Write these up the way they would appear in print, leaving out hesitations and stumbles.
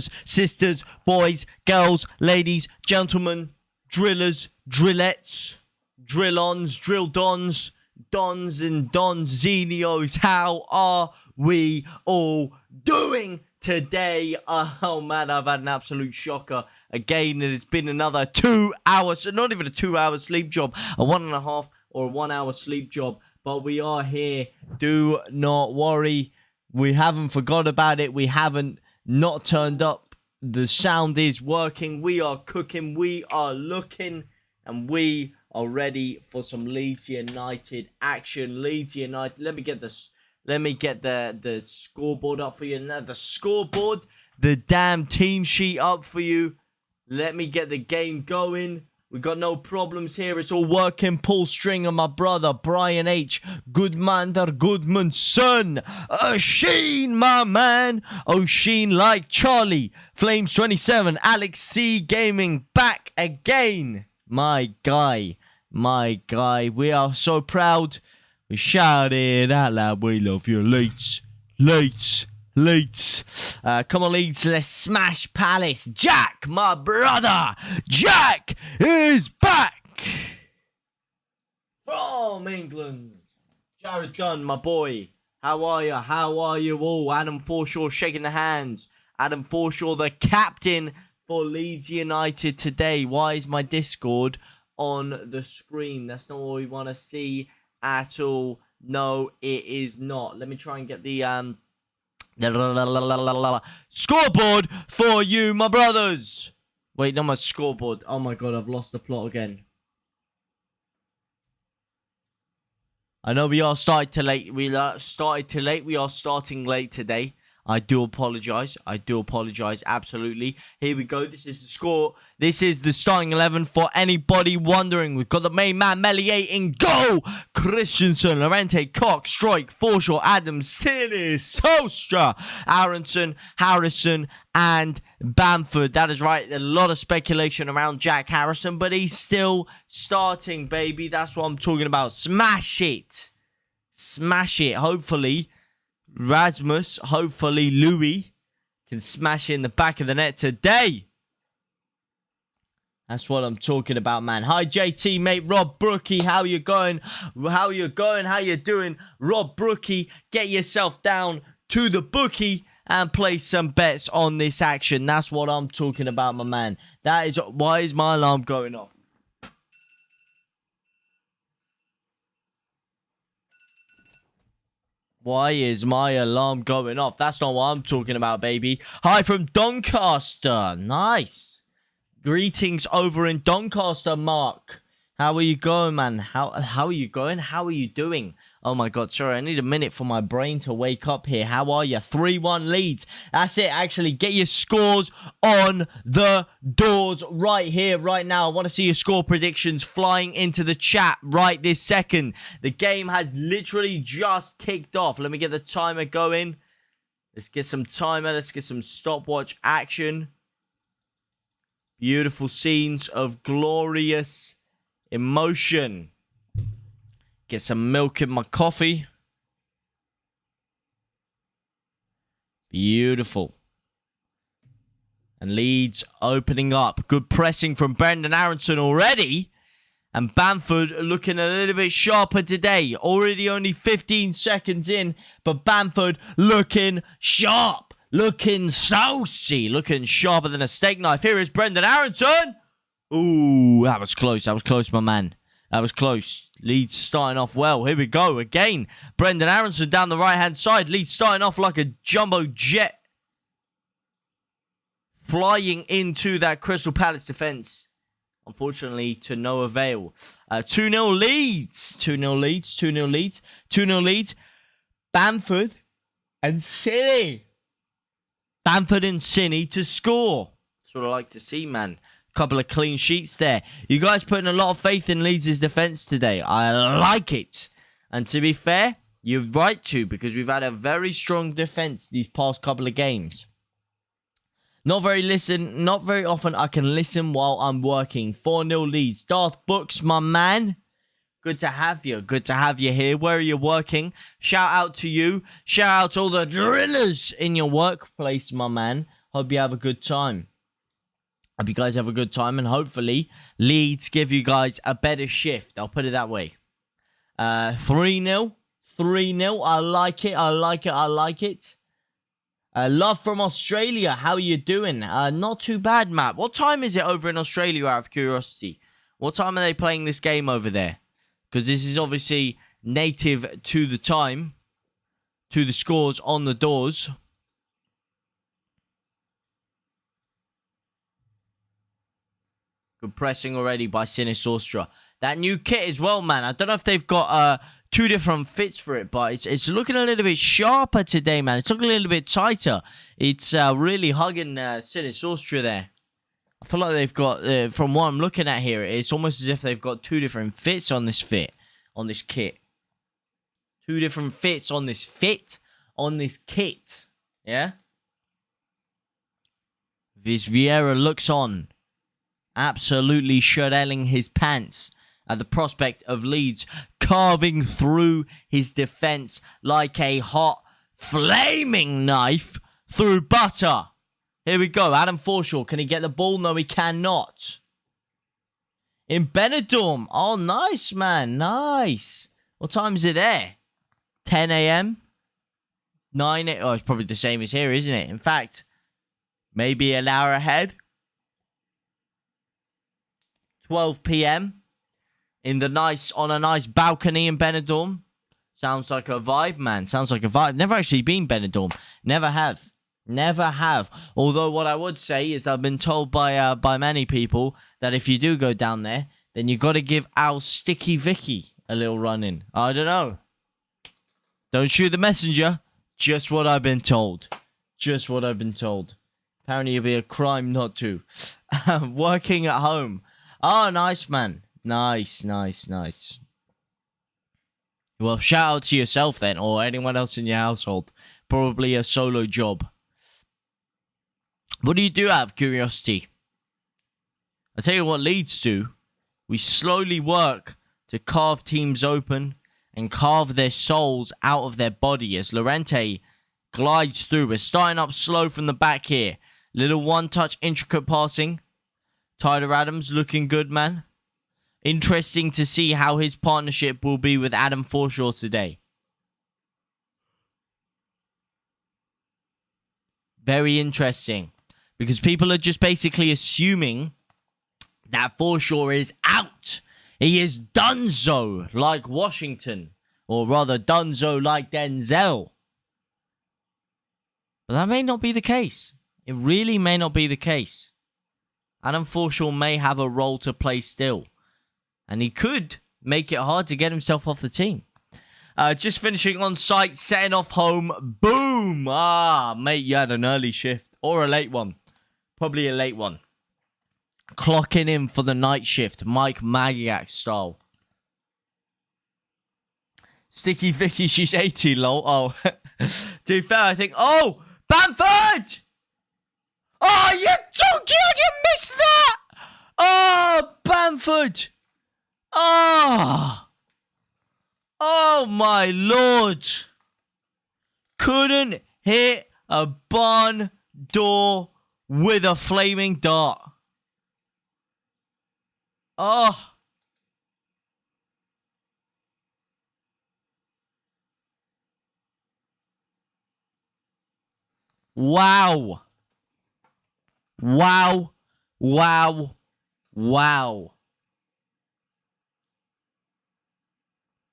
sisters, boys, girls, ladies, gentlemen, drillers, drillettes, drill-ons, drill-dons, dons and donzenios. How are we all doing today? Oh man, I've had an absolute shocker. Again, it has been another 2 hours, not even a 2 hour sleep job, a 1.5 or a 1 hour sleep job. But we are here. Do not worry. We haven't forgot about it. We haven't not turned up. The sound is working. We are cooking. We are looking. And we are ready for some Leeds United action. Leeds United. Let me get the scoreboard up for you. Now the scoreboard, the damn team sheet up for you. Let me get the game going. We got no problems here. It's all working. Paul Stringer, my brother. Brian H. Goodmander, Goodmanson. O'Sheen, my man. O'Sheen like Charlie. Flames 27. Alex C. Gaming back again. My guy. My guy. We are so proud. We shout it out loud. We love you. Leeds. Leeds. Leeds. Come on, Leeds. Let's smash Palace. Jack, my brother. Jack is back from England. Jared Gunn, my boy. How are you? How are you all? Adam Forshaw shaking the hands. Adam Forshaw, the captain for Leeds United today. Why is my Discord on the screen? That's not what we want to see at all. No, it is not. Let me try and get the scoreboard for you, my brothers. Wait, not my scoreboard. Oh my god, I've lost the plot again. I know we are starting late. We are starting late today. I do apologize. Absolutely. Here we go. This is the score. This is the starting 11 for anybody wondering. We've got the main man, Melier, in goal. Christensen, Lorente, Cox, Stroik, Forshaw, Adams, Sinisterra, Aronson, Harrison, and Bamford. That is right. A lot of speculation around Jack Harrison, but he's still starting, baby. That's what I'm talking about. Smash it. Smash it. Hopefully Rasmus, hopefully Louis can smash in the back of the net today. That's what I'm talking about, man. Hi, JT, mate. Rob Brookie, how you going? How you doing? Rob Brookie, get yourself down to the bookie and place some bets on this action. That's what I'm talking about, my man. That is why is my alarm going off? Why is my alarm going off? That's not what I'm talking about, baby. Hi from Doncaster. Nice. Greetings over in Doncaster, Mark. How are you going, man? How are you going? How are you doing? Oh my god, sorry. I need a minute for my brain to wake up here. How are you? 3-1 Leeds. That's it, actually. Get your scores on the doors right here, right now. I want to see your score predictions flying into the chat right this second. The game has literally just kicked off. Let me get the timer going. Let's get some timer. Let's get some stopwatch action. Beautiful scenes of glorious emotion. Get some milk in my coffee. Beautiful. And Leeds opening up. Good pressing from Brendan Aronson already. And Bamford looking a little bit sharper today. Already only 15 seconds in. But Bamford looking sharp. Looking saucy. Looking sharper than a steak knife. Here is Brendan Aronson. Ooh, that was close. That was close, my man. That was close. Leeds starting off well. Here we go again. Brendan Aronson down the right-hand side. Leeds starting off like a jumbo jet. Flying into that Crystal Palace defence. Unfortunately, to no avail. 2-0 Leeds. 2-0 Leeds. 2-0 Leeds. 2-0 Leeds. Bamford and Cine. Bamford and Cine to score. That's what I like to see, man. Couple of clean sheets there. You guys putting a lot of faith in Leeds' defence today. I like it. And to be fair, you're right to, because we've had a very strong defence these past couple of games. Not very often I can listen while I'm working. 4-0 Leeds. Darth Books, my man. Good to have you. Good to have you here. Where are you working? Shout out to you. Shout out to all the drillers in your workplace, my man. Hope you have a good time. Hope you guys have a good time, and hopefully Leeds give you guys a better shift. I'll put it that way. 3-0. 3-0. I like it. I like it. I like it. Love from Australia. How are you doing? Not too bad, Matt. What time is it over in Australia, out of curiosity? What time are they playing this game over there? Because this is obviously native to the time. To the scores on the doors. Good pressing already by Sinisterra. That new kit as well, man. I don't know if they've got 2 different fits for it, but it's looking a little bit sharper today, man. It's looking a little bit tighter. It's really hugging Sinisterra there. I feel like they've got, from what I'm looking at here, it's almost as if they've got 2 different fits on this kit. 2 different fits on this kit. Yeah? Vieira looks on. Absolutely shelling his pants at the prospect of Leeds carving through his defense like a hot, flaming knife through butter. Here we go. Adam Forshaw. Can he get the ball? No, he cannot. In Benidorm. Oh, nice, man. Nice. What time is it there? 10 a.m.? 9 a.m.? Oh, it's probably the same as here, isn't it? In fact, maybe an hour ahead. 12 p.m. on a nice balcony in Benidorm. Sounds like a vibe, man. Sounds like a vibe. Never actually been Benidorm. Never have. Never have. Although what I would say is I've been told by many people that if you do go down there, then you got to give Al Sticky Vicky a little run in. I don't know. Don't shoot the messenger. Just what I've been told. Just what I've been told. Apparently it'd be a crime not to. Working at home. Oh, nice, man. Nice, nice, nice. Well, shout out to yourself then, or anyone else in your household. Probably a solo job. What do you do out of curiosity? I'll tell you what Leeds do. We slowly work to carve teams open and carve their souls out of their body as Llorente glides through. We're starting up slow from the back here. Little one-touch intricate passing. Tyler Adams looking good, man. Interesting to see how his partnership will be with Adam Forshaw today. Very interesting. Because people are just basically assuming that Forshaw is out. He is donezo like Washington. Or rather, donezo like Denzel. But that may not be the case. It really may not be the case. Adam Forshaw may have a role to play still. And he could make it hard to get himself off the team. Just finishing on site, setting off home. Boom! Ah, mate, you had an early shift. Or a late one. Probably a late one. Clocking in for the night shift. Mike Magiak style. Sticky Vicky, she's 80, lol. Oh. To be fair, I think... Oh! Bamford! Oh, you donkey! You missed that! Oh, Bamford! Oh! Oh, my Lord! Couldn't hit a barn door with a flaming dart. Oh! Wow! Wow. Wow. Wow.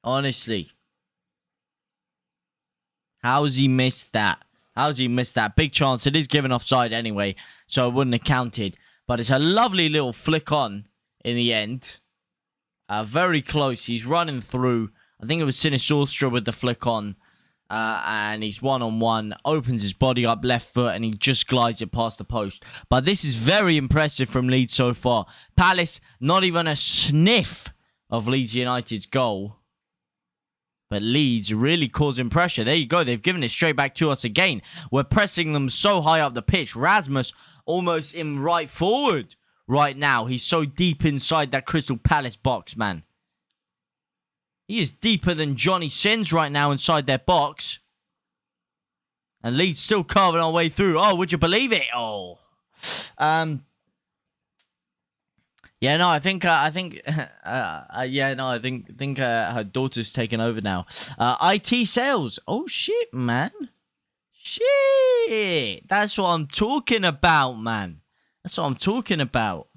Honestly. How's he missed that? How's he missed that? Big chance. It is given offside anyway, so it wouldn't have counted. But it's a lovely little flick on in the end. Very close. He's running through. I think it was Sinisterra with the flick on. And he's one-on-one, opens his body up left foot, and he just glides it past the post. But this is very impressive from Leeds so far. Palace, not even a sniff of Leeds United's goal. But Leeds really causing pressure. There you go. They've given it straight back to us again. We're pressing them so high up the pitch. Rasmus almost in right forward right now. He's so deep inside that Crystal Palace box, man. He is deeper than Johnny Sins right now inside their box. And Leeds still carving our way through. Oh, would you believe it? Oh. Yeah, no, I think her daughter's taken over now. IT sales. Oh, shit, man. Shit. That's what I'm talking about, man. That's what I'm talking about.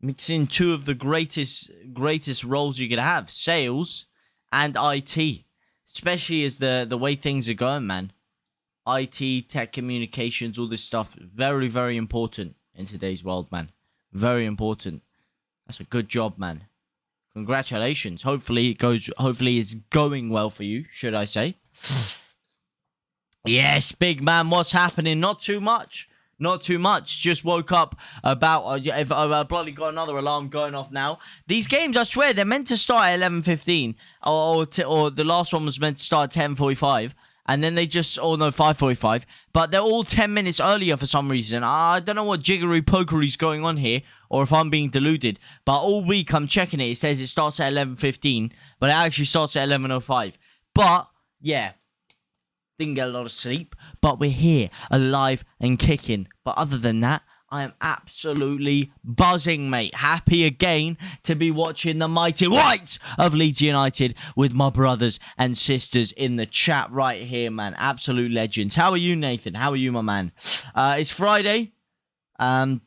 Mixing two of the greatest roles you could have. Sales and IT. Especially as the way things are going, man. IT, tech communications, all this stuff. Very, very important in today's world, man. Very important. That's a good job, man. Congratulations. Hopefully it's going well for you, should I say. Yes, big man, what's happening? Not too much. Not too much. Just woke up about... I've bloody got another alarm going off now. These games, I swear, they're meant to start at 11:15. Or the last one was meant to start at 10:45. And then they just... Oh, no, 5:45. But they're all 10 minutes earlier for some reason. I don't know what jiggery-pokery's going on here. Or if I'm being deluded. But all week I'm checking it. It says it starts at 11:15. But it actually starts at 11:05. But, yeah... Didn't get a lot of sleep, but we're here, alive and kicking. But other than that, I am absolutely buzzing, mate. Happy again to be watching the mighty whites of Leeds United with my brothers and sisters in the chat right here, man. Absolute legends. How are you, Nathan? How are you, my man? It's Friday. Not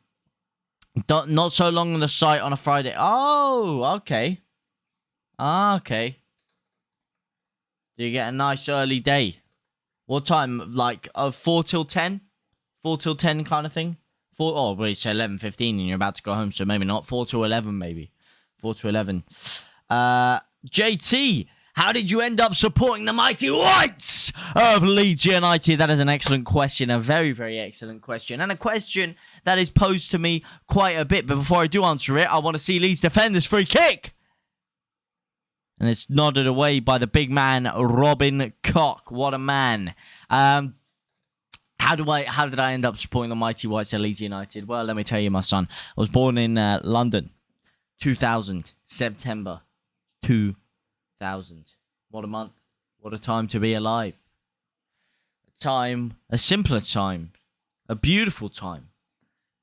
so long on the site on a Friday. Oh, okay. Okay. Do you get a nice early day? What time? Like 4 till 10? 4 till 10 kind of thing? Oh, wait, it's 11:15 and you're about to go home, so maybe not. 4 to 11, maybe. 4 to 11. JT, how did you end up supporting the mighty whites of Leeds United? That is an excellent question. A very, very excellent question. And a question that is posed to me quite a bit. But before I do answer it, I want to see Leeds defend this free kick. And it's nodded away by the big man, Robin Koch. What a man. How did I end up supporting the mighty whites at Leeds United? Well, let me tell you, my son. I was born in London, 2000, September 2000. What a month. What a time to be alive. A simpler time. A beautiful time.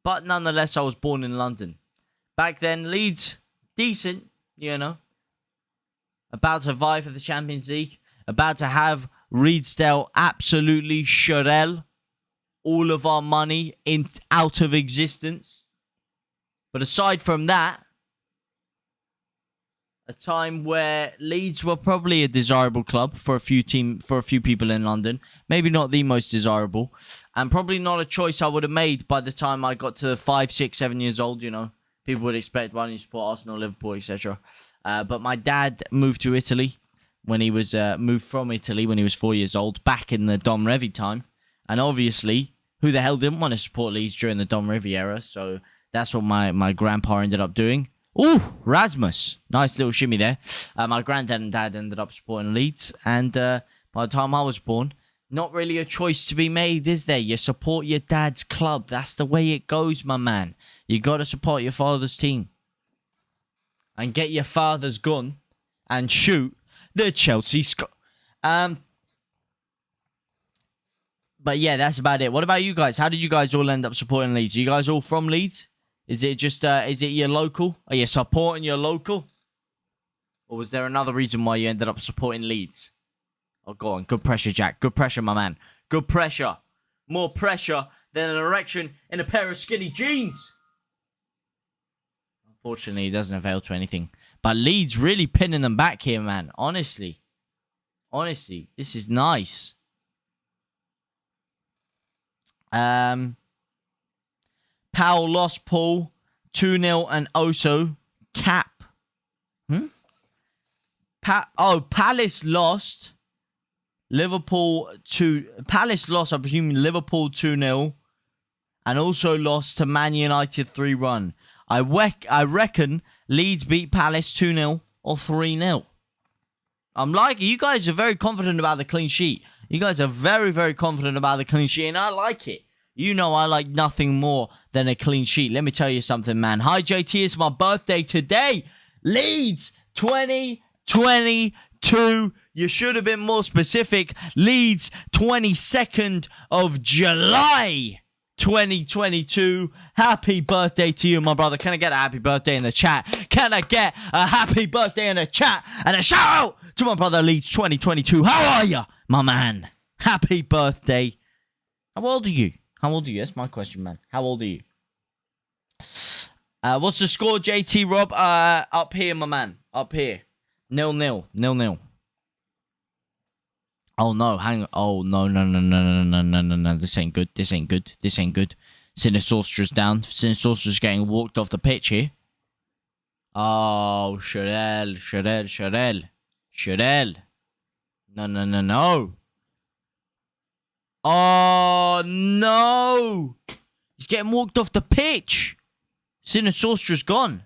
But nonetheless, I was born in London. Back then, Leeds, decent, you know. About to vie for the Champions League. About to have Reedsdale absolutely Sherelle. All of our money out of existence. But aside from that, a time where Leeds were probably a desirable club for a few people in London. Maybe not the most desirable. And probably not a choice I would have made by the time I got to 5, 6, 7 years old, you know. People would expect, why don't you support Arsenal, Liverpool, etc. But my dad moved to Italy when he was moved from Italy when he was 4 years old, back in the Dom Revie time. And obviously, who the hell didn't want to support Leeds during the Dom Revie era? So that's what my grandpa ended up doing. Ooh, Rasmus. Nice little shimmy there. My granddad and dad ended up supporting Leeds. And by the time I was born, not really a choice to be made, is there? You support your dad's club. That's the way it goes, my man. You got to support your father's team. And get your father's gun and shoot the Chelsea But yeah, that's about it. What about you guys? How did you guys all end up supporting Leeds? Are you guys all from Leeds? Is it just, is it your local? Are you supporting your local? Or was there another reason why you ended up supporting Leeds? Oh, go on. Good pressure, Jack. Good pressure, my man. Good pressure. More pressure than an erection in a pair of skinny jeans. Unfortunately, it doesn't avail to anything. But Leeds really pinning them back here, man. Honestly. Honestly, this is nice. Powell lost Paul 2-0 and Oso cap. Palace lost. Palace lost, I presume, Liverpool 2-0. And also lost to Man United 3-1. I reckon Leeds beat Palace 2-0 or 3-0. I'm liking, you guys are very confident about the clean sheet. You guys are very, very confident about the clean sheet, and I like it. You know I like nothing more than a clean sheet. Let me tell you something, man. Hi, JT. It's my birthday today. Leeds 2022. 2. You should have been more specific. Leeds, 22nd of July, 2022. Happy birthday to you, my brother. Can I get a happy birthday in the chat? Can I get a happy birthday in the chat? And a shout out to my brother Leeds 2022. How are you, my man? Happy birthday. How old are you? How old are you? That's my question, man. How old are you? What's the score, JT Rob? Up here, my man. Up here. 0-0. 0-0. Oh, no. Hang on. Oh, no. This ain't good. This ain't good. This ain't good. Sinisterra's down. Sinisterra's getting walked off the pitch here. Oh, Sharel. No. Oh, no. He's getting walked off the pitch. Sinisterra's gone.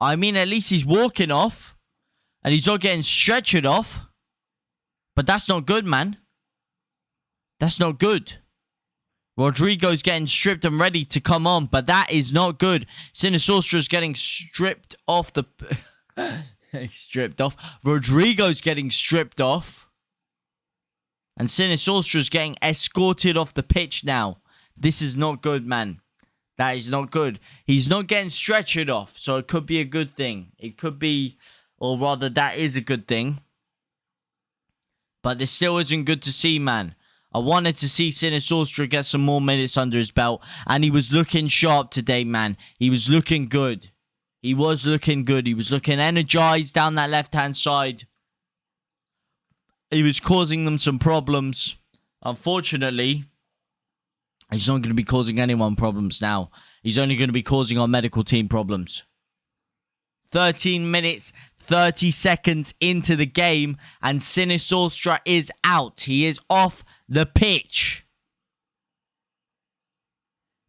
I mean, at least he's walking off. And he's not getting stretchered off. But that's not good, man. That's not good. Rodrigo's getting stripped and ready to come on. But that is not good. Sinisterra's getting stripped off the... stripped off. Rodrigo's getting stripped off. And Sinisterra's getting escorted off the pitch now. This is not good, man. That is not good. He's not getting stretchered off. So it could be a good thing. It could be, or rather that is a good thing. But this still isn't good to see, man. I wanted to see Sinisterra get some more minutes under his belt. And he was looking sharp today, man. He was looking good. He was looking good. He was looking energized down that left-hand side. He was causing them some problems. Unfortunately, he's not going to be causing anyone problems now. He's only going to be causing our medical team problems. 13 minutes, 30 seconds into the game, and Sinisterra is out. He is off the pitch.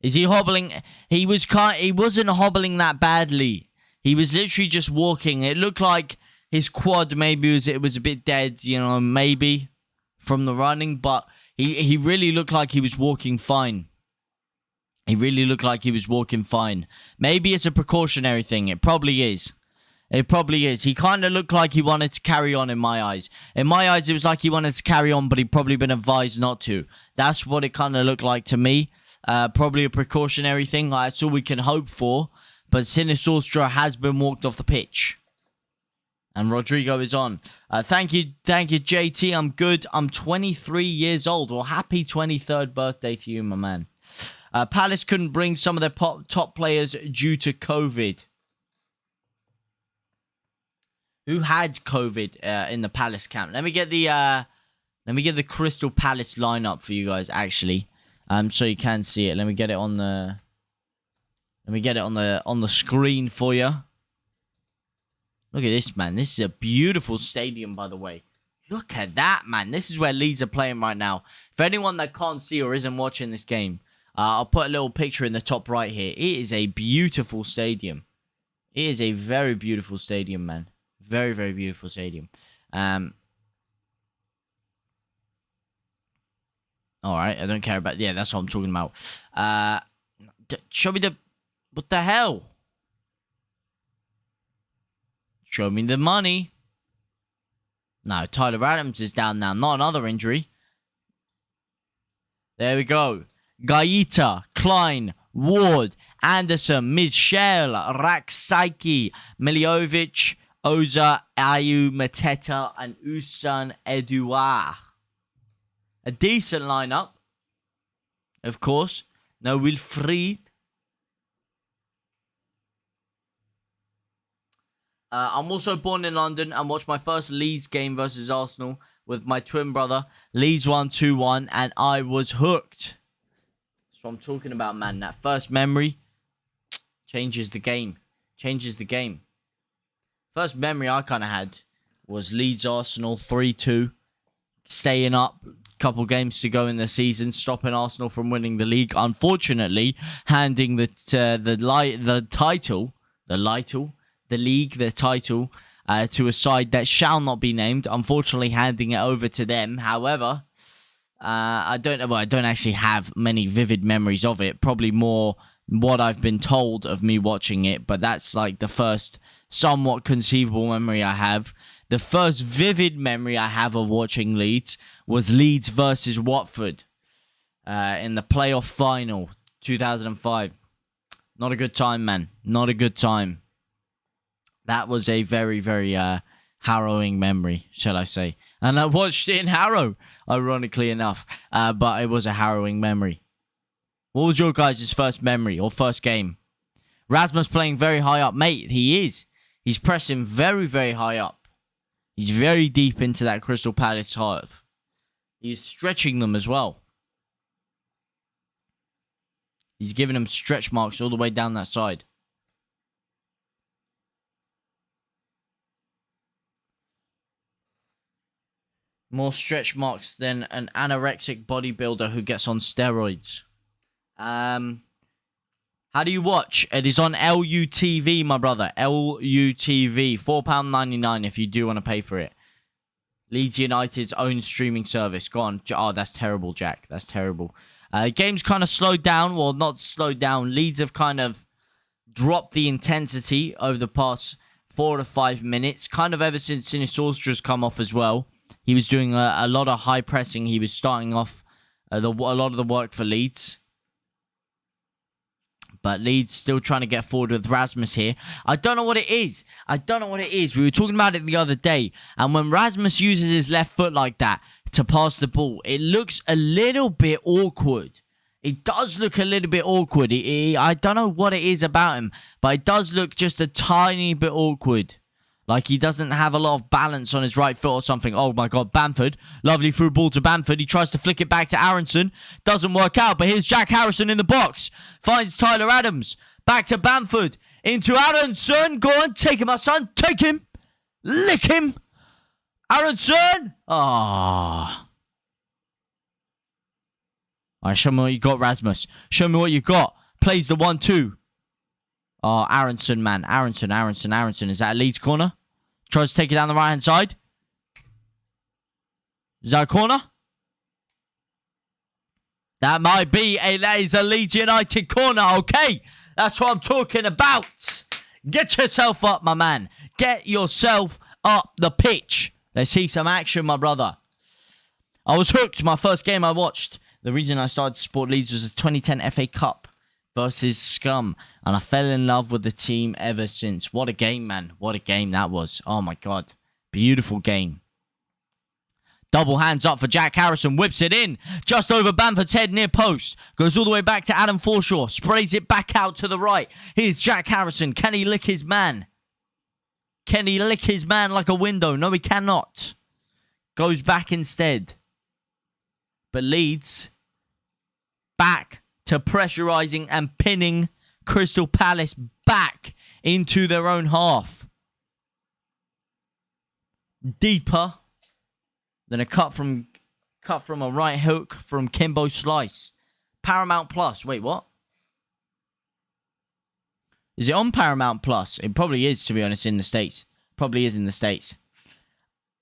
Is he hobbling? He wasn't hobbling that badly. He was literally just walking. It looked like his quad maybe was a bit dead, you know, maybe from the running, but he really looked like he was walking fine. He really looked like he was walking fine. Maybe it's a precautionary thing. It probably is. It probably is. He kind of looked like he wanted to carry on in my eyes. In my eyes, it was like he wanted to carry on, but he'd probably been advised not to. That's what it kind of looked like to me. Probably a precautionary thing. That's all we can hope for. But Sinisterra has been walked off the pitch. And Rodrigo is on. Thank you, JT. I'm good. I'm 23 years old. Well, happy 23rd birthday to you, my man. Palace couldn't bring some of their top players due to COVID. Who had COVID in the Palace camp? Let me get the Crystal Palace lineup for you guys, actually, so you can see it. Let me get it on the. Let me get it on the screen for you. Look at this, man. This is a beautiful stadium, by the way. Look at that, man. This is where Leeds are playing right now. For anyone that can't see or isn't watching this game, I'll put a little picture in the top right here. It is a beautiful stadium. It is a very beautiful stadium, man. Very, very beautiful stadium. Alright, I don't care about... Yeah, that's what I'm talking about. Show me the... What the hell? Show me the money. No, Tyler Adams is down now. Not another injury. There we go. Gaeta, Klein, Ward, Anderson, Michel, Raksaiki, Miljovic, Oza, Ayu, Mateta, and Usan Edouard. A decent lineup. Of course. No Wilfried. I'm also born in London and watched my first Leeds game versus Arsenal with my twin brother. Leeds won 2-1 and I was hooked. That's what I'm talking about, man. That first memory changes the game. Changes the game. First memory I kind of had was Leeds Arsenal 3-2. Staying up. Couple games to go in the season, stopping Arsenal from winning the league. Unfortunately, handing the title to a side that shall not be named. Unfortunately, handing it over to them. However, I don't actually have many vivid memories of it. Probably more what I've been told of me watching it. But that's like the first somewhat conceivable memory I have. The first vivid memory I have of watching Leeds was Leeds versus Watford in the playoff final, 2005. Not a good time, man. Not a good time. That was a very, very harrowing memory, shall I say. And I watched it in Harrow, ironically enough. But it was a harrowing memory. What was your guys' first memory or first game? Rasmus playing very high up. Mate, he is. He's pressing very, very high up. He's very deep into that Crystal Palace half. He's stretching them as well. He's giving them stretch marks all the way down that side. More stretch marks than an anorexic bodybuilder who gets on steroids. How do you watch? It is on LUTV, my brother. LUTV. £4.99 if you do want to pay for it. Leeds United's own streaming service. Go on. Oh, that's terrible, Jack. That's terrible. Game's kind of slowed down. Well, not slowed down. Leeds have kind of dropped the intensity over the past 4 to 5 minutes. Kind of ever since Sinisterra's come off as well. He was doing a lot of high pressing. He was starting off a lot of the work for Leeds. But Leeds still trying to get forward with Rasmus here. I don't know what it is. We were talking about it the other day. And when Rasmus uses his left foot like that to pass the ball, it looks a little bit awkward. It does look a little bit awkward. I don't know what it is about him. But it does look just a tiny bit awkward. Like he doesn't have a lot of balance on his right foot or something. Oh my God, Bamford. Lovely through ball to Bamford. He tries to flick it back to Aronson. Doesn't work out, but here's Jack Harrison in the box. Finds Tyler Adams. Back to Bamford. Into Aronson. Go on, take him, my son. Take him. Lick him. Aronson. Ah. Alright, show me what you got, Rasmus. Show me what you got. Plays the 1-2. Oh, Aronson, man. Aronson. Is that a Leeds corner? Tries to take it down the right-hand side. Is that a corner? That might be that is a Leeds United corner, okay? That's what I'm talking about. Get yourself up, my man. Get yourself up the pitch. Let's see some action, my brother. I was hooked. My first game I watched. The reason I started to support Leeds was the 2010 FA Cup versus Scum. And I fell in love with the team ever since. What a game, man. What a game that was. Oh, my God. Beautiful game. Double hands up for Jack Harrison. Whips it in. Just over Bamford's head near post. Goes all the way back to Adam Forshaw. Sprays it back out to the right. Here's Jack Harrison. Can he lick his man? Can he lick his man like a window? No, he cannot. Goes back instead. But Leeds back to pressurising and pinning Crystal Palace back into their own half. Deeper than a cut from a right hook from Kimbo Slice. Paramount Plus. Wait, what? Is it on Paramount Plus? It probably is, to be honest, in the States. Probably is in the States.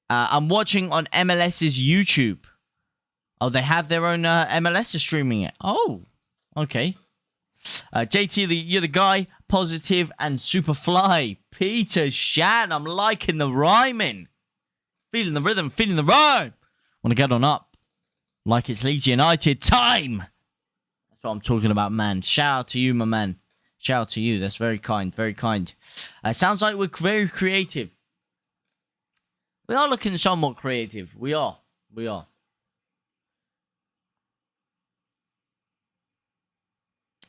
I'm watching on MLS's YouTube. Oh, they have their own MLS streaming it. Oh, okay. JT, you're the guy. Positive and super fly. Peter Shan, I'm liking the rhyming. Feeling the rhythm, feeling the rhyme. Want to get on up. Like it's Leeds United time. That's what I'm talking about, man. Shout out to you, my man. Shout out to you. That's very kind, very kind. Sounds like we're very creative. We are looking somewhat creative. We are.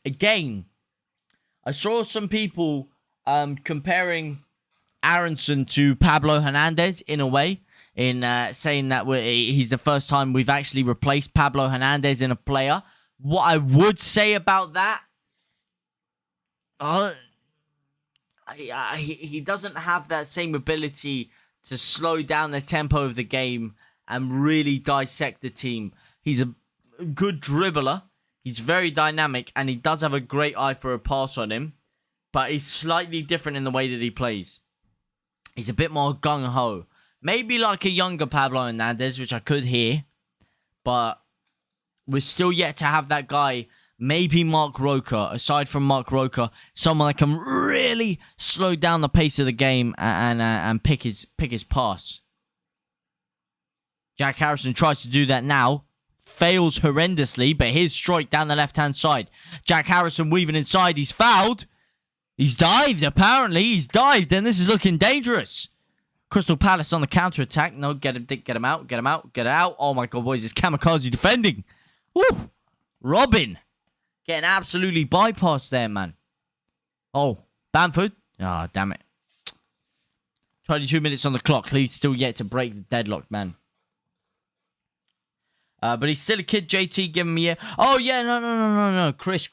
Again, I saw some people comparing Aronson to Pablo Hernandez in a way, in saying that he's the first time we've actually replaced Pablo Hernandez in a player. What I would say about that, he doesn't have that same ability to slow down the tempo of the game and really dissect the team. He's a good dribbler. He's very dynamic, and he does have a great eye for a pass on him. But he's slightly different in the way that he plays. He's a bit more gung-ho. Maybe like a younger Pablo Hernandez, which I could hear. But we're still yet to have that guy maybe Mark Roker. Aside from Mark Roker, someone that can really slow down the pace of the game and pick his pass. Jack Harrison tries to do that now. Fails horrendously, but his strike down the left-hand side. Jack Harrison weaving inside. He's fouled. He's dived, apparently. He's dived, and this is looking dangerous. Crystal Palace on the counter-attack. No, get him out, get him out, get out. Oh, my God, boys, it's Kamikaze defending. Woo! Robin. Getting absolutely bypassed there, man. Oh, Bamford. Ah, oh, damn it. 22 minutes on the clock. Leeds still yet to break the deadlock, man. But he's still a kid. JT giving me a... Oh, yeah, no. Chris.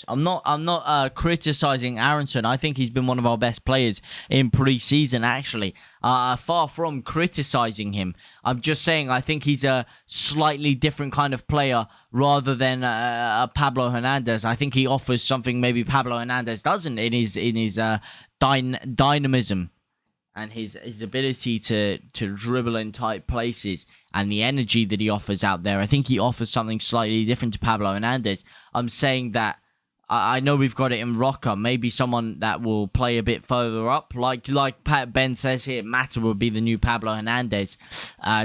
I'm not criticizing Aronson. I think he's been one of our best players in pre-season, actually. Far from criticizing him. I'm just saying I think he's a slightly different kind of player rather than Pablo Hernandez. I think he offers something maybe Pablo Hernandez doesn't in his dynamism. And his ability to dribble in tight places and the energy that he offers out there. I think he offers something slightly different to Pablo Hernandez. I'm saying that I know we've got it in Rocker. Maybe someone that will play a bit further up. Like Ben says here, Mateta will be the new Pablo Hernandez.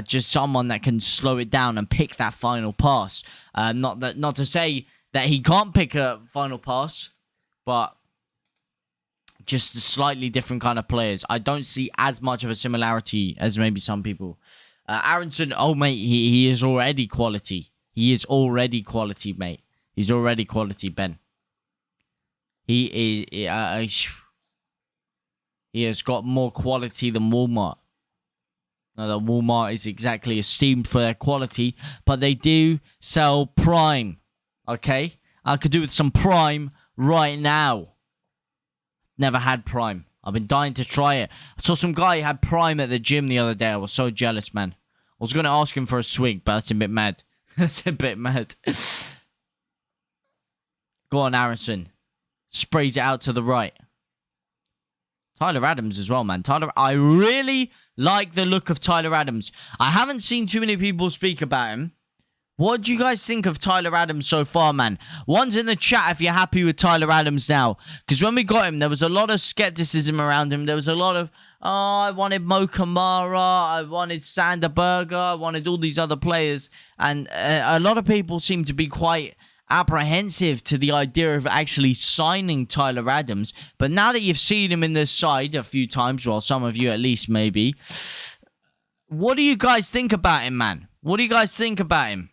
Just someone that can slow it down and pick that final pass. Not to say that he can't pick a final pass, but... just slightly different kind of players. I don't see as much of a similarity as maybe some people. Aronson, oh, mate, he is already quality. He is already quality, mate. He's already quality, Ben. He has got more quality than Walmart. Now, the Walmart is exactly esteemed for their quality, but they do sell Prime, okay? I could do with some Prime right now. Never had Prime. I've been dying to try it. I saw some guy who had Prime at the gym the other day. I was so jealous, man. I was going to ask him for a swig, but that's a bit mad. That's a bit mad. Go on, Aronson. Sprays it out to the right. Tyler Adams as well, man. I really like the look of Tyler Adams. I haven't seen too many people speak about him. What do you guys think of Tyler Adams so far, man? One's in the chat if you're happy with Tyler Adams now. Because when we got him, there was a lot of skepticism around him. There was a lot of, oh, I wanted Mo Kamara, I wanted Sander Berger, I wanted all these other players. And a lot of people seem to be quite apprehensive to the idea of actually signing Tyler Adams. But now that you've seen him in this side a few times, well, some of you at least maybe, what do you guys think about him, man? What do you guys think about him?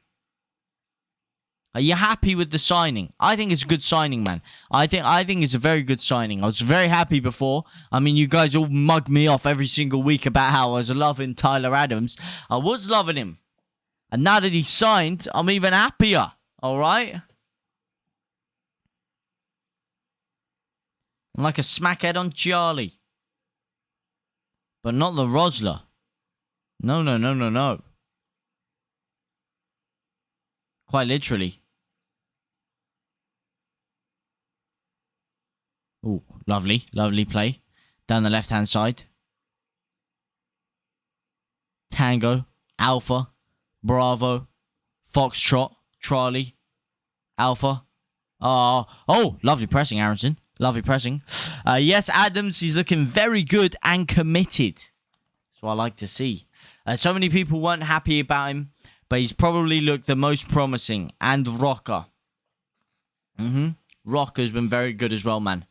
Are you happy with the signing? I think it's a good signing, man. I think it's a very good signing. I was very happy before. I mean, you guys all mug me off every single week about how I was loving Tyler Adams. I was loving him. And now that he's signed, I'm even happier. All right? I'm like a smackhead on Charlie. But not the Rosler. No. Quite literally. Oh, lovely play. Down the left-hand side. Tango, Alpha, Bravo, Foxtrot, Charlie, Alpha. Oh, lovely pressing, Aronson. Lovely pressing. Yes, Adams, he's looking very good and committed. That's what I like to see. So many people weren't happy about him. But he's probably looked the most promising. And Rocker. Rocker's been very good as well, man.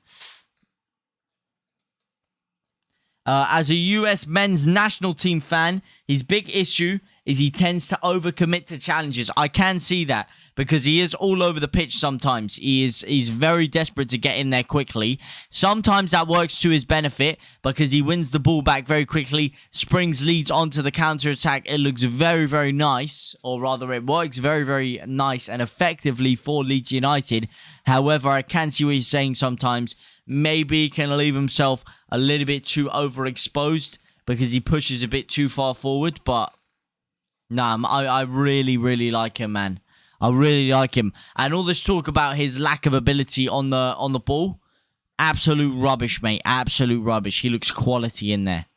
As a US men's national team fan, his big issue is he tends to overcommit to challenges. I can see that because he is all over the pitch sometimes. He's very desperate to get in there quickly. Sometimes that works to his benefit because he wins the ball back very quickly, springs Leeds onto the counter-attack. It looks very, very nice, or rather it works very, very nice and effectively for Leeds United. However, I can see what you're saying sometimes. Maybe he can leave himself a little bit too overexposed because he pushes a bit too far forward, but nah, I really, really like him, man. I really like him. And all this talk about his lack of ability on the ball, absolute rubbish, mate. Absolute rubbish. He looks quality in there.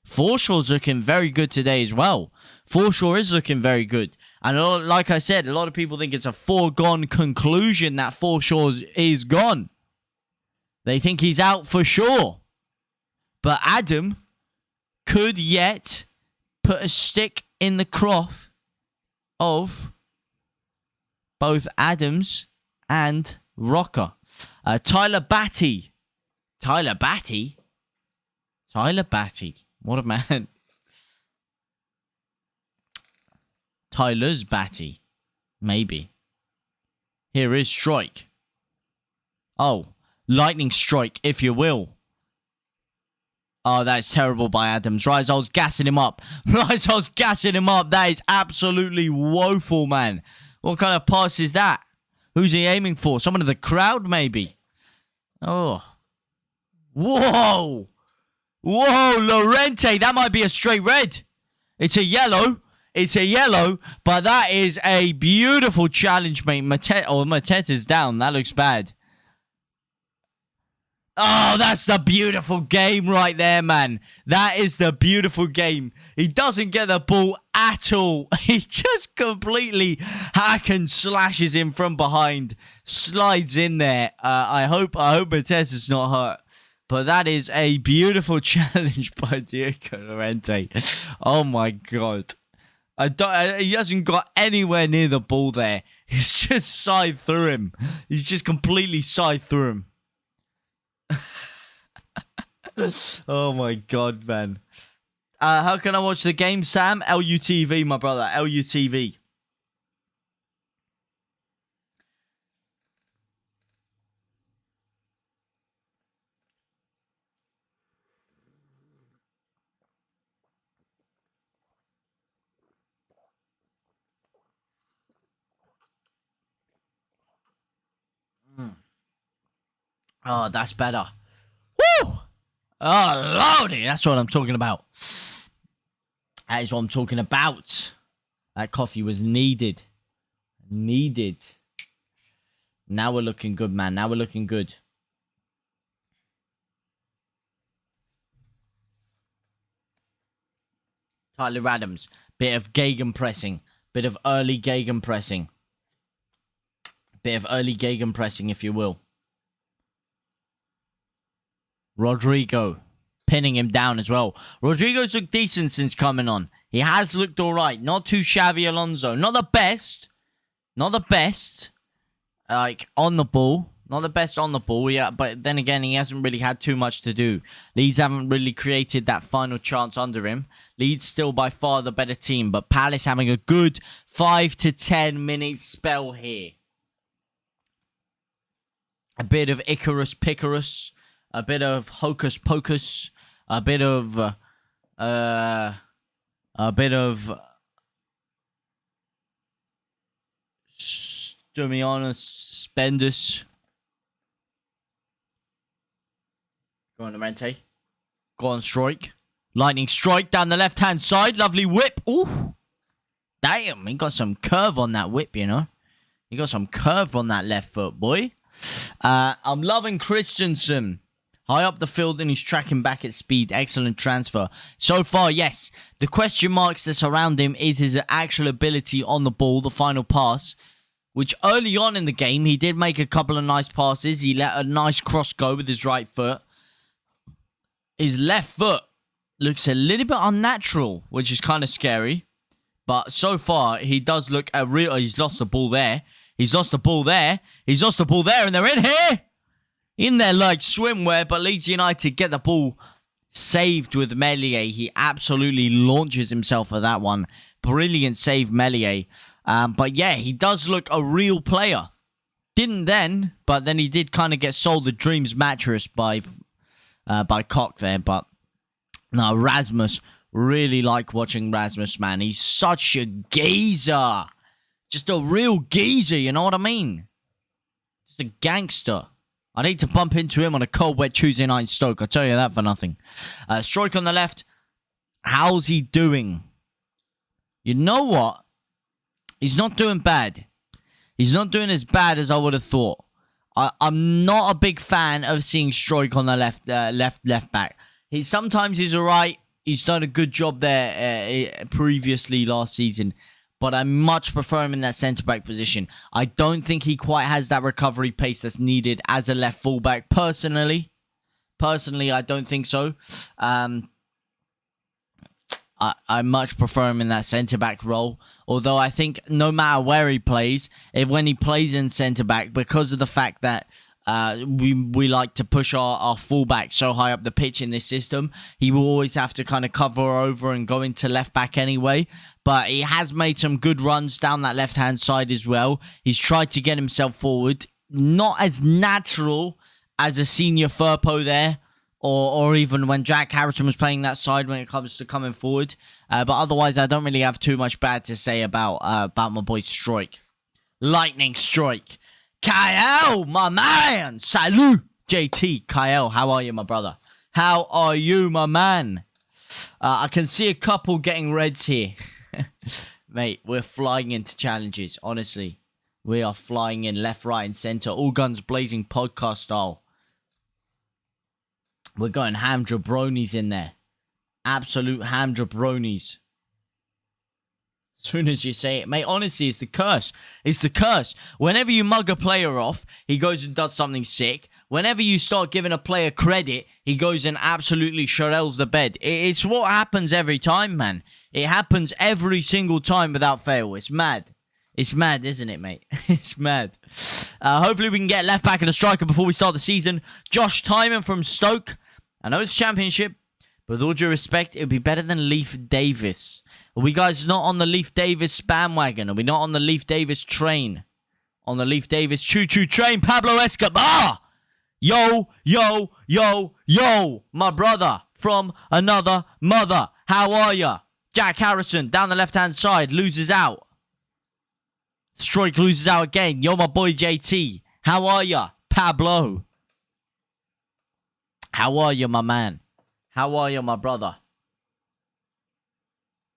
Forshaw's looking very good today as well. Forshaw is looking very good. And like I said, a lot of people think it's a foregone conclusion that Forshaw is gone. They think he's out for sure. But Adam could yet put a stick in the cross of both Adams and Rocker. Tyler Batty. Tyler Batty? Tyler Batty. What a man. Tyler's Batty. Maybe. Here is Strike. Oh. Lightning Strike, if you will. Oh, that's terrible by Adams. Rizal's gassing him up. Rizal's gassing him up. That is absolutely woeful, man. What kind of pass is that? Who's he aiming for? Someone in the crowd, maybe? Oh. Whoa. Whoa, Lorente. That might be a straight red. It's a yellow. It's a yellow. But that is a beautiful challenge, mate. Mateta's down. That looks bad. Oh, that's the beautiful game right there, man. That is the beautiful game. He doesn't get the ball at all. He just completely hack and slashes him from behind. Slides in there. I hope Mateta's not hurt. But that is a beautiful challenge by Diego Lorente. Oh, my God. He hasn't got anywhere near the ball there. He's just scythed through him. He's just completely scythed through him. Oh my God, man. How can I watch the game, Sam? LUTV, my brother. LUTV. Oh, that's better. Woo! Oh, lordy. That's what I'm talking about. That is what I'm talking about. That coffee was needed. Needed. Now we're looking good, man. Now we're looking good. Tyler Adams. Bit of gegenpressing. Bit of early gegenpressing. Bit of early gegenpressing, if you will. Rodrigo pinning him down as well. Rodrigo's looked decent since coming on. He has looked all right. Not too shabby, Alonso. Not the best. Not the best. Like, on the ball. Not the best on the ball. Yeah, but then again, he hasn't really had too much to do. Leeds haven't really created that final chance under him. Leeds still by far the better team. But Palace having a good 5 to 10 minute spell here. A bit of Icarus Picarus. A bit of Hocus Pocus. A bit of Stumianus Spendus. Go on, Lorente. Go on, Strike. Lightning Strike down the left-hand side. Lovely whip. Ooh. Damn, he got some curve on that whip, you know. He got some curve on that left foot, boy. I'm loving Christensen. High up the field and he's tracking back at speed. Excellent transfer. So far, yes. The question marks that surround him is his actual ability on the ball, the final pass. Which early on in the game, he did make a couple of nice passes. He let a nice cross go with his right foot. His left foot looks a little bit unnatural, which is kind of scary. But so far, he does look a real... He's lost the ball there. He's lost the ball there. He's lost the ball there, and they're in here. In there like swimwear, but Leeds United get the ball saved with Meslier. He absolutely launches himself for that one. Brilliant save, Meslier. But yeah, he does look a real player. Didn't then, but then he did kind of get sold the dreams mattress by Koch there. But no, Rasmus, really like watching Rasmus, man. He's such a geezer. Just a real geezer, you know what I mean? Just a gangster. I need to bump into him on a cold, wet Tuesday night in Stoke. I'll tell you that for nothing. Strike on the left. How's he doing? You know what? He's not doing bad. He's not doing as bad as I would have thought. I'm not a big fan of seeing Strike on the left back. Sometimes he's alright. He's done a good job there previously last season. But I much prefer him in that centre-back position. I don't think he quite has that recovery pace that's needed as a left fullback. Personally, I don't think so. I much prefer him in that centre-back role. Although I think no matter where he plays, when he plays in centre-back, because of the fact that we like to push our fullback so high up the pitch in this system, he will always have to kind of cover over and go into left-back anyway. But he has made some good runs down that left-hand side as well. He's tried to get himself forward. Not as natural as a senior Firpo there. Or even when Jack Harrison was playing that side when it comes to coming forward. But otherwise, I don't really have too much bad to say about my boy Strike. Lightning Strike. Kyle, my man. Salut. JT, Kyle, how are you, my brother? How are you, my man? I can see a couple getting reds here. Mate, we're flying into challenges, honestly. We are flying in left, right, and centre. All guns blazing podcast style. We're going ham jabronis in there. Absolute ham jabronis. As soon as you say it, mate, honestly, it's the curse. It's the curse. Whenever you mug a player off, he goes and does something sick. Whenever you start giving a player credit, he goes and absolutely sherelles the bed. It's what happens every time, man. It happens every single time without fail. It's mad. It's mad, isn't it, mate? It's mad. Hopefully we can get left back and a striker before we start the season. Josh Timon from Stoke. I know it's Championship, but with all due respect, it would be better than Leaf Davis. Are we guys not on the Leaf Davis bandwagon? Are we not on the Leaf Davis train? On the Leaf Davis choo-choo train, Pablo Escobar! Yo, yo, yo, yo, my brother from another mother. How are ya? Jack Harrison down the left-hand side, loses out. Strike loses out again. Yo, my boy JT. How are ya? Pablo. How are you, my man? How are you, my brother?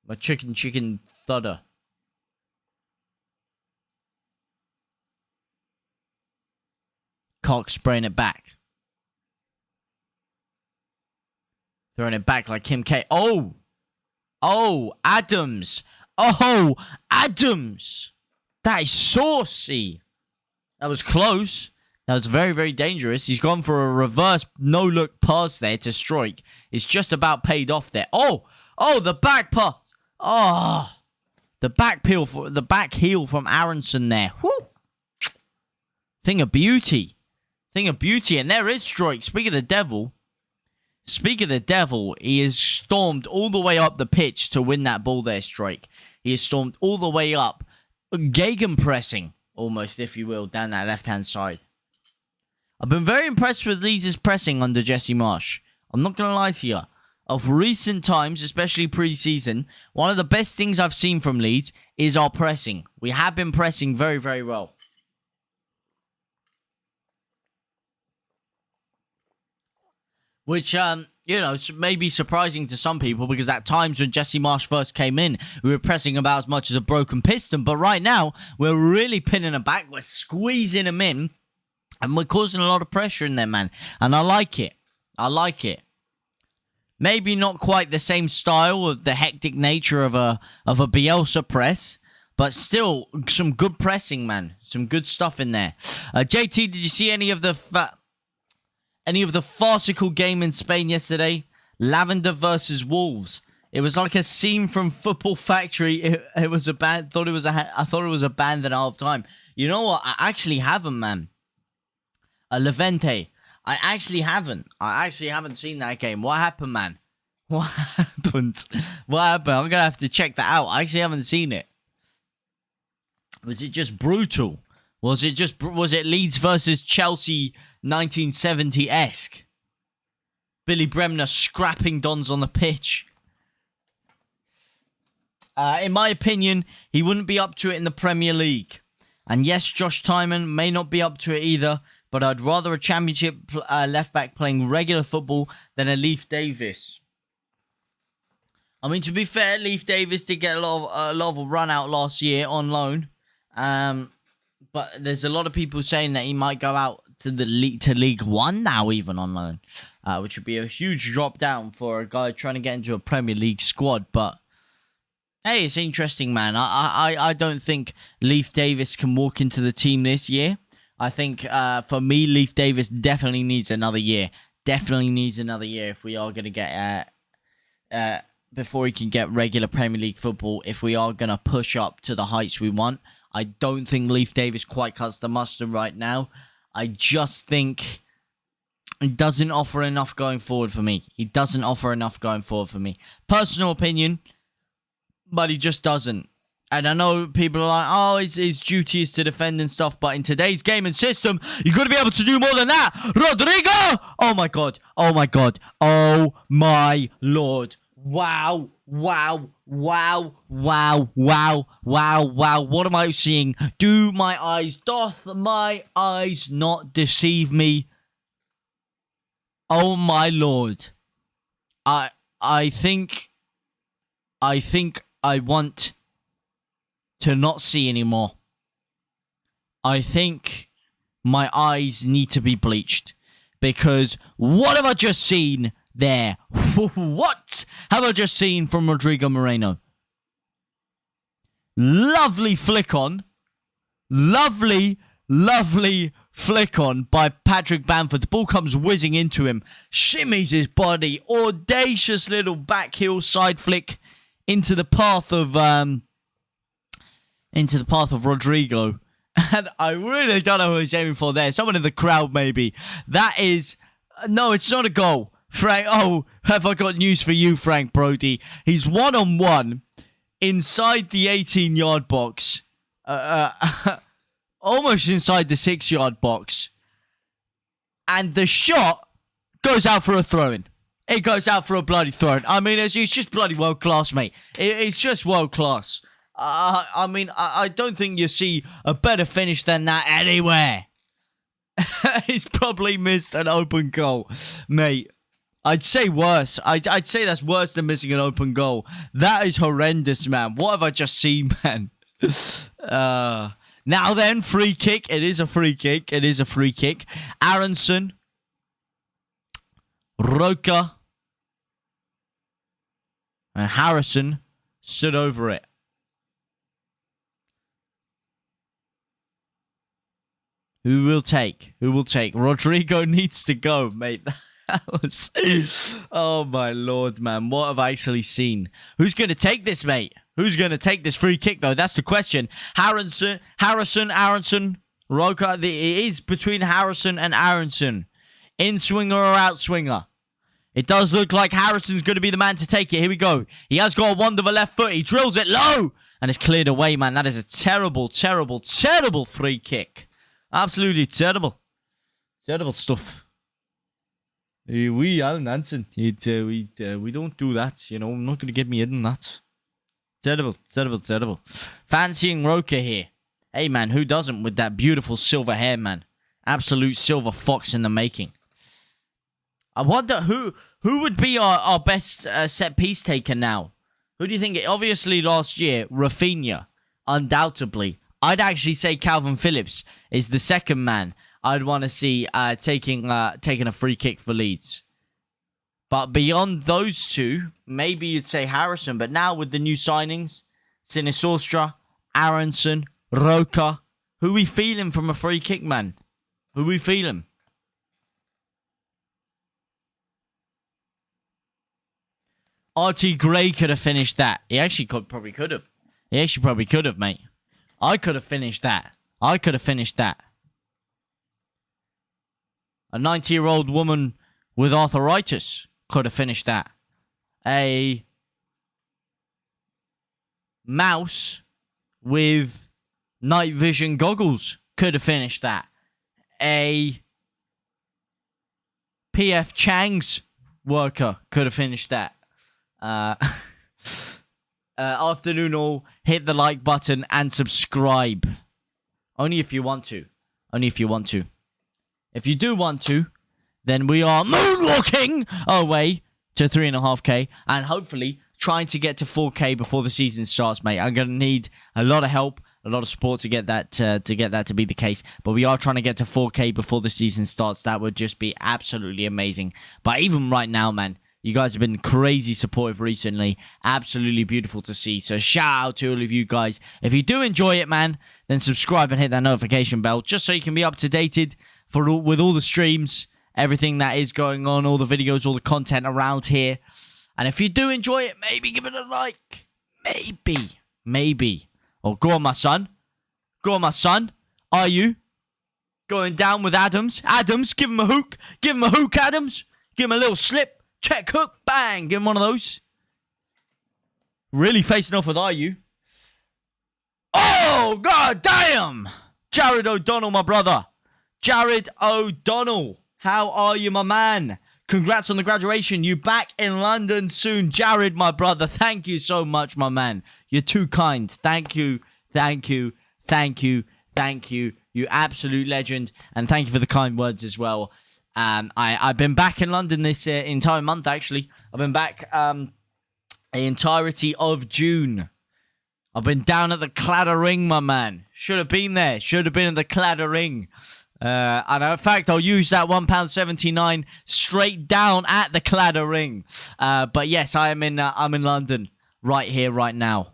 My chicken thudder. Cox spraying it back. Throwing it back like Kim K. Oh! Oh, Adams. Oh, Adams. That is saucy. That was close. That was very, very dangerous. He's gone for a reverse no-look pass there to Strike. It's just about paid off there. Oh! Oh, the back pass. Oh! The back heel from Aronson there. Whew! Thing of beauty. Thing of beauty. And there is Strike. Speak of the devil. Speak of the devil. He has stormed all the way up the pitch to win that ball there, Strike. He has stormed all the way up. Gegenpressing, almost, if you will, down that left-hand side. I've been very impressed with Leeds' pressing under Jesse Marsch. I'm not going to lie to you. Of recent times, especially pre-season, one of the best things I've seen from Leeds is our pressing. We have been pressing very, very well. Which, may be surprising to some people because at times when Jesse Marsch first came in, we were pressing about as much as a broken piston. But right now, we're really pinning them back. We're squeezing them in. And we're causing a lot of pressure in there, man. And I like it. I like it. Maybe not quite the same style of the hectic nature of a Bielsa press. But still, some good pressing, man. Some good stuff in there. JT, did you see any of the farcical game in Spain yesterday? Lavender versus Wolves. It was like a scene from Football Factory. It was a band. I thought it was a band at half time. You know what? I actually haven't, man. Levante. I actually haven't seen that game. What happened, man? What happened? What happened? I'm gonna have to check that out. I actually haven't seen it. Was it just brutal? Was it Leeds versus Chelsea 1970-esque? Billy Bremner scrapping Dons on the pitch. In my opinion, he wouldn't be up to it in the Premier League. And yes, Josh Timon may not be up to it either, but I'd rather a Championship left-back playing regular football than a Leaf Davis. I mean, to be fair, Leaf Davis did get a lot of a run out last year on loan. But there's a lot of people saying that he might go out to League One now, even on loan, which would be a huge drop down for a guy trying to get into a Premier League squad. But hey, it's interesting, man. I don't think Leif Davis can walk into the team this year. I think for me, Leif Davis definitely needs another year. Definitely needs another year if we are going to get before he can get regular Premier League football. If we are going to push up to the heights we want, I don't think Leif Davis quite cuts the mustard right now. I just think he doesn't offer enough going forward for me. He doesn't offer enough going forward for me. Personal opinion, but he just doesn't. And I know people are like, oh, his duty is to defend and stuff. But in today's game and system, you've got to be able to do more than that. Rodrigo! Oh, my God. Oh, my God. Oh, my Lord. Wow. Wow. Wow. Wow. Wow. Wow. Wow. What am I seeing? Doth my eyes not deceive me? Oh, my Lord. I think I want to not see anymore. I think my eyes need to be bleached. Because what have I just seen there? What have I just seen from Rodrigo Moreno? Lovely flick on. Lovely flick on by Patrick Bamford. The ball comes whizzing into him. Shimmies his body. Audacious little back heel side flick into the path of Rodrigo. And I really don't know who he's aiming for there. Someone in the crowd, maybe. That is... No, it's not a goal. Frank... Oh, have I got news for you, Frank Brody. He's one-on-one inside the 18-yard box. Almost inside the 6-yard box. And the shot goes out for a throw-in. It goes out for a bloody throw-in. I mean, it's just bloody world-class, mate. It's just world-class. I mean, I don't think you see a better finish than that anywhere. He's probably missed an open goal. Mate, I'd say worse. I'd say that's worse than missing an open goal. That is horrendous, man. What have I just seen, man? Now then, free kick. It is a free kick. It is a free kick. Aronson. Roca. And Harrison stood over it. Who will take? Who will take? Rodrigo needs to go, mate. That was... Oh, my Lord, man. What have I actually seen? Who's going to take this, mate? Who's going to take this free kick, though? That's the question. Harrison, Roca. It is between Harrison and Aronson. In-swinger or out-swinger? It does look like Harrison's going to be the man to take it. Here we go. He has got a wonderful left foot. He drills it low. And it's cleared away, man. That is a terrible, terrible, terrible free kick. Absolutely terrible. Terrible stuff. We are nonsense. We don't do that. You know, I'm not going to get me in that. Terrible, terrible, terrible. Fancying Roca here. Hey, man, who doesn't with that beautiful silver hair, man? Absolute silver fox in the making. I wonder who would be our best set piece taker now? Who do you think? Obviously, last year, Rafinha, undoubtedly. I'd actually say Calvin Phillips is the second man I'd want to see taking a free kick for Leeds. But beyond those two, maybe you'd say Harrison. But now with the new signings, Sinisterra, Aronson, Roca, who we feeling from a free kick, man? Who we feeling? RT Gray could have finished that. He actually probably could have. He actually probably could have, mate. I could have finished that. I could have finished that. A 90-year-old woman with arthritis could have finished that. A mouse with night vision goggles could have finished that. A PF Chang's worker could have finished that. Afternoon all, hit the like button and subscribe. Only if you want to. Only if you want to. If you do want to, then we are moonwalking our way to 3.5k and hopefully trying to get to 4k before the season starts, mate. I'm going to need a lot of help A lot of support to get that to be the case. But we are trying to get to 4K before the season starts. That would just be absolutely amazing. But even right now, man, you guys have been crazy supportive recently. Absolutely beautiful to see. So shout out to all of you guys. If you do enjoy it, man, then subscribe and hit that notification bell just so you can be up to date with all the streams, everything that is going on, all the videos, all the content around here. And if you do enjoy it, maybe give it a like. Maybe. Oh, go on, my son. Go on, my son. Are you going down with Adams? Adams, give him a hook. Give him a hook, Adams. Give him a little slip. Check hook, bang, give him one of those. Really facing off with Are You? Oh, god damn! Jared O'Donnell, my brother. Jared O'Donnell. How are you, my man? Congrats on the graduation. You back in London soon. Jared, my brother. Thank you so much, my man. You're too kind. Thank you. You absolute legend. And thank you for the kind words as well. I've been back in London this entire month, actually. I've been back the entirety of June. I've been down at the Cladder Ring, my man. Should have been there. Should have been at the Cladder Ring. And in fact, I'll use that £1.79 straight down at the Cladder Ring. But yes, I'm in London right here, right now.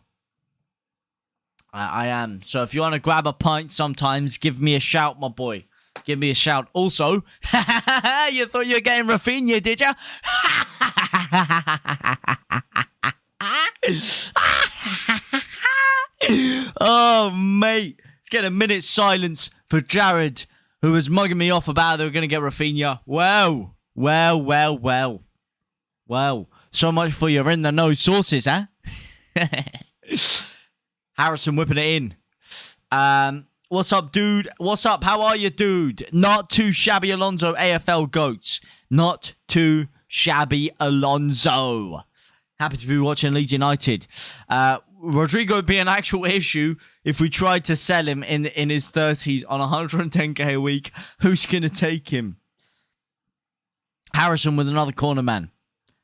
I am. So if you want to grab a pint sometimes, give me a shout, my boy. Give me a shout. Also, you thought you were getting Rafinha, did you? Oh, mate. Let's get a minute's silence for Jared, who was mugging me off about they were going to get Rafinha. Well. So much for your in-the-know sources, huh? Harrison whipping it in. What's up, dude? What's up? How are you, dude? Not too shabby, Alonso. AFL goats. Not too shabby, Alonso. Happy to be watching Leeds United. Rodrigo would be an actual issue if we tried to sell him in his 30s on 110k a week. Who's going to take him? Harrison with another corner, man.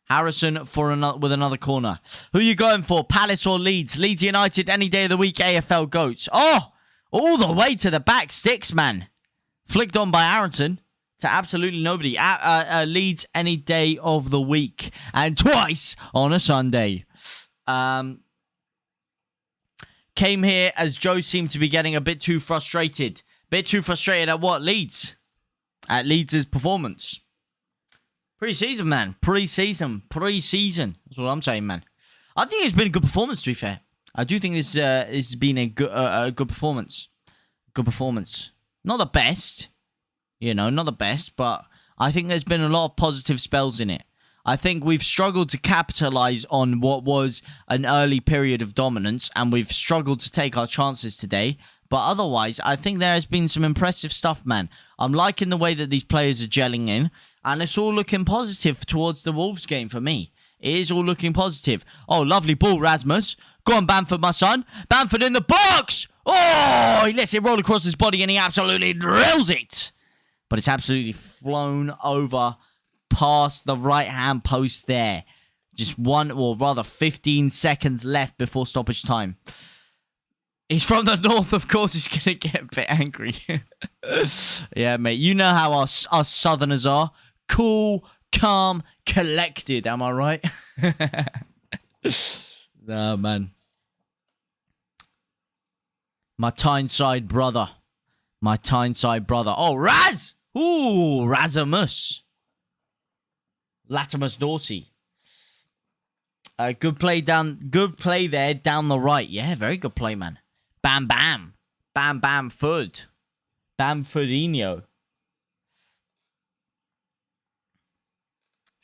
Harrison with another corner. Who are you going for? Palace or Leeds? Leeds United any day of the week. AFL goats. Oh! All the way to the back sticks, man. Flicked on by Aronson to absolutely nobody. Leeds any day of the week. And twice on a Sunday. Came here as Joe seemed to be getting a bit too frustrated. Bit too frustrated at what? Leeds. At Leeds' performance. Pre-season, man. Pre-season. That's what I'm saying, man. I think it's been a good performance, to be fair. I do think this has been a good performance. Good performance. Not the best. Not the best. But I think there's been a lot of positive spells in it. I think we've struggled to capitalize on what was an early period of dominance. And we've struggled to take our chances today. But otherwise, I think there has been some impressive stuff, man. I'm liking the way that these players are gelling in. And it's all looking positive towards the Wolves game for me. It is all looking positive. Oh, lovely ball, Rasmus. Go on, Bamford, my son. Bamford in the box. Oh, he lets it roll across his body and he absolutely drills it. But it's absolutely flown over past the right-hand post there. Just 15 seconds left before stoppage time. He's from the north, of course. He's going to get a bit angry. Yeah, mate. You know how us southerners are. Cool, calm, collected. Am I right? Nah, man. My Tyneside brother. Oh, Raz! Ooh, Razamus. Latimus Dorsey. Good play there down the right. Yeah, very good play, man. Bam, bam. Bam, bam, Food. Bamfordinho.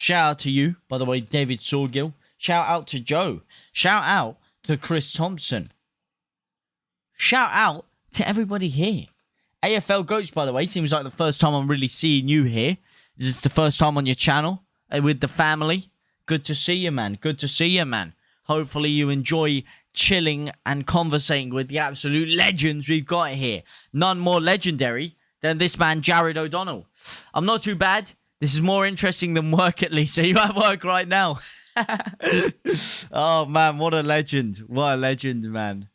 Shout out to you, by the way, David Sorgill. Shout out to Joe. Shout out to Chris Thompson. Shout out to everybody here. AFL Goats, by the way, seems like the first time I'm really seeing you here. This is the first time on your channel with the family. Good to see you, man. Hopefully you enjoy chilling and conversating with the absolute legends we've got here. None more legendary than this man, Jared O'Donnell. I'm not too bad. This is more interesting than work, at least. Are you at work right now? Oh, man, what a legend. What a legend, man.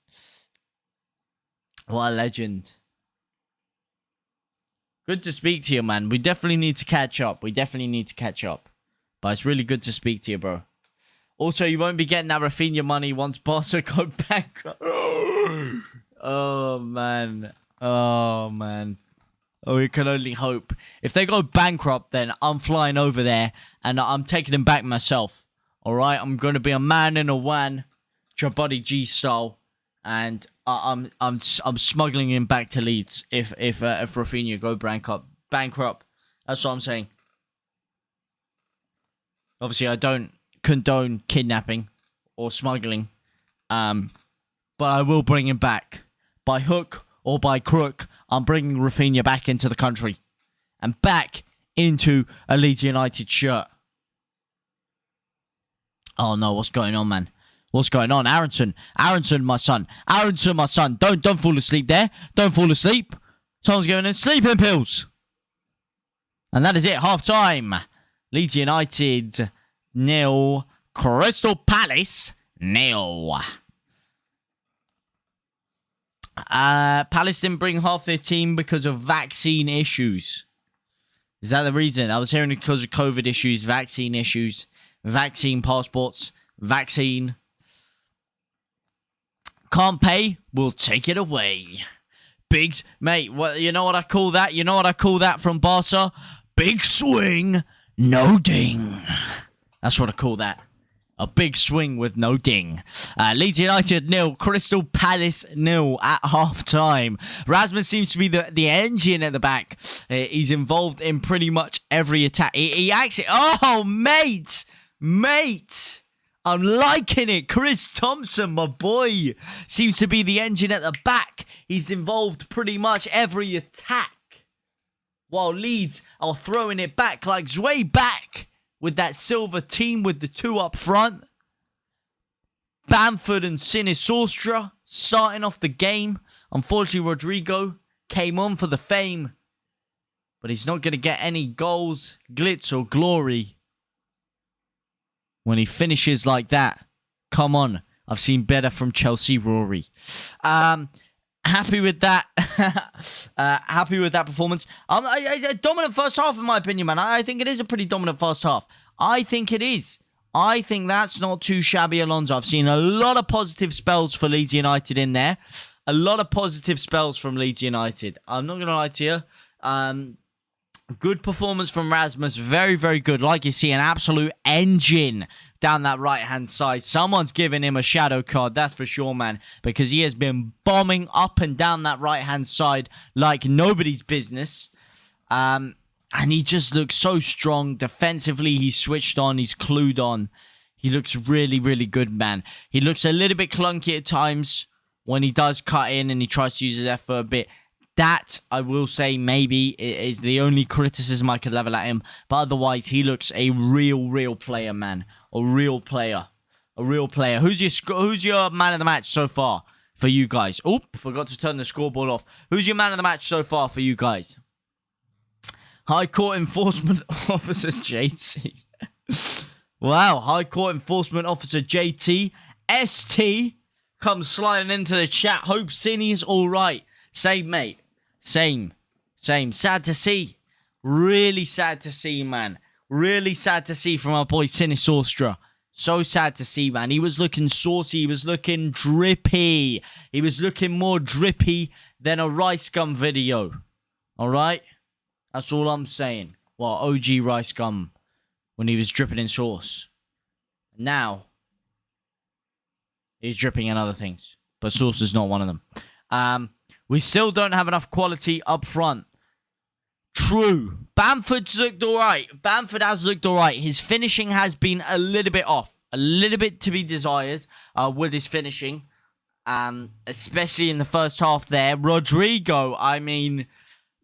What a legend. Good to speak to you, man. We definitely need to catch up. But it's really good to speak to you, bro. Also, you won't be getting that Rafinha money once Barca go bankrupt. Oh, man. Oh, we can only hope. If they go bankrupt, then I'm flying over there and I'm taking them back myself. All right? I'm going to be a man in a van, Jabody G style, and I'm smuggling him back to Leeds if Rafinha go bankrupt. That's what I'm saying. Obviously, I don't condone kidnapping or smuggling, but I will bring him back by hook or by crook. I'm bringing Rafinha back into the country and back into a Leeds United shirt. Oh no, what's going on, man? What's going on? Aronson, my son. Don't fall asleep there. Don't fall asleep. Someone's giving him sleeping pills. And that is it. Half time. Leeds United 0. Crystal Palace 0. Palace didn't bring half their team because of vaccine issues. Is that the reason? I was hearing because of COVID issues, vaccine passports, vaccine. Can't pay? We'll take it away. Big, mate, you know what I call that? You know what I call that from Barca? Big swing, no ding. That's what I call that. A big swing with no ding. Leeds United 0, Crystal Palace 0 at half-time. Rasmus seems to be the engine at the back. He's involved in pretty much every attack. He actually... Oh, mate! I'm liking it. Chris Thompson, my boy, seems to be the engine at the back. He's involved pretty much every attack. While Leeds are throwing it back like Zway back. With that silver team with the two up front. Bamford and Sinisterra starting off the game. Unfortunately, Rodrigo came on for the fame. But he's not going to get any goals, glitz or glory. When he finishes like that. Come on. I've seen better from Chelsea, Rory. Happy with that. Happy with that performance. A dominant first half, in my opinion, man. I think it is a pretty dominant first half. I think it is. I think that's not too shabby, Alonso. I've seen a lot of positive spells for Leeds United in there. A lot of positive spells from Leeds United. I'm not going to lie to you. Good performance from Rasmus. Very, very good. Like you see, an absolute engine down that right-hand side. Someone's giving him a shadow card, that's for sure, man. Because he has been bombing up and down that right-hand side like nobody's business. And he just looks so strong. Defensively, he's switched on. He's clued on. He looks really, really good, man. He looks a little bit clunky at times when he does cut in and he tries to use his effort a bit. That, I will say, maybe is the only criticism I could level at him. But otherwise, he looks a real player, man. A real player. Who's your man of the match so far for you guys? Oop, forgot to turn the scoreboard off. Who's your man of the match so far for you guys? High Court Enforcement Officer JT. Wow, High Court Enforcement Officer JT. ST comes sliding into the chat. Hope Cinny's alright. Same, mate. Same. Sad to see. Really sad to see, man. Really sad to see from our boy Sinisterra. So sad to see, man. He was looking saucy. He was looking drippy. He was looking more drippy than a rice gum video. Alright? That's all I'm saying. Well, OG rice gum when he was dripping in sauce. Now, he's dripping in other things. But sauce is not one of them. We still don't have enough quality up front. True. Bamford's looked alright. Bamford has looked alright. His finishing has been a little bit off. A little bit to be desired with his finishing. Especially in the first half there. Rodrigo, I mean,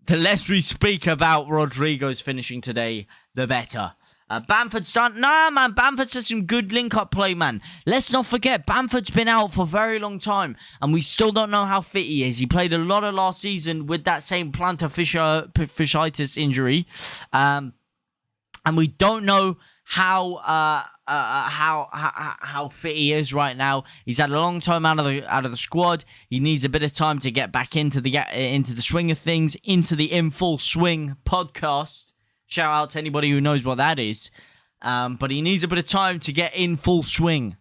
the less we speak about Rodrigo's finishing today, the better. Bamford's done... Nah, man, Bamford's had some good link-up play, man. Let's not forget, Bamford's been out for a very long time, and we still don't know how fit he is. He played a lot of last season with that same plantar fasciitis injury, and we don't know how how fit he is right now. He's had a long time out of the squad. He needs a bit of time to get back into the swing of things, into the In Full Swing podcast. Shout out to anybody who knows what that is. But he needs a bit of time to get in full swing.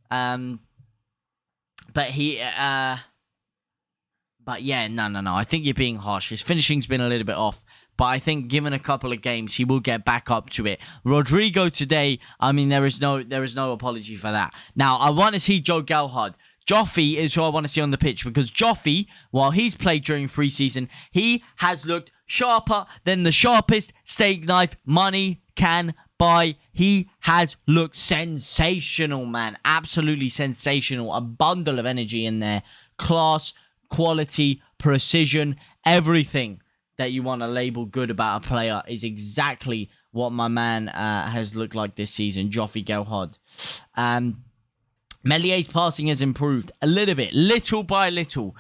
But yeah, no. I think you're being harsh. His finishing's been a little bit off. But I think given a couple of games, he will get back up to it. Rodrigo today, I mean, there is no apology for that. Now, I want to see Joe Gelhardt. Joffy is who I want to see on the pitch, because Joffy, while he's played during preseason, he has looked sharper than the sharpest steak knife money can buy. He has looked sensational, man. Absolutely sensational. A bundle of energy in there. Class, quality, precision, everything that you want to label good about a player is exactly what my man has looked like this season, Joffy Gelhardt. Mellier's passing has improved a little bit, little by little.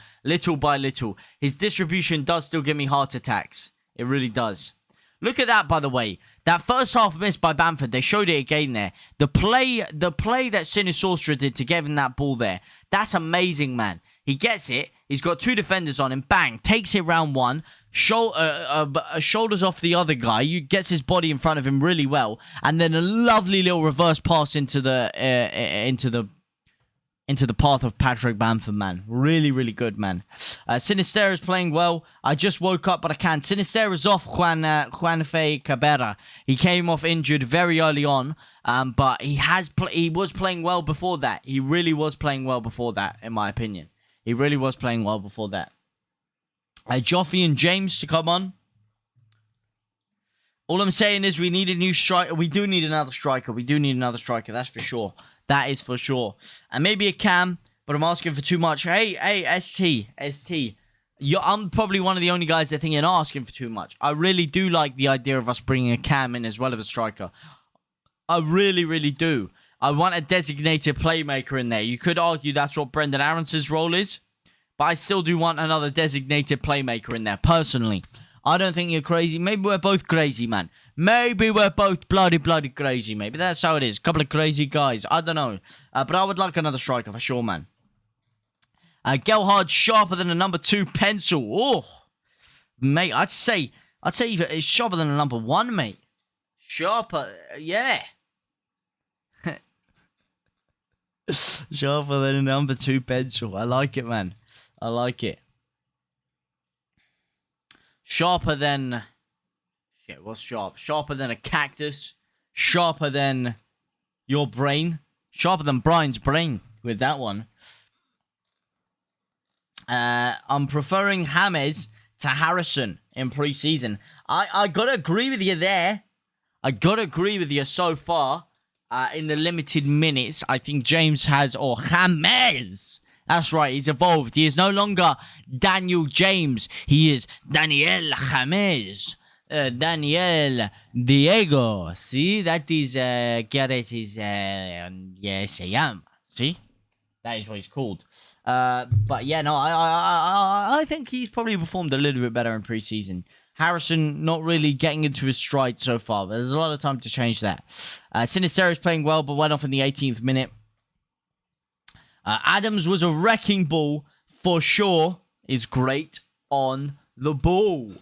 His distribution does still give me heart attacks. It really does. Look at that, by the way. That first half miss by Bamford, they showed it again there. The play that Sinisterra did to give him that ball there, that's amazing, man. He gets it. He's got two defenders on him. Bang. Takes it round one. Shoulders off the other guy. Gets his body in front of him really well. And then a lovely little reverse pass into the path of Patrick Bamford, man. Really, really good, man. Sinisterra is playing well. I just woke up, but I can't. Sinisterra's off Juanfe Cabrera. He came off injured very early on, but he was playing well before that. He really was playing well before that, in my opinion. He really was playing well before that. Joffy and James to come on. All I'm saying is we need a new striker. We do need another striker. That's for sure. That is for sure. And maybe a Cam, but I'm asking for too much. Hey, ST. I'm probably one of the only guys that think you're asking for too much. I really do like the idea of us bringing a Cam in as well as a striker. I really, really do. I want a designated playmaker in there. You could argue that's what Brendan Aarons' role is, but I still do want another designated playmaker in there, personally. I don't think you're crazy. Maybe we're both crazy, man. Maybe we're both bloody crazy. Maybe that's how it is. A couple of crazy guys. I don't know. But I would like another striker for sure, man. Gelhardt sharper than a number 2 pencil. Oh, mate, I'd say it's sharper than a number 1, mate. Sharper, yeah. Sharper than a number 2 pencil. I like it, man. I like it. Sharper than... Shit, what's sharp? Sharper than a cactus. Sharper than your brain. Sharper than Brian's brain with that one. I'm preferring James to Harrison in preseason. I gotta agree with you there. I gotta agree with you so far. In the limited minutes, I think James has... Or James... That's right, he's evolved. He is no longer Daniel James. He is Daniel James. Daniel Diego. See, that is, Gareth is, yes, I am. See? That is what he's called. But yeah, no, I think he's probably performed a little bit better in preseason. Harrison not really getting into his stride so far, but there's a lot of time to change that. Sinisterra is playing well, but went off in the 18th minute. Adams was a wrecking ball for sure. Is great on the ball.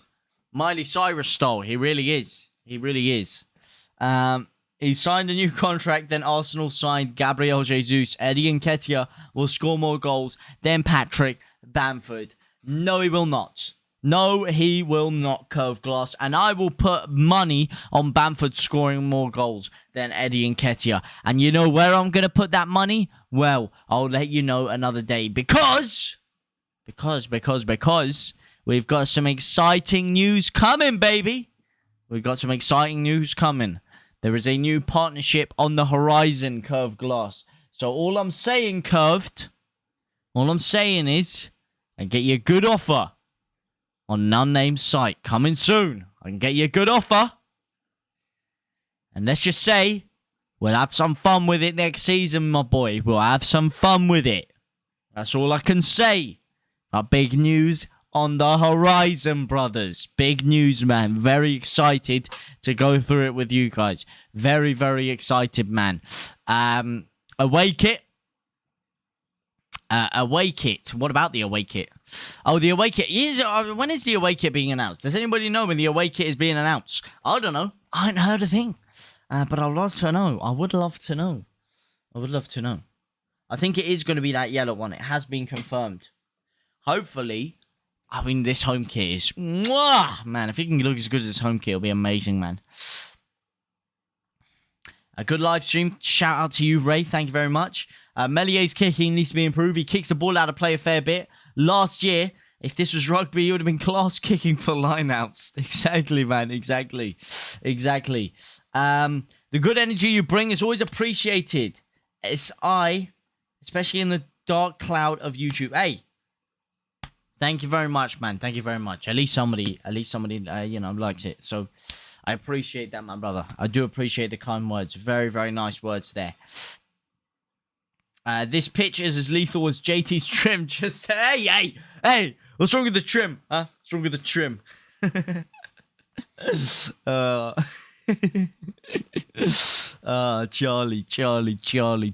Miley Cyrus style. He really is. He really is. He signed a new contract. Then Arsenal signed Gabriel Jesus. Eddie Nketiah will score more goals than Patrick Bamford. No, he will not. No, he will not, Curve Glass. And I will put money on Bamford scoring more goals than Eddie Nketiah. And you know where I'm going to put that money? Well, I'll let you know another day. Because we've got some exciting news coming, baby. We've got some exciting news coming. There is a new partnership on the horizon, Curve Glass. So all I'm saying, Curved, all I'm saying is, I get you a good offer on an unnamed site coming soon. I can get you a good offer. And let's just say, we'll have some fun with it next season, my boy. We'll have some fun with it. That's all I can say. But big news on the horizon, brothers. Big news, man. Very excited to go through it with you guys. Very, very excited, man. Away kit. Away kit. What about the away kit? Oh, the away kit. When is the away kit being announced? Does anybody know when the away kit is being announced? I don't know. I ain't heard a thing. But I'd love to know. I would love to know. I would love to know. I think it is going to be that yellow one. It has been confirmed. Hopefully. I mean, this home kit is... Mwah! Man, if it can look as good as this home kit, it'll be amazing, man. A good live stream. Shout out to you, Ray. Thank you very much. Melier's kicking needs to be improved. He kicks the ball out of play a fair bit. Last year, if this was rugby, it would have been class kicking for lineouts. Exactly, man. Exactly. Exactly. The good energy you bring is always appreciated. Especially in the dark cloud of YouTube. Hey. Thank you very much, man. Thank you very much. At least somebody, you know, likes it. So, I appreciate that, my brother. I do appreciate the kind words. Very, very nice words there. This pitch is as lethal as JT's trim. Just hey! What's wrong with the trim? Huh? What's wrong with the trim?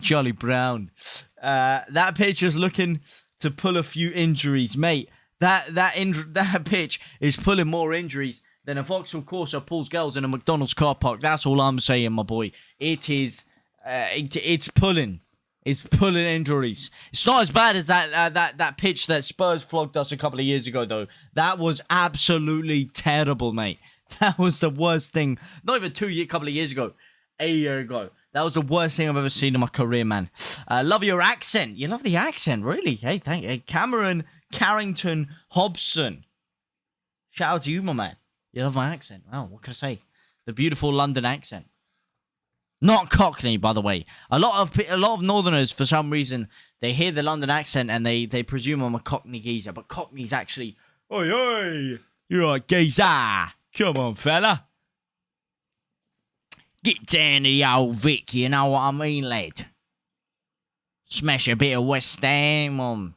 Charlie Brown. That pitch is looking to pull a few injuries, mate. That pitch is pulling more injuries than a Vauxhall Corsa pulls girls in a McDonald's car park. That's all I'm saying, my boy. It is. It's pulling. It's pulling injuries. It's not as bad as that pitch that Spurs flogged us a couple of years ago, though. That was absolutely terrible, mate. That was the worst thing. Not even couple of years ago. A year ago. That was the worst thing I've ever seen in my career, man. Love your accent. You love the accent, really? Hey, thank you. Cameron Carrington Hobson. Shout out to you, my man. You love my accent. Wow, what can I say? The beautiful London accent. Not Cockney, by the way. A lot of Northerners, for some reason, they hear the London accent and they presume I'm a Cockney geezer. But Cockney's actually, oi, oi, you're a geezer. Come on, fella. Get down to the old Vic, you know what I mean, lad? Smash a bit of West Ham on.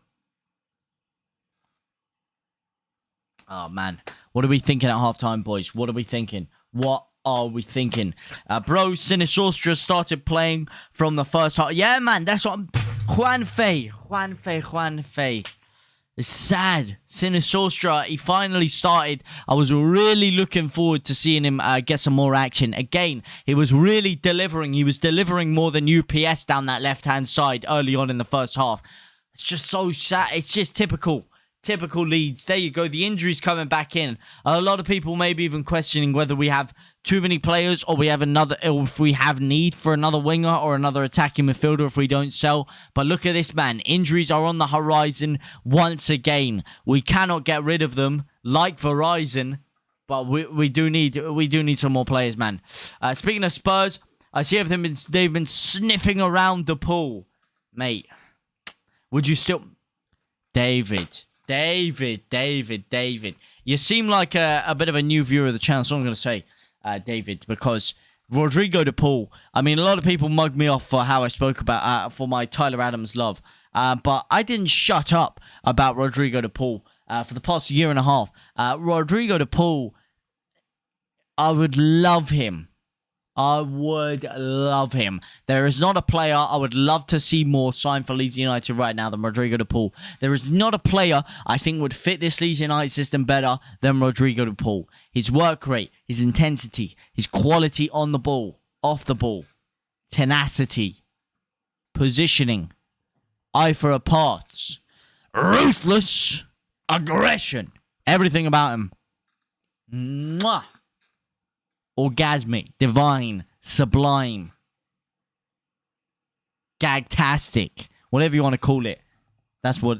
Oh, man. What are we thinking at halftime, boys? What are we thinking? What are we thinking? Bro, Sinisterra started playing from the first half. Yeah, man, that's what I'm... Juan Fe. It's sad. Sinisterra, he finally started. I was really looking forward to seeing him get some more action. Again, he was really delivering. He was delivering more than UPS down that left-hand side early on in the first half. It's just so sad. It's just typical. Typical Leeds. There you go. The injuries coming back in. A lot of people maybe even questioning whether we have too many players or we have or if we have need for another winger or another attacking midfielder if we don't sell. But look at this, man. Injuries are on the horizon once again. We cannot get rid of them like Verizon, but we do need some more players, man. Speaking of Spurs, I see they've been sniffing around the pool. Mate, would you still... David. You seem like a bit of a new viewer of the channel, so I'm going to say, David, because Rodrigo de Paul, I mean, a lot of people mug me off for how I spoke about, for my Tyler Adams love, but I didn't shut up about Rodrigo de Paul for the past year and a half. Rodrigo de Paul, I would love him. I would love him. There is not a player I would love to see more signed for Leeds United right now than Rodrigo de Paul. There is not a player I think would fit this Leeds United system better than Rodrigo de Paul. His work rate, his intensity, his quality on the ball, off the ball, tenacity, positioning, eye for a pass, ruthless aggression. Everything about him. Mwah. Orgasmic, divine, sublime, gagtastic, whatever you want to call it. That's what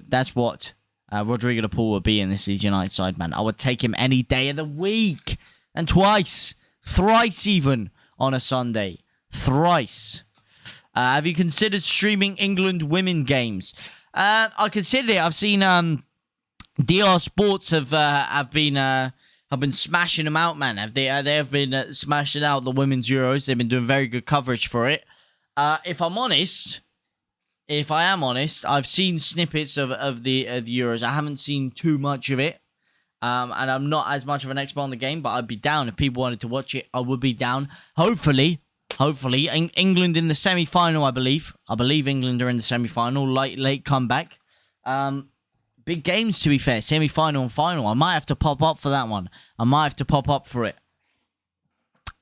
Rodrigo de Paul would be in this Leeds United side, man. I would take him any day of the week. And twice, thrice even, on a Sunday. Thrice. Have you considered streaming England women games? I considered it. I've seen DR Sports have been smashing them out, man. They have been smashing out the women's Euros. They've been doing very good coverage for it. If I am honest, I've seen snippets of the Euros. I haven't seen too much of it. And I'm not as much of an expert on the game, but I'd be down if people wanted to watch it. I would be down. Hopefully, England in the semi-final, I believe. I believe England are in the semi-final. Late comeback. Big games, to be fair. Semi-final and final. I might have to pop up for that one. I might have to pop up for it.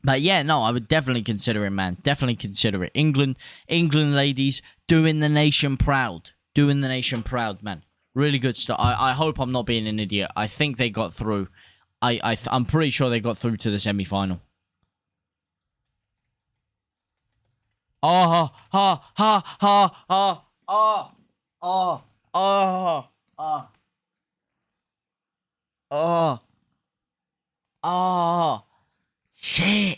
But yeah, no, I would definitely consider it, man. Definitely consider it. England ladies, doing the nation proud. Doing the nation proud, man. Really good stuff. I hope I'm not being an idiot. I think they got through. I'm pretty sure they got through to the semi-final. Oh, ha, ha, ha, ha, oh, oh, oh, oh, oh, oh, shit.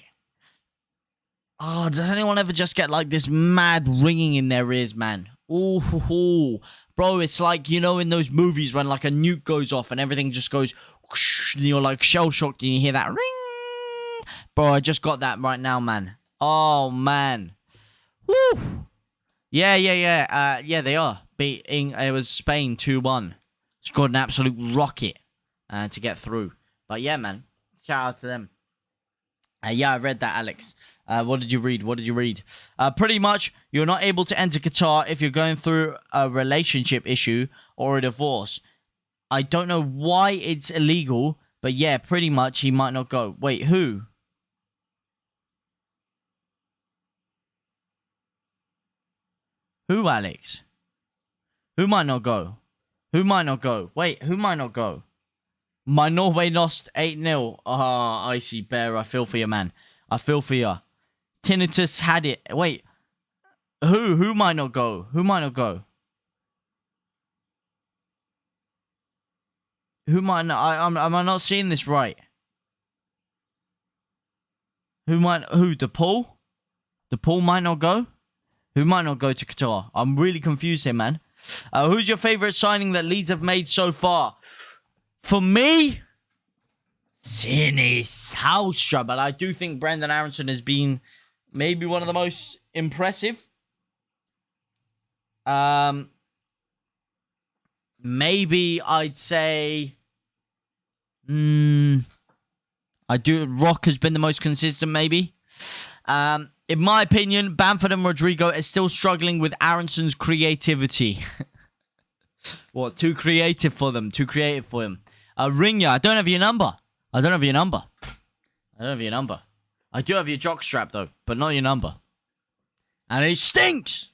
Oh, does anyone ever just get like this mad ringing in their ears, man? Ooh, bro, it's like, you know, in those movies when like a nuke goes off and everything just goes whoosh, and you're like shell-shocked and you hear that ring. Bro, I just got that right now, man. Oh, man. Woo! Yeah, they are. It was Spain 2-1. Scored an absolute rocket to get through. But yeah, man. Shout out to them. Yeah, I read that, Alex. What did you read? Pretty much, you're not able to enter Qatar if you're going through a relationship issue or a divorce. I don't know why it's illegal, but yeah, pretty much he might not go. Wait, who? Who, Alex? Who might not go? Who might not go? Wait, who might not go? My Norway lost 8-0. Ah, Icy Bear, I feel for you, man. I feel for you. Tinnitus had it. Wait. Who might not go? Who might not go? Who might not? Am I not seeing this right? Who? The Paul? The Paul might not go? Who might not go to Qatar? I'm really confused here, man. Who's your favourite signing that Leeds have made so far? For me, Sinisterra. But I do think Brendan Aronson has been maybe one of the most impressive. Maybe I'd say... Rock has been the most consistent, maybe. In my opinion, Bamford and Rodrigo are still struggling with Aronson's creativity. What? Too creative for them. Too creative for him. Ring ya. I don't have your number. I do have your jockstrap, though, but not your number. And it stinks!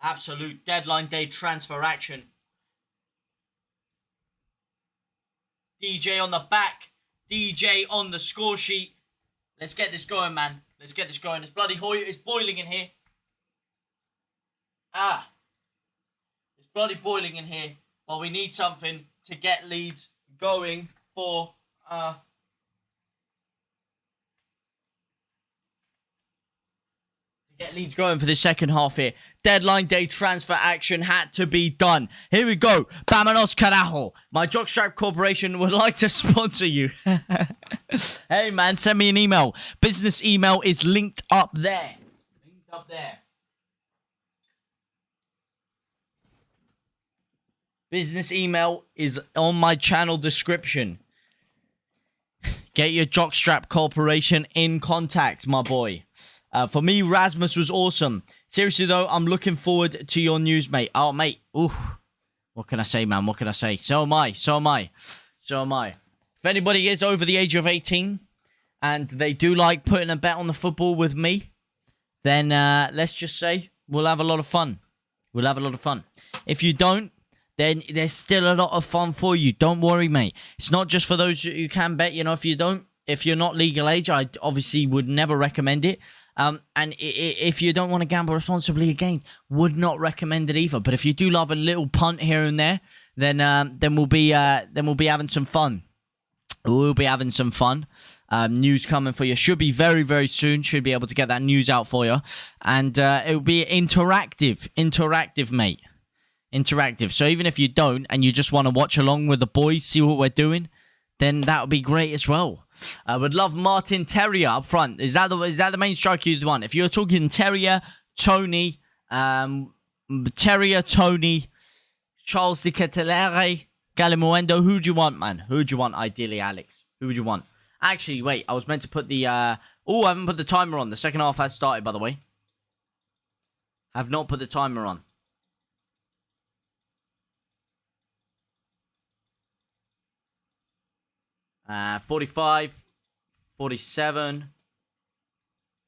Absolute deadline day transfer action. DJ on the back. DJ on the score sheet. Let's get this going, man. Let's get this going. It's bloody it's boiling in here. It's bloody boiling in here. But we need something to get Leeds going for... Get Leeds going for the second half here. Deadline day transfer action had to be done. Here we go. Vámonos carajo. My Jockstrap Corporation would like to sponsor you. Hey, man, send me an email. Business email is linked up there. Business email is on my channel description. Get your Jockstrap Corporation in contact, my boy. For me, Rasmus was awesome. Seriously, though, I'm looking forward to your news, mate. Oh, mate. Ooh. What can I say, man? What can I say? So am I. If anybody is over the age of 18 and they do like putting a bet on the football with me, then let's just say we'll have a lot of fun. If you don't, then there's still a lot of fun for you. Don't worry, mate. It's not just for those who can bet. You know, if you're not legal age, I obviously would never recommend it. And if you don't want to gamble responsibly, again, would not recommend it either. But if you do love a little punt here and there, then we'll be having some fun. We'll be having some fun. News coming for you. Should be very, very soon. Should be able to get that news out for you. And it'll be interactive. Interactive, mate. Interactive. So even if you don't and you just want to watch along with the boys, see what we're doing, then that would be great as well. I would love Martin Terrier up front. Is that the main striker you'd want? If you're talking Terrier, Tony, Charles de Ketelere, Galimuendo, who do you want, man? Who do you want, ideally, Alex? Who would you want? Actually, wait, I was meant to put the... Oh, I haven't put the timer on. The second half has started, by the way. Have not put the timer on. Uh, 45, 47.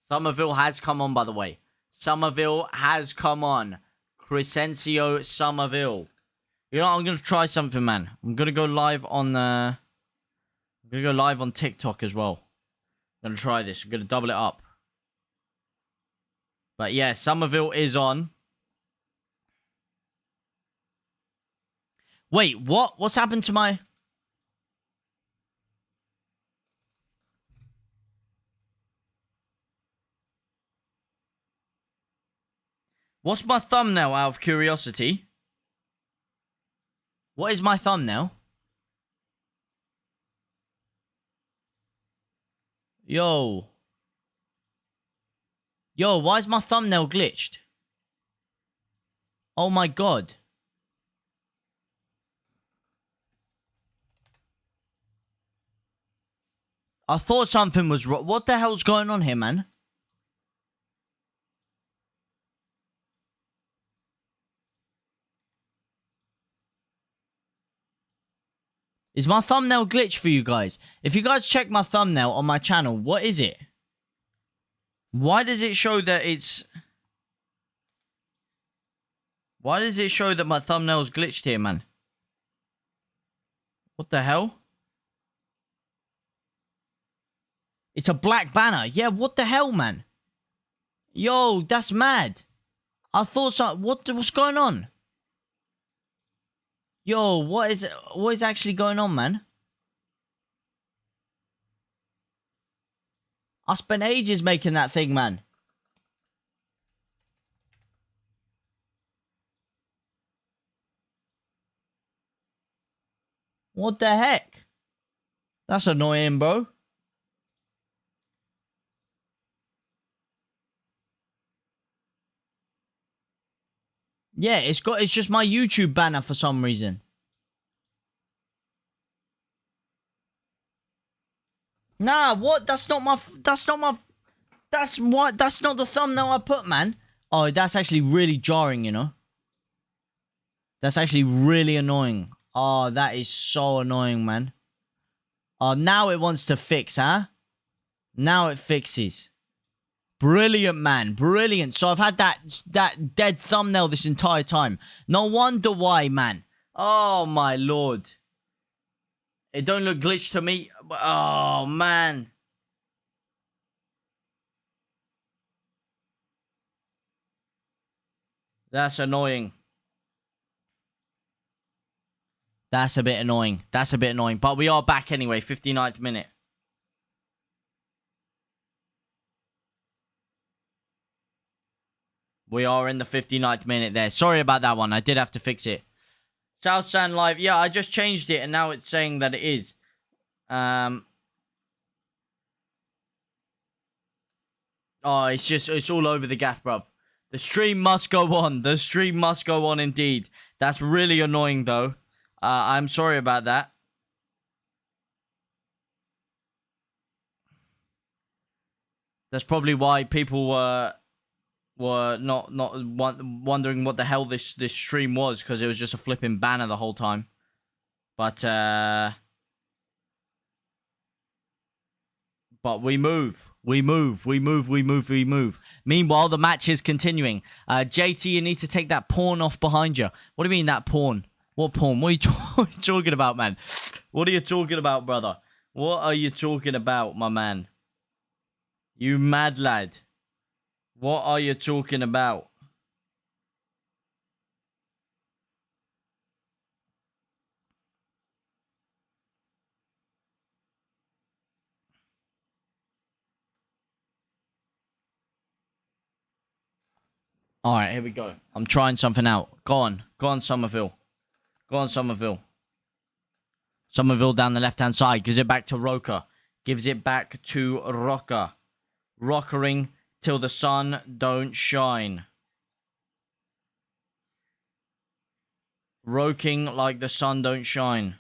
Somerville has come on, by the way. Somerville has come on. Crescencio Somerville. You know, I'm going to try something, man. I'm going to go live on... I'm going to go live on TikTok as well. I'm going to try this. I'm going to double it up. But yeah, Somerville is on. Wait, what? What's happened to my... What's my thumbnail, out of curiosity? What is my thumbnail? Yo. Yo, why is my thumbnail glitched? Oh my god. I thought something was wrong. What the hell's going on here, man? Is my thumbnail glitched for you guys? If you guys check my thumbnail on my channel, what is it? Why does it show that it's... Why does it show that my thumbnail's glitched here, man? What the hell? It's a black banner. Yeah, what the hell, man? Yo, that's mad. I thought so. What's going on? Yo, what is actually going on, man? I spent ages making that thing, man. What the heck? That's annoying, bro. Yeah, it's just my YouTube banner for some reason. Nah, what? That's not not the thumbnail I put, man. Oh, that's actually really jarring, you know. That's actually really annoying. Oh, that is so annoying, man. Oh, now it wants to fix, huh? Now it fixes. Brilliant, man. Brilliant. So I've had that dead thumbnail this entire time. No wonder why, man. Oh, my lord. It don't look glitched to me. Oh, man. That's annoying. That's a bit annoying. That's a bit annoying. But we are back anyway. 59th minute. We are in the 59th minute there. Sorry about that one. I did have to fix it. South Stand Live. Yeah, I just changed it and now it's saying that it is. Oh, it's all over the gaff, bruv. The stream must go on. The stream must go on indeed. That's really annoying though. I'm sorry about that. That's probably why people were not wondering what the hell this stream was, because it was just a flipping banner the whole time. But we move. Meanwhile, the match is continuing. JT, you need to take that pawn off behind you. What do you mean, that pawn? What pawn? What are you talking about, man? What are you talking about, brother? What are you talking about, my man? You mad lad. What are you talking about? All right, here we go. I'm trying something out. Go on, Somerville. Go on, Somerville. Somerville down the left-hand side. Gives it back to Roker. Gives it back to Rocker. Rockering till the sun don't shine. Roking like the sun don't shine.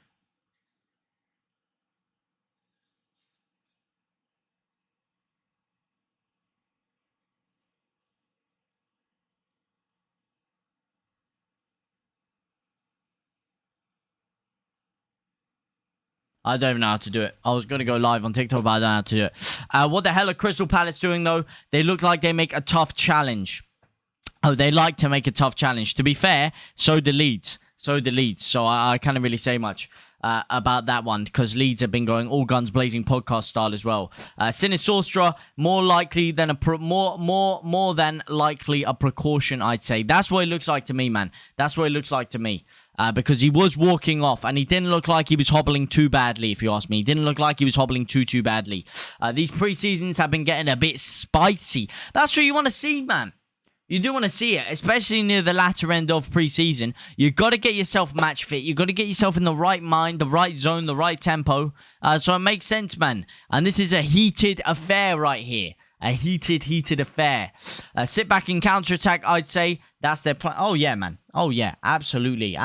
I don't even know how to do it. I was going to go live on TikTok, but I don't know how to do it. What the hell are Crystal Palace doing, though? They look like they make a tough challenge. Oh, they like to make a tough challenge. To be fair, so do Leeds. So I can't really say much about that one because Leeds have been going all guns blazing podcast style as well. Sinisterra, more than likely a precaution, I'd say. That's what it looks like to me, man. That's what it looks like to me. Because he was walking off and he didn't look like he was hobbling too badly, if you ask me. He didn't look like he was hobbling too badly. These pre-seasons have been getting a bit spicy. That's what you want to see, man. You do want to see it, especially near the latter end of pre-season. You got to get yourself match fit. You got to get yourself in the right mind, the right zone, the right tempo. So it makes sense, man. And this is a heated affair right here. A heated affair. Sit back and counter-attack, I'd say. That's their plan. Oh, yeah, man. Oh, yeah. Absolutely.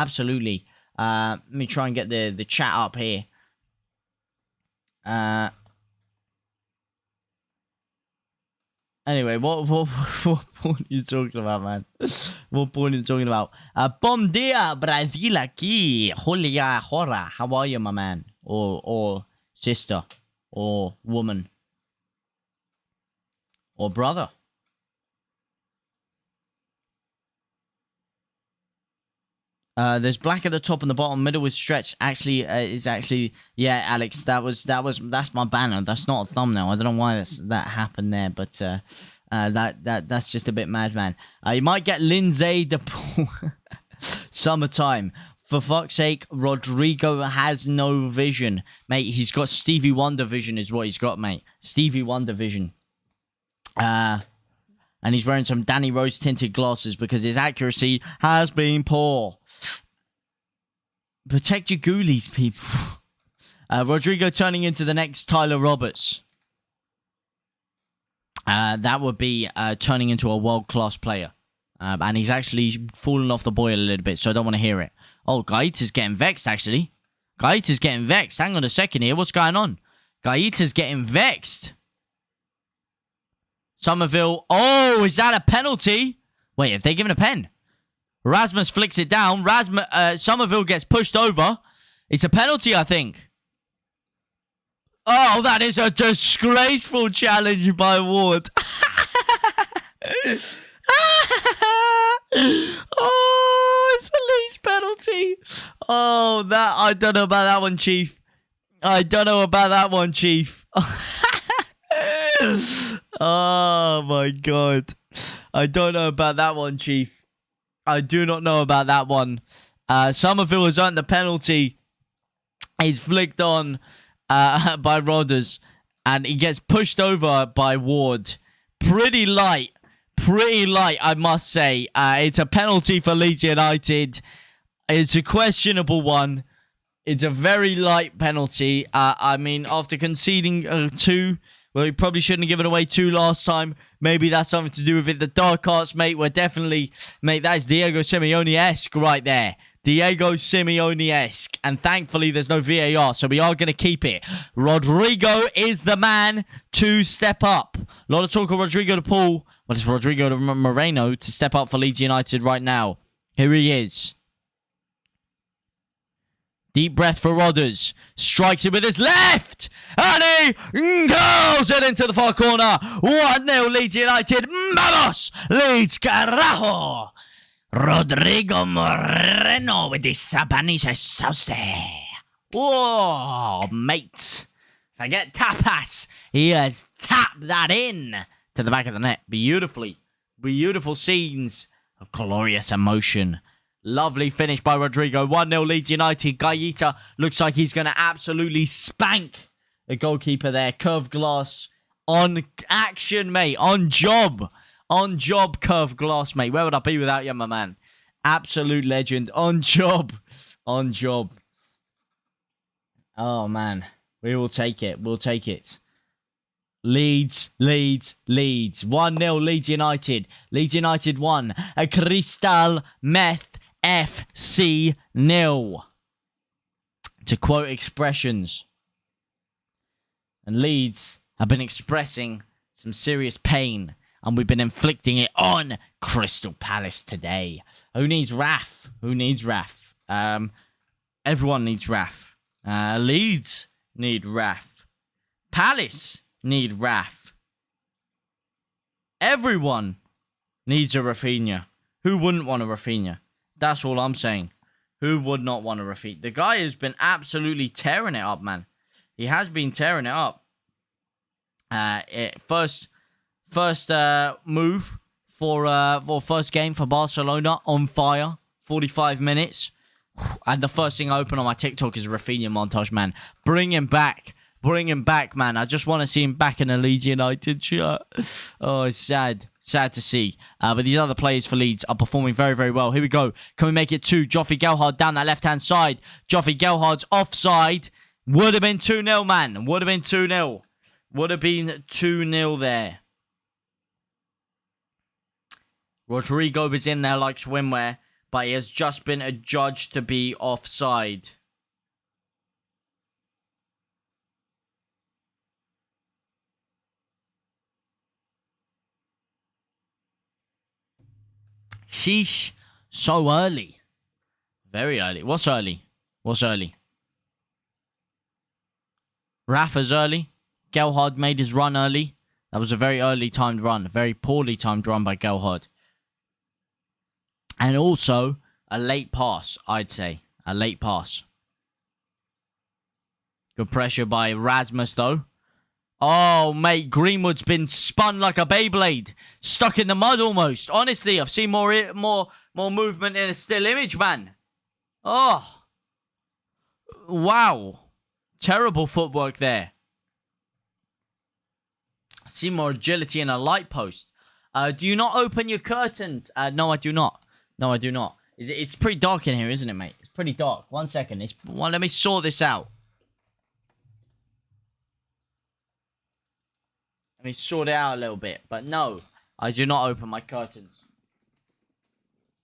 Let me try and get the chat up here. Anyway, what point are you talking about, man? What point are you talking about? Bom dia, Brazil aqui. Hola, hora. How are you, my man? Or sister. Or woman. Or brother. There's black at the top and the bottom. Middle is stretched. Actually, yeah, Alex. That's my banner. That's not a thumbnail. I don't know why that happened there, but that's just a bit mad, man. You might get Lindsay de Paul. Summertime. For fuck's sake, Rodrigo has no vision, mate. He's got Stevie Wonder vision, is what he's got, mate. Stevie Wonder vision. And he's wearing some Danny Rose tinted glasses because his accuracy has been poor. Protect your ghoulies, people. Rodrigo turning into the next Tyler Roberts. That would be turning into a world-class player. And he's actually fallen off the boil a little bit, so I don't want to hear it. Oh, Gaeta's getting vexed, actually. Gaeta's getting vexed. Hang on a second here. What's going on? Gaeta's getting vexed. Somerville. Oh, is that a penalty? Wait, have they given a pen? Rasmus flicks it down. Somerville gets pushed over. It's a penalty, I think. Oh, that is a disgraceful challenge by Ward. Oh, it's a Leeds penalty. Oh, I don't know about that one, Chief. I don't know about that one, Chief. Oh, my God. I don't know about that one, Chief. I do not know about that one. Somerville has earned the penalty. He's flicked on by Rodgers. And he gets pushed over by Ward. Pretty light, I must say. It's a penalty for Leeds United. It's a questionable one. It's a very light penalty. I mean, after conceding 2... Well, he probably shouldn't have given away 2 last time. Maybe that's something to do with it. The dark arts, mate, were definitely... Mate, that is Diego Simeone-esque right there. Diego Simeone-esque. And thankfully, there's no VAR, so we are going to keep it. Rodrigo is the man to step up. A lot of talk of Rodrigo de Paul. Well, it's Rodrigo de Moreno to step up for Leeds United right now. Here he is. Deep breath for Rodgers. Strikes it with his left. And he goes it into the far corner. 1-0 Leeds United. Vamos! Leeds, carajo! Rodrigo Moreno with the Spanish sauce. Oh, mate. Forget tapas. He has tapped that in to the back of the net beautifully. Beautiful scenes of glorious emotion. Lovely finish by Rodrigo. 1-0 Leeds United. Gaeta looks like he's going to absolutely spank the goalkeeper there. Curved glass on action, mate. On job. On job, curved glass, mate. Where would I be without you, my man? Absolute legend. On job. On job. Oh, man. We will take it. We'll take it. Leeds. 1-0 Leeds United. Leeds United 1. A Crystal Meth FC 0. To quote expressions. And Leeds have been expressing some serious pain. And we've been inflicting it on Crystal Palace today. Who needs Raf? Who needs Raf? Everyone needs Raf. Leeds need Raf. Palace need Raf. Everyone needs a Rafinha. Who wouldn't want a Rafinha? That's all I'm saying. Who would not want a Rafinha? The guy has been absolutely tearing it up, man. He has been tearing it up. First move for first game for Barcelona, on fire. 45 minutes. And the first thing I open on my TikTok is Rafinha montage, man. Bring him back. Bring him back, man. I just want to see him back in a Leeds United shirt. Oh, it's sad. Sad to see. But these other players for Leeds are performing very, very well. Here we go. Can we make it 2? Joffrey Gelhardt down that left-hand side. Joffrey Gelhardt's offside. Would have been 2-0, man. Would have been 2-0. Would have been 2-0 there. Rodrigo was in there like swimwear, but he has just been adjudged to be offside. Sheesh. So early. Very early. What's early? What's early? Rafa's early. Gelhardt made his run early. That was a very early timed run. A very poorly timed run by Gelhardt. And also, a late pass, I'd say. A late pass. Good pressure by Rasmus, though. Oh, mate, Greenwood's been spun like a Beyblade. Stuck in the mud almost. Honestly, I've seen more movement in a still image, man. Oh. Wow. Terrible footwork there. I see more agility in a light post. Do you not open your curtains? No, I do not. No, I do not. It's pretty dark in here, isn't it, mate? It's pretty dark. 1 second. Let me sort this out. Let me sort it out a little bit. But no, I do not open my curtains.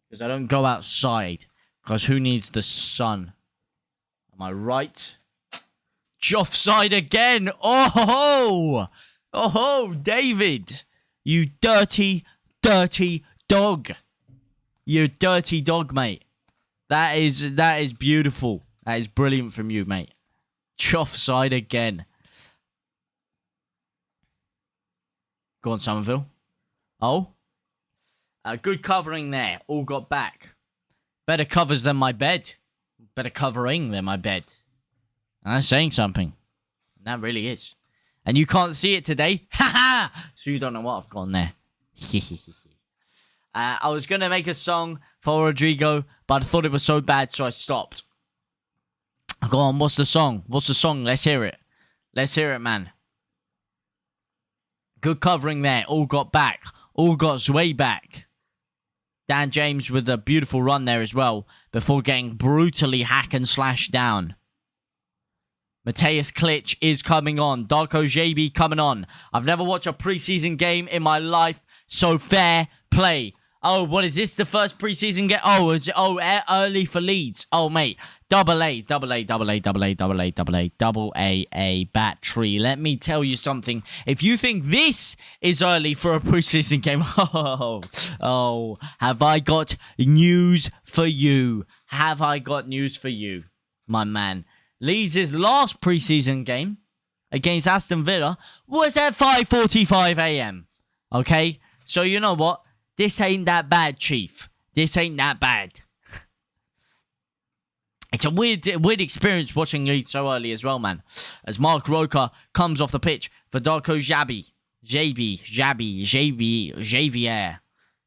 Because I don't go outside. Because who needs the sun? Am I right? Offside again. Oh! Oh, David. You dirty, dirty dog. You dirty dog, mate. That is beautiful. That is brilliant from you, mate. Offside again. Go on, Somerville. Oh. Good covering there. All got back. Better covers than my bed. Better covering than my bed. And that's saying something. And that really is. And you can't see it today. Ha ha! So you don't know what I've gone there. I was going to make a song for Rodrigo, but I thought it was so bad, so I stopped. Go on, what's the song? What's the song? Let's hear it. Let's hear it, man. Good covering there. All got back. All got Zway back. Dan James with a beautiful run there as well, before getting brutally hack and slash down. Mateus Klitsch is coming on. Darko JB coming on. I've never watched a preseason game in my life, so fair play. Oh, what is this? The first preseason game? Oh, is it? Oh, early for Leeds. Oh, mate. Double A battery. Let me tell you something. If you think this is early for a preseason game, oh, have I got news for you? Have I got news for you, my man? Leeds' last preseason game against Aston Villa was at 5:45 a.m. Okay? So you know what? This ain't that bad, Chief. This ain't that bad. It's a weird experience watching Leeds so early as well, man. As Mark Roca comes off the pitch for Darko Javier.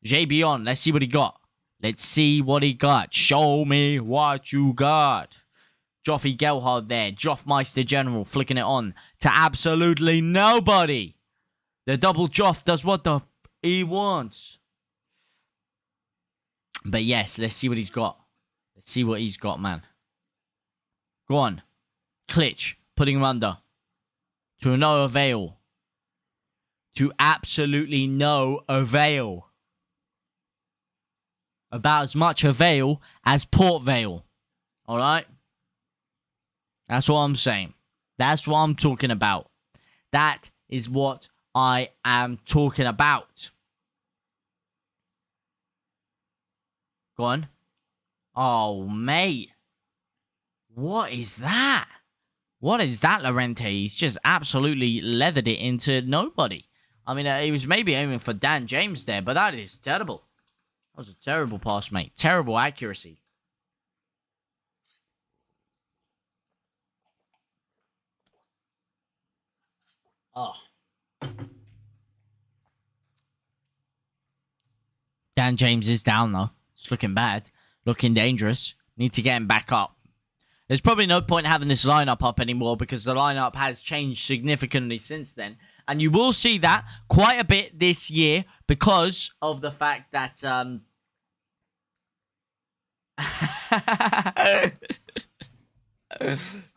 JB on. Let's see what he got. Let's see what he got. Show me what you got. Joffy Gelhard there. Joffmeister General flicking it on to absolutely nobody. The double Joff does what the he wants. But yes, let's see what he's got. Let's see what he's got, man. Go on. Klitsch. Putting him under. To no avail. To absolutely no avail. About as much avail as Port Vale. Alright? That's what I'm saying. That's what I'm talking about. That is what I am talking about. Go on. Oh, mate. What is that? What is that, Lorente? He's just absolutely leathered it into nobody. I mean, he was maybe aiming for Dan James there, but that is terrible. That was a terrible pass, mate. Terrible accuracy. Oh. Dan James is down, though. It's looking bad. Looking dangerous. Need to get him back up. There's probably no point having this lineup up anymore because the lineup has changed significantly since then. And you will see that quite a bit this year because of the fact that...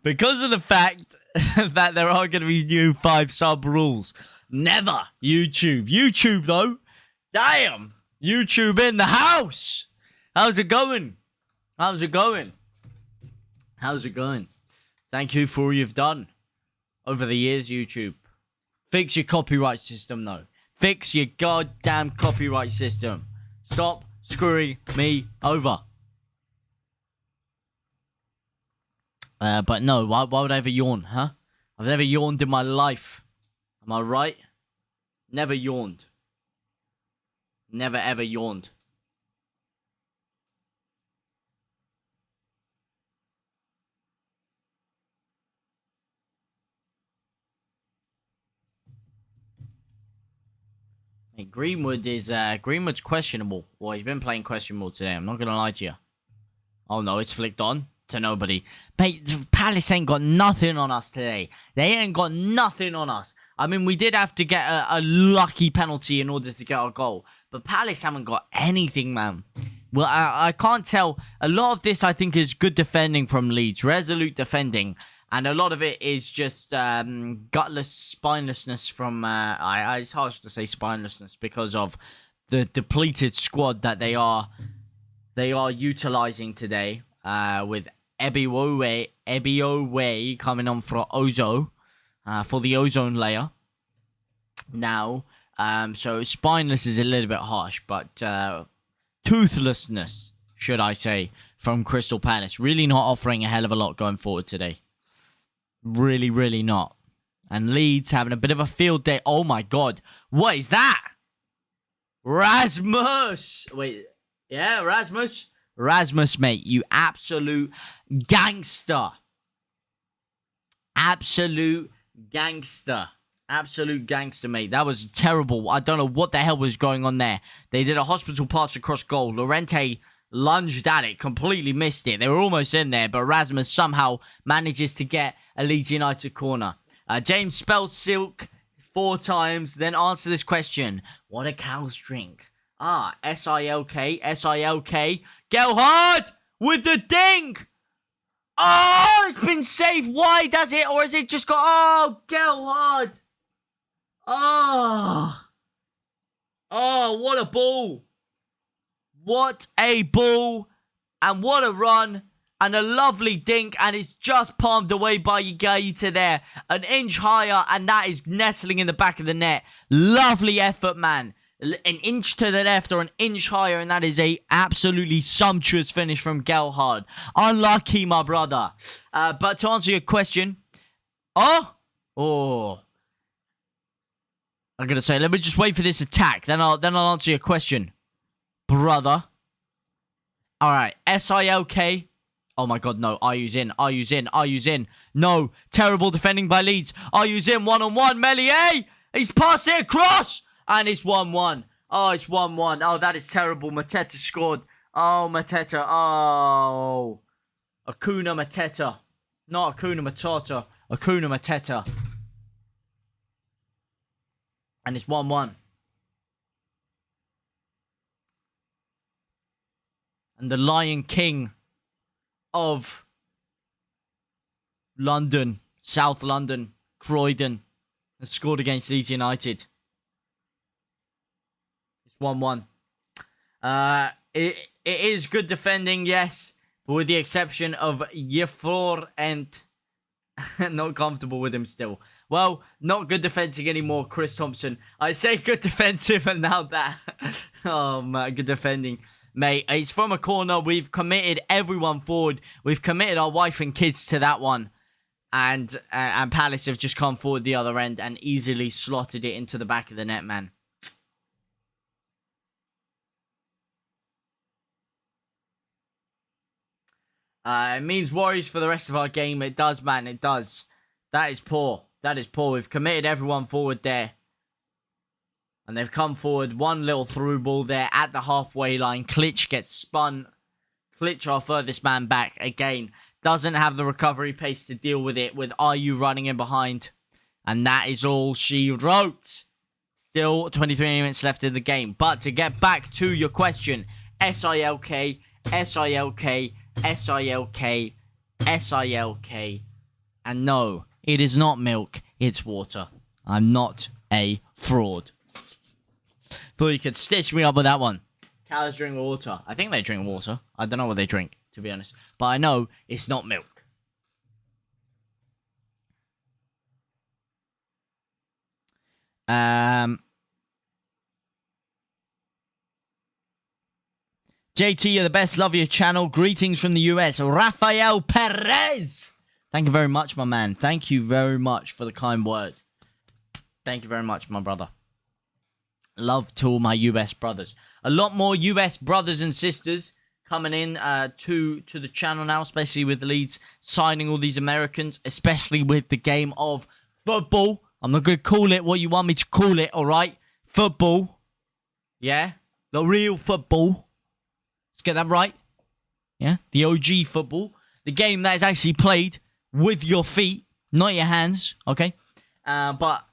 because of the fact that there are going to be new 5-sub rules. Never YouTube. YouTube, though. Damn. YouTube in the house. How's it going? How's it going? How's it going? Thank you for all you've done over the years, YouTube. Fix your copyright system, though. Fix your goddamn copyright system. Stop screwing me over. But no, why would I ever yawn, huh? I've never yawned in my life. Am I right? Never yawned. Never ever yawned. Hey, Greenwood's questionable. Well, he's been playing questionable today. I'm not gonna lie to you. Oh no, it's flicked on to nobody. Mate, Palace ain't got nothing on us today. They ain't got nothing on us. I mean, we did have to get a lucky penalty in order to get our goal. But Palace haven't got anything, man. Well, I can't tell. A lot of this, I think, is good defending from Leeds. Resolute defending. And a lot of it is just gutless spinelessness from... it's harsh to say spinelessness because of the depleted squad that they are utilizing today. With Ebiowe coming on for Ozo. For the ozone layer. Now, so spineless is a little bit harsh, but toothlessness, should I say, from Crystal Palace. Really not offering a hell of a lot going forward today. Really, really not. And Leeds having a bit of a field day. Oh my god. What is that? Rasmus! Wait, yeah, Rasmus? Rasmus, mate, you absolute gangster. Absolute gangster. Absolute gangster, mate. That was terrible. I don't know what the hell was going on there. They did a hospital pass across goal. Lorente lunged at it, completely missed it. They were almost in there, but Rasmus somehow manages to get a Leeds United corner. James spelled silk 4 times, then answer this question. What do cows drink? S-I-L-K, S-I-L-K. Gelhard with the ding! Oh, it's been saved. Why does it? Or has it just got... Oh, Gelhard. Oh. Oh, what a ball. What a ball. And what a run. And a lovely dink. And it's just palmed away by Igaita there. An inch higher. And that is nestling in the back of the net. Lovely effort, man. An inch to the left or an inch higher, and that is a absolutely sumptuous finish from Gelhard. Unlucky, my brother. But to answer your question, I'm gonna say, let me just wait for this attack, then I'll answer your question, brother. All right, S-I-L-K. Oh my god, no. Ayu's in. No, terrible defending by Leeds. Ayu's in, 1-on-1. Meslier, he's passed it across. And it's 1-1. Oh, it's 1-1. Oh, that is terrible. Mateta scored. Oh, Mateta. Oh. Akuna Mateta. Not Akuna Matata. Akuna Mateta. And it's 1-1. And the Lion King of London, South London, Croydon, has scored against Leeds United. It's 1-1. It is good defending, yes, but with the exception of Yefor and not comfortable with him still. Well, not good defending anymore, Chris Thompson. I say good defensive and now that. Oh, man, good defending. Mate, it's from a corner. We've committed everyone forward. We've committed our wife and kids to that one. And Palace have just come forward the other end and easily slotted it into the back of the net, man. It means worries for the rest of our game. It does, man. It does. That is poor. That is poor. We've committed everyone forward there. And they've come forward. One little through ball there at the halfway line. Klitsch gets spun. Klitsch, our furthest man back, again, doesn't have the recovery pace to deal with it, with RU running in behind. And that is all she wrote. Still 23 minutes left in the game. But to get back to your question, SILK, SILK, SILK, SILK. And no, it is not milk, it's water. I'm not a fraud. Thought you could stitch me up with that one. Cows drink water. I think they drink water. I don't know what they drink, to be honest. But I know it's not milk. JT, you're the best. Love your channel. Greetings from the US. Rafael Perez. Thank you very much, my man. Thank you very much for the kind word. Thank you very much, my brother. Love to all my US brothers. A lot more US brothers and sisters coming in to the channel now, especially with the Leeds signing all these Americans, especially with the game of football. I'm not going to call it what you want me to call it, all right? Football. Yeah? The real football. Let's get that right. Yeah? The OG football. The game that is actually played with your feet, not your hands, okay? But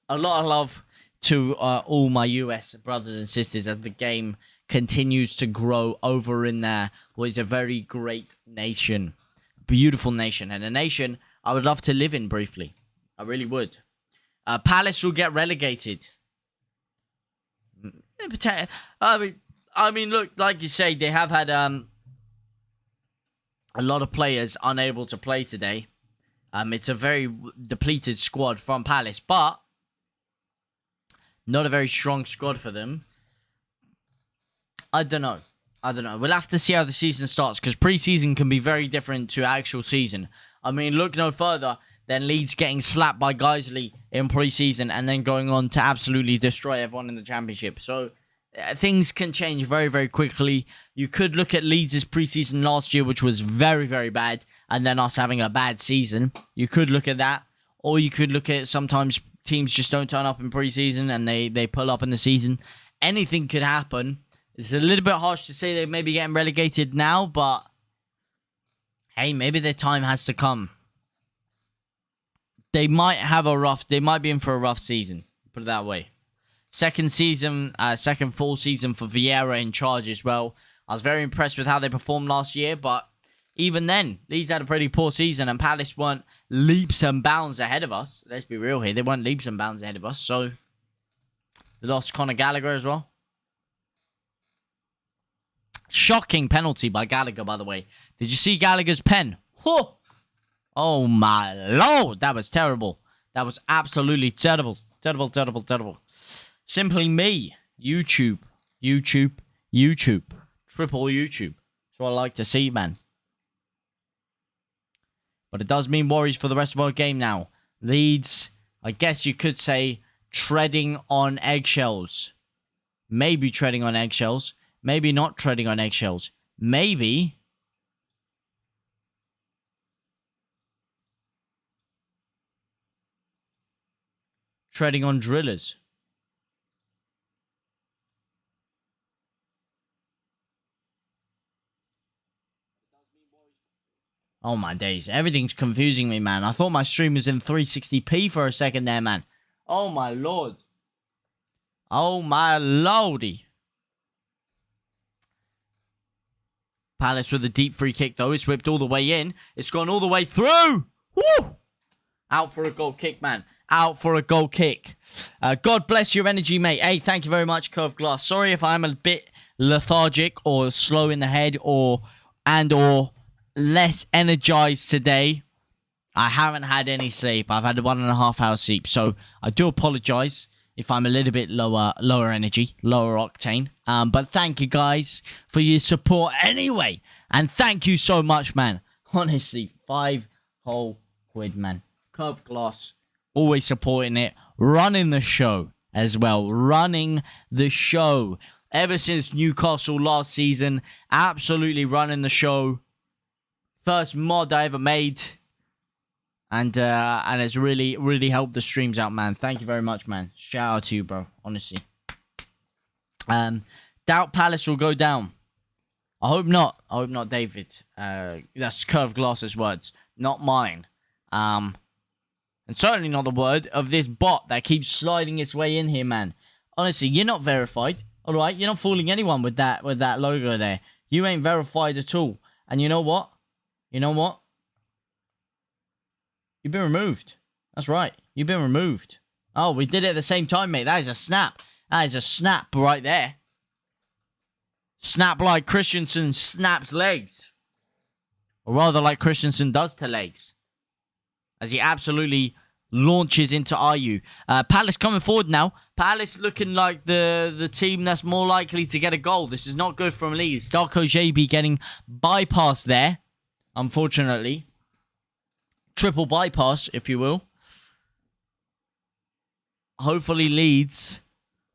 a lot of love to all my US brothers and sisters as the game continues to grow over in what is a very great nation. Beautiful nation. And a nation I would love to live in briefly. I really would. Palace will get relegated. I mean, look, like you say, they have had a lot of players unable to play today. It's a very depleted squad from Palace, but not a very strong squad for them. I don't know. We'll have to see how the season starts, because preseason can be very different to actual season. I mean, look no further than Leeds getting slapped by Guiseley in preseason and then going on to absolutely destroy everyone in the championship. So things can change very, very quickly. You could look at Leeds' preseason last year, which was very, very bad, and then us having a bad season. You could look at that. Or you could look at sometimes teams just don't turn up in preseason and they pull up in the season. Anything could happen. It's a little bit harsh to say they may be getting relegated now, but hey, maybe their time has to come. They might be in for a rough season. Put it that way. Second full season for Vieira in charge as well. I was very impressed with how they performed last year, but even then, Leeds had a pretty poor season, and Palace weren't leaps and bounds ahead of us. Let's be real here. They weren't leaps and bounds ahead of us, so they lost Conor Gallagher as well. Shocking penalty by Gallagher, by the way. Did you see Gallagher's pen? Oh, my Lord. That was terrible. That was absolutely terrible. Terrible, terrible, terrible. Simply me. YouTube. Triple YouTube. That's what I like to see, man. But it does mean worries for the rest of our game now. Leeds, I guess you could say, treading on eggshells. Maybe treading on eggshells. Maybe not treading on eggshells. Maybe treading on drillers. Oh my days. Everything's confusing me, man. I thought my stream was in 360p for a second there, man. Oh my lord. Oh my lordy. Palace with a deep free kick, though. It's whipped all the way in. It's gone all the way through. Woo! Out for a goal kick, man. Out for a goal kick. God bless your energy, mate. Hey, thank you very much, Curved Glass. Sorry if I'm a bit lethargic or slow in the head or less energized today. I haven't had any sleep. I've had a 1.5 hour sleep. So I do apologize if I'm a little bit lower energy, lower octane. But thank you guys for your support anyway. And thank you so much, man. Honestly, 5 whole quid, man. Curved Glass, always supporting it. Running the show as well. Running the show. Ever since Newcastle last season, absolutely running the show. First mod I ever made. And it's really, really helped the streams out, man. Thank you very much, man. Shout out to you, bro. Honestly. Doubt Palace will go down. I hope not. I hope not, David. That's Curved Glass's words, not mine. And certainly not the word of this bot that keeps sliding its way in here, man. Honestly, you're not verified. All right, you're not fooling anyone with that logo there. You ain't verified at all. And you know what? You know what? You've been removed. That's right. You've been removed. Oh, we did it at the same time, mate. That is a snap. That is a snap right there. Snap like Christensen snaps legs. Or rather like Christensen does to legs. As he absolutely launches into Ayew. Palace coming forward now. Palace looking like the team that's more likely to get a goal. This is not good from Leeds. Darko JB getting bypassed there. Unfortunately. Triple bypass, if you will. Hopefully Leeds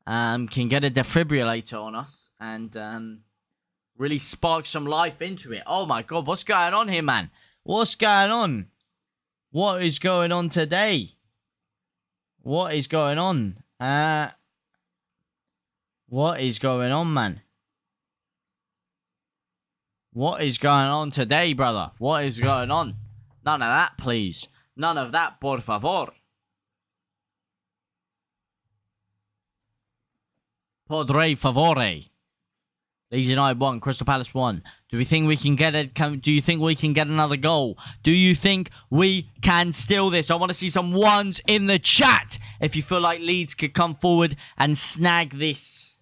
can get a defibrillator on us and really spark some life into it. Oh my god, what's going on here, man? What's going on? What is going on today? What is going on? What is going on, man? What is going on today, brother? What is going on? None of that, please. None of that, por favor. Podre favore. Leeds United 1, Crystal Palace 1. Do we think we can get it? Do you think we can get another goal? Do you think we can steal this? I want to see some ones in the chat. If you feel like Leeds could come forward and snag this.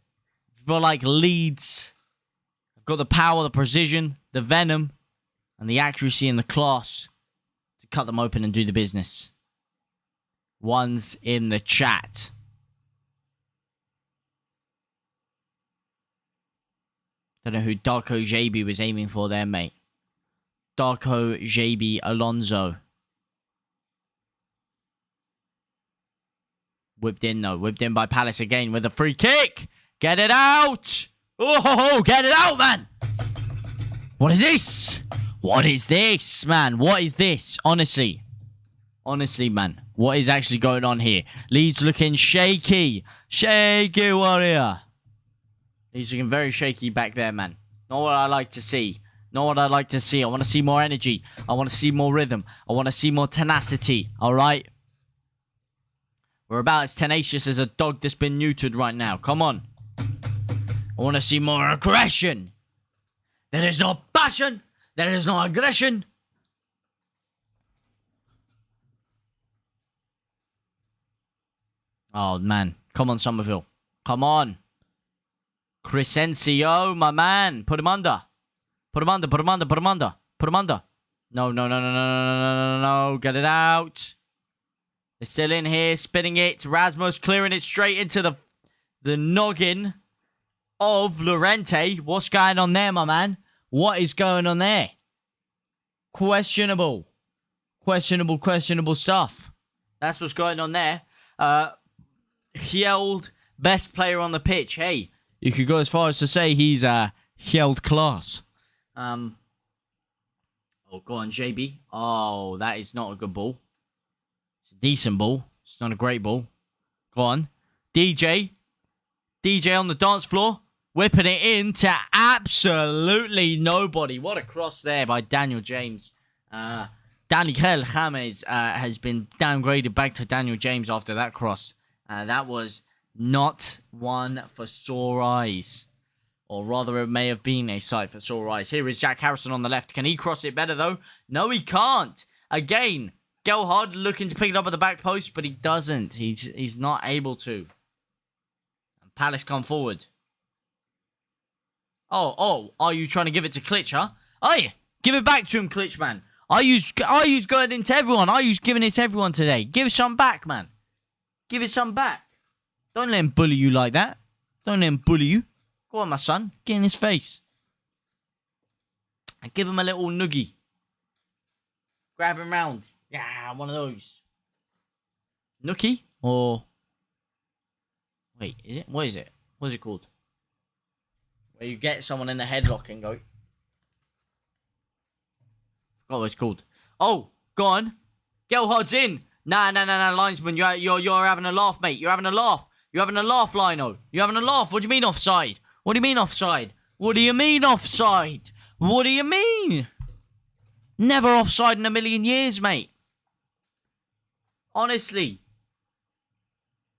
If you feel like Leeds have got the power, the precision, the venom, and the accuracy and the class to cut them open and do the business. Ones in the chat. Don't know who Darko JB was aiming for there, mate. Darko JB Alonso. Whipped in, though. Whipped in by Palace again with a free kick. Get it out. Oh, get it out, man. What is this? What is this, man? What is this? Honestly. Honestly, man. What is actually going on here? Leeds looking shaky. Shaky warrior. He's looking very shaky back there, man. Not what I like to see. Not what I like to see. I want to see more energy. I want to see more rhythm. I want to see more tenacity. All right? We're about as tenacious as a dog that's been neutered right now. Come on. I want to see more aggression. There is no passion. There is no aggression. Oh, man. Come on, Somerville. Come on. Crescencio, my man. Put him under. Put him under, put him under, put him under. Put him under. No, no, no, no, no, no, no, no, no. Get it out. They're still in here, spinning it. Rasmus clearing it straight into the noggin of Llorente. What's going on there, my man? What is going on there? Questionable. Questionable stuff. That's what's going on there. Hjeld, best player on the pitch. Hey. You could go as far as to say he's held class. Oh, go on, JB. Oh, that is not a good ball. It's a decent ball. It's not a great ball. Go on. DJ. DJ on the dance floor. Whipping it in to absolutely nobody. What a cross there by Daniel James. Daniel James has been downgraded back to Daniel James after that cross. That was not one for sore eyes. Or rather, it may have been a sight for sore eyes. Here is Jack Harrison on the left. Can he cross it better, though? No, he can't. Again, Gelhard looking to pick it up at the back post, but he doesn't. He's not able to. And Palace come forward. Oh, are you trying to give it to Klitsch, huh? Are you? Give it back to him, Klitsch, man. Are you going into everyone? Are you giving it to everyone today? Give some back, man. Give it some back. Don't let him bully you like that. Don't let him bully you. Go on, my son. Get in his face. And give him a little noogie. Grab him round. Yeah, one of those. Nookie? Or... Wait, is it? What is it? What is it called? Where you get someone in the headlock and go... Forgot what it's called. Oh, go on. Gelhard's in. Nah, linesman. You're having a laugh, mate. You're having a laugh. You're having a laugh, Lino. You're having a laugh. What do you mean offside? What do you mean offside? What do you mean offside? What do you mean? Never offside in a million years, mate. Honestly.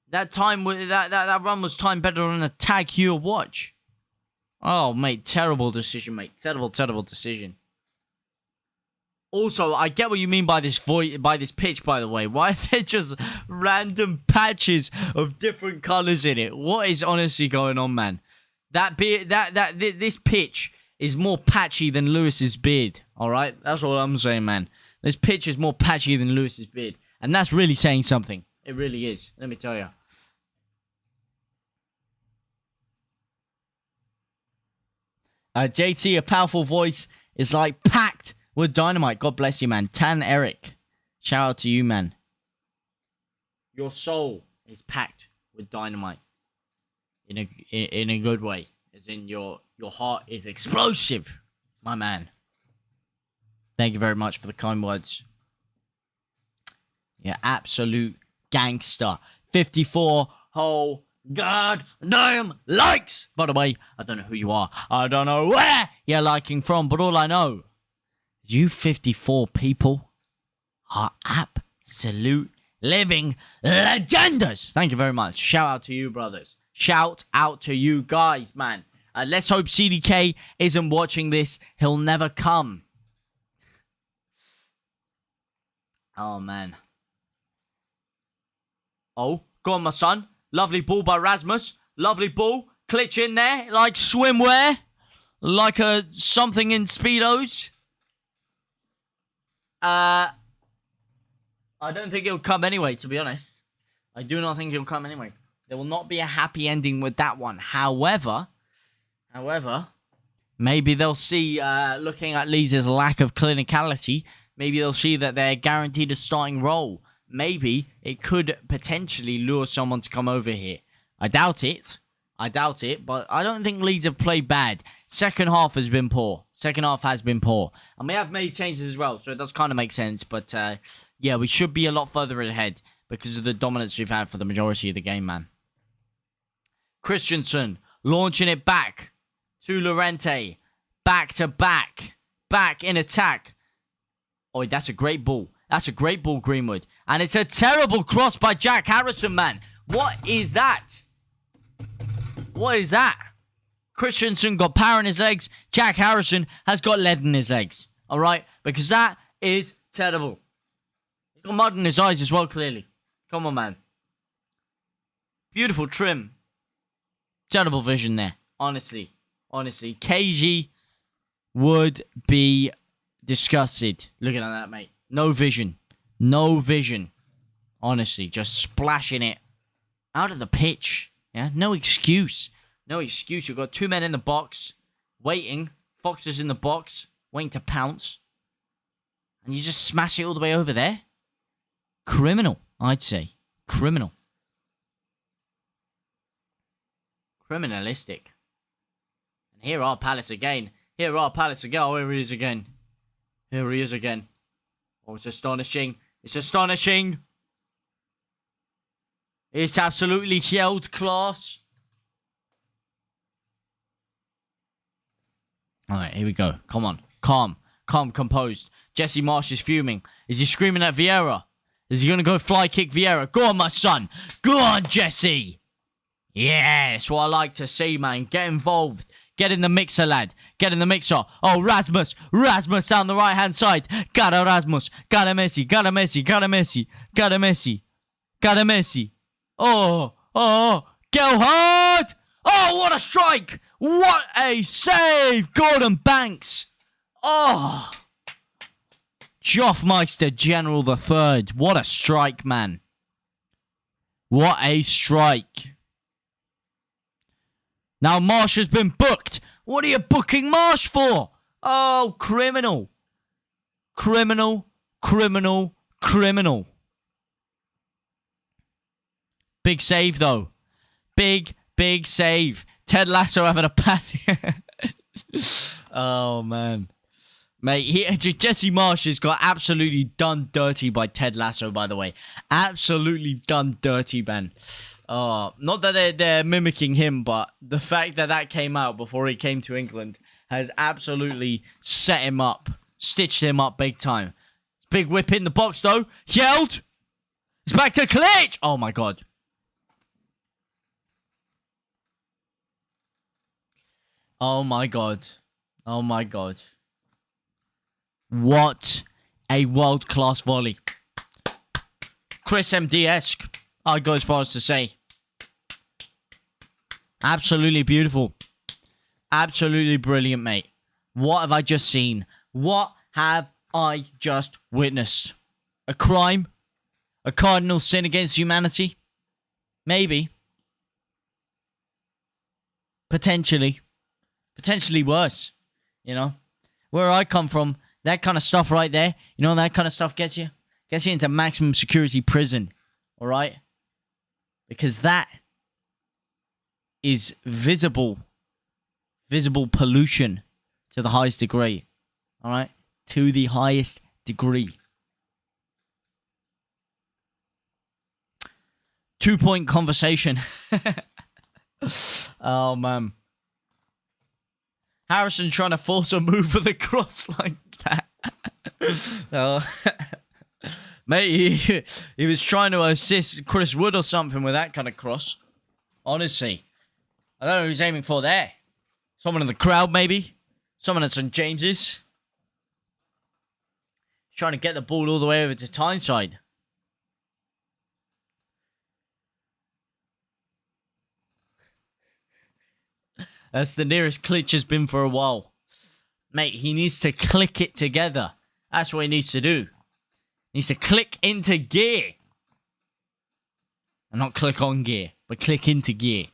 That time, that run was timed better than a tag here watch. Oh, mate. Terrible decision, mate. Terrible decision. Also, I get what you mean by this pitch, by the way. Why are there just random patches of different colours in it? What is honestly going on, man? This pitch is more patchy than Lewis's beard. All right, that's all I'm saying, man. This pitch is more patchy than Lewis's beard, and that's really saying something. It really is. Let me tell you. JT, a powerful voice, is like packed with dynamite. God bless you, man. Tan Eric. Shout out to you, man. Your soul is packed with dynamite. In a good way. As in your heart is explosive, my man. Thank you very much for the kind words. Yeah, absolute gangster. 54 whole goddamn likes. By the way, I don't know who you are. I don't know where you're liking from, but all I know is you 54 people are absolute living legendas. Thank you very much. Shout out to you, brothers. Shout out to you guys, man. Let's hope CDK isn't watching this. He'll never come. Oh, man. Oh, go on, my son. Lovely ball by Rasmus. Lovely ball. Klitsch in there like swimwear. Like a something in Speedos. I don't think he'll come anyway, to be honest. I do not think he'll come anyway. There will not be a happy ending with that one. However, maybe they'll see, looking at Leeds' lack of clinicality, maybe they'll see that they're guaranteed a starting role. Maybe it could potentially lure someone to come over here. I doubt it, but I don't think Leeds have played bad. Second half has been poor. And we have made changes as well, so it does kind of make sense. But, yeah, we should be a lot further ahead because of the dominance we've had for the majority of the game, man. Christensen launching it back to Llorente. Back to back. Back in attack. Oh, that's a great ball. That's a great ball, Greenwood. And it's a terrible cross by Jack Harrison, man. What is that? What is that? Christensen got power in his legs. Jack Harrison has got lead in his legs. All right? Because that is terrible. He's got mud in his eyes as well, clearly. Come on, man. Beautiful trim. Terrible vision there. Honestly. KG would be disgusted looking at that, mate. No vision. Honestly, just splashing it out of the pitch. Yeah, no excuse. You've got two men in the box, waiting. Fox is in the box, waiting to pounce. And you just smash it all the way over there? Criminal, I'd say. Criminalistic. And here are Palace again. Oh, here he is again. Oh, it's astonishing. It's absolutely held class. All right, here we go. Come on. Calm. calm, composed. Jesse Marsch is fuming. Is he screaming at Vieira? Is he going to go fly kick Vieira? Go on, my son. Go on, Jesse. Yeah, that's what I like to see, man. Get involved. Get in the mixer, lad. Get in the mixer. Oh, Rasmus. Rasmus down the right-hand side. Got a Rasmus. Got a Messi. Got a Messi. Got a Messi. Got a Messi. Got a Messi. Oh. Go hard. Oh, what a strike. What a save. Gordon Banks. Oh. Joffmeister General III. What a strike, man. What a strike. Now Marsch has been booked. What are you booking Marsch for? Oh, criminal. Criminal. Big save, though. Big save. Ted Lasso having a panic. Oh, man. Mate, Jesse Marsch has got absolutely done dirty by Ted Lasso, by the way. Absolutely done dirty, man. Not that they're mimicking him, but the fact that came out before he came to England has absolutely set him up. Stitched him up big time. Big whip in the box, though. Yelled. It's back to Klitsch. Oh, my God. Oh, my God. Oh, my God. What a world-class volley. Chris MD-esque, I'd go as far as to say. Absolutely beautiful. Absolutely brilliant, mate. What have I just seen? What have I just witnessed? A crime? A cardinal sin against humanity? Maybe. Potentially. Potentially worse. You know? Where I come from, that kind of stuff right there, you know, that kind of stuff gets you into maximum security prison, all right? Because that is visible pollution to the highest degree, all right? To the highest degree. 2-point conversation. Oh, man. Harrison trying to force a move with a cross like that. Mate, he was trying to assist Chris Wood or something with that kind of cross. Honestly. I don't know who he's aiming for there. Someone in the crowd, maybe? Someone at St. James's? Trying to get the ball all the way over to Tyneside. That's the nearest Klitsch has been for a while. Mate, he needs to click it together. That's what he needs to do. He needs to click into gear. And not click on gear, but click into gear.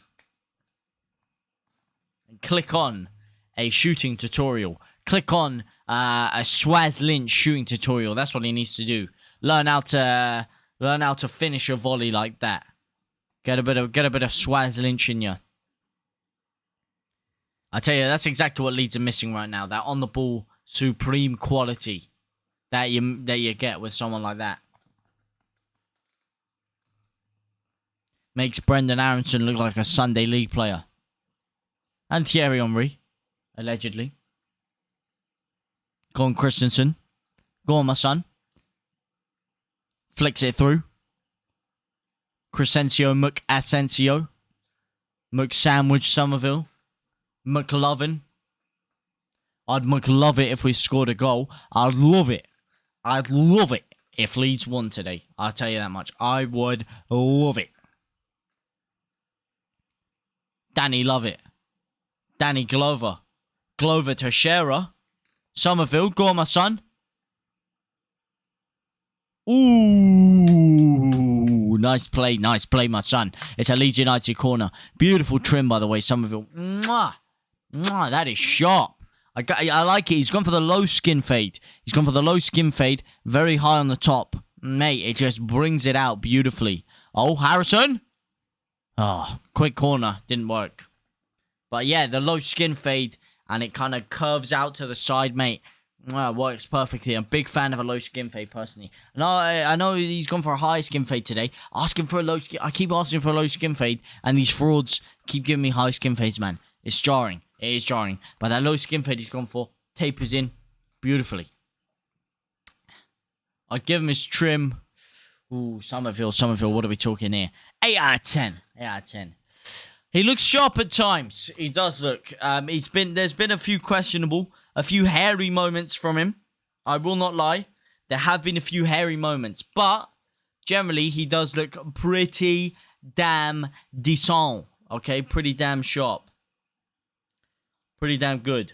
And click on a shooting tutorial. Click on a Swaz Lynch shooting tutorial. That's what he needs to do. Learn how to finish a volley like that. Get a bit of Swaz Lynch in you. I tell you, that's exactly what Leeds are missing right now. That on-the-ball supreme quality that you get with someone like that. Makes Brendan Aronson look like a Sunday League player. And Thierry Henry, allegedly. Go on, Christensen. Go on, my son. Flicks it through. Crescencio McAsensio. McSandwich Somerville. McLovin. I'd McLove it if we scored a goal. I'd love it. I'd love it if Leeds won today. I'll tell you that much. I would love it. Danny Lovett. Danny Glover. Glover to Shearer. Somerville. Go on, my son. Ooh. Nice play, my son. It's a Leeds United corner. Beautiful trim, by the way, Somerville. Mwah. That is sharp. I like it. He's gone for the low skin fade. Very high on the top. Mate, it just brings it out beautifully. Oh, Harrison. Oh, quick corner. Didn't work. But yeah, the low skin fade. And it kind of curves out to the side, mate. Works perfectly. I'm a big fan of a low skin fade, personally. And I know he's gone for a high skin fade today. Asking for a low skin... I keep asking for a low skin fade. And these frauds keep giving me high skin fades, man. It's jarring. It is jarring. But that low skin fade he's gone for tapers in. beautifully. I'd give him his trim. Ooh, Somerville. What are we talking here? 8 out of 10. 8 out of 10. He looks sharp at times. He does look. There's been a few questionable, a few hairy moments from him. I will not lie. There have been a few hairy moments, but generally he does look pretty damn decent. Okay, pretty damn sharp. Pretty damn good.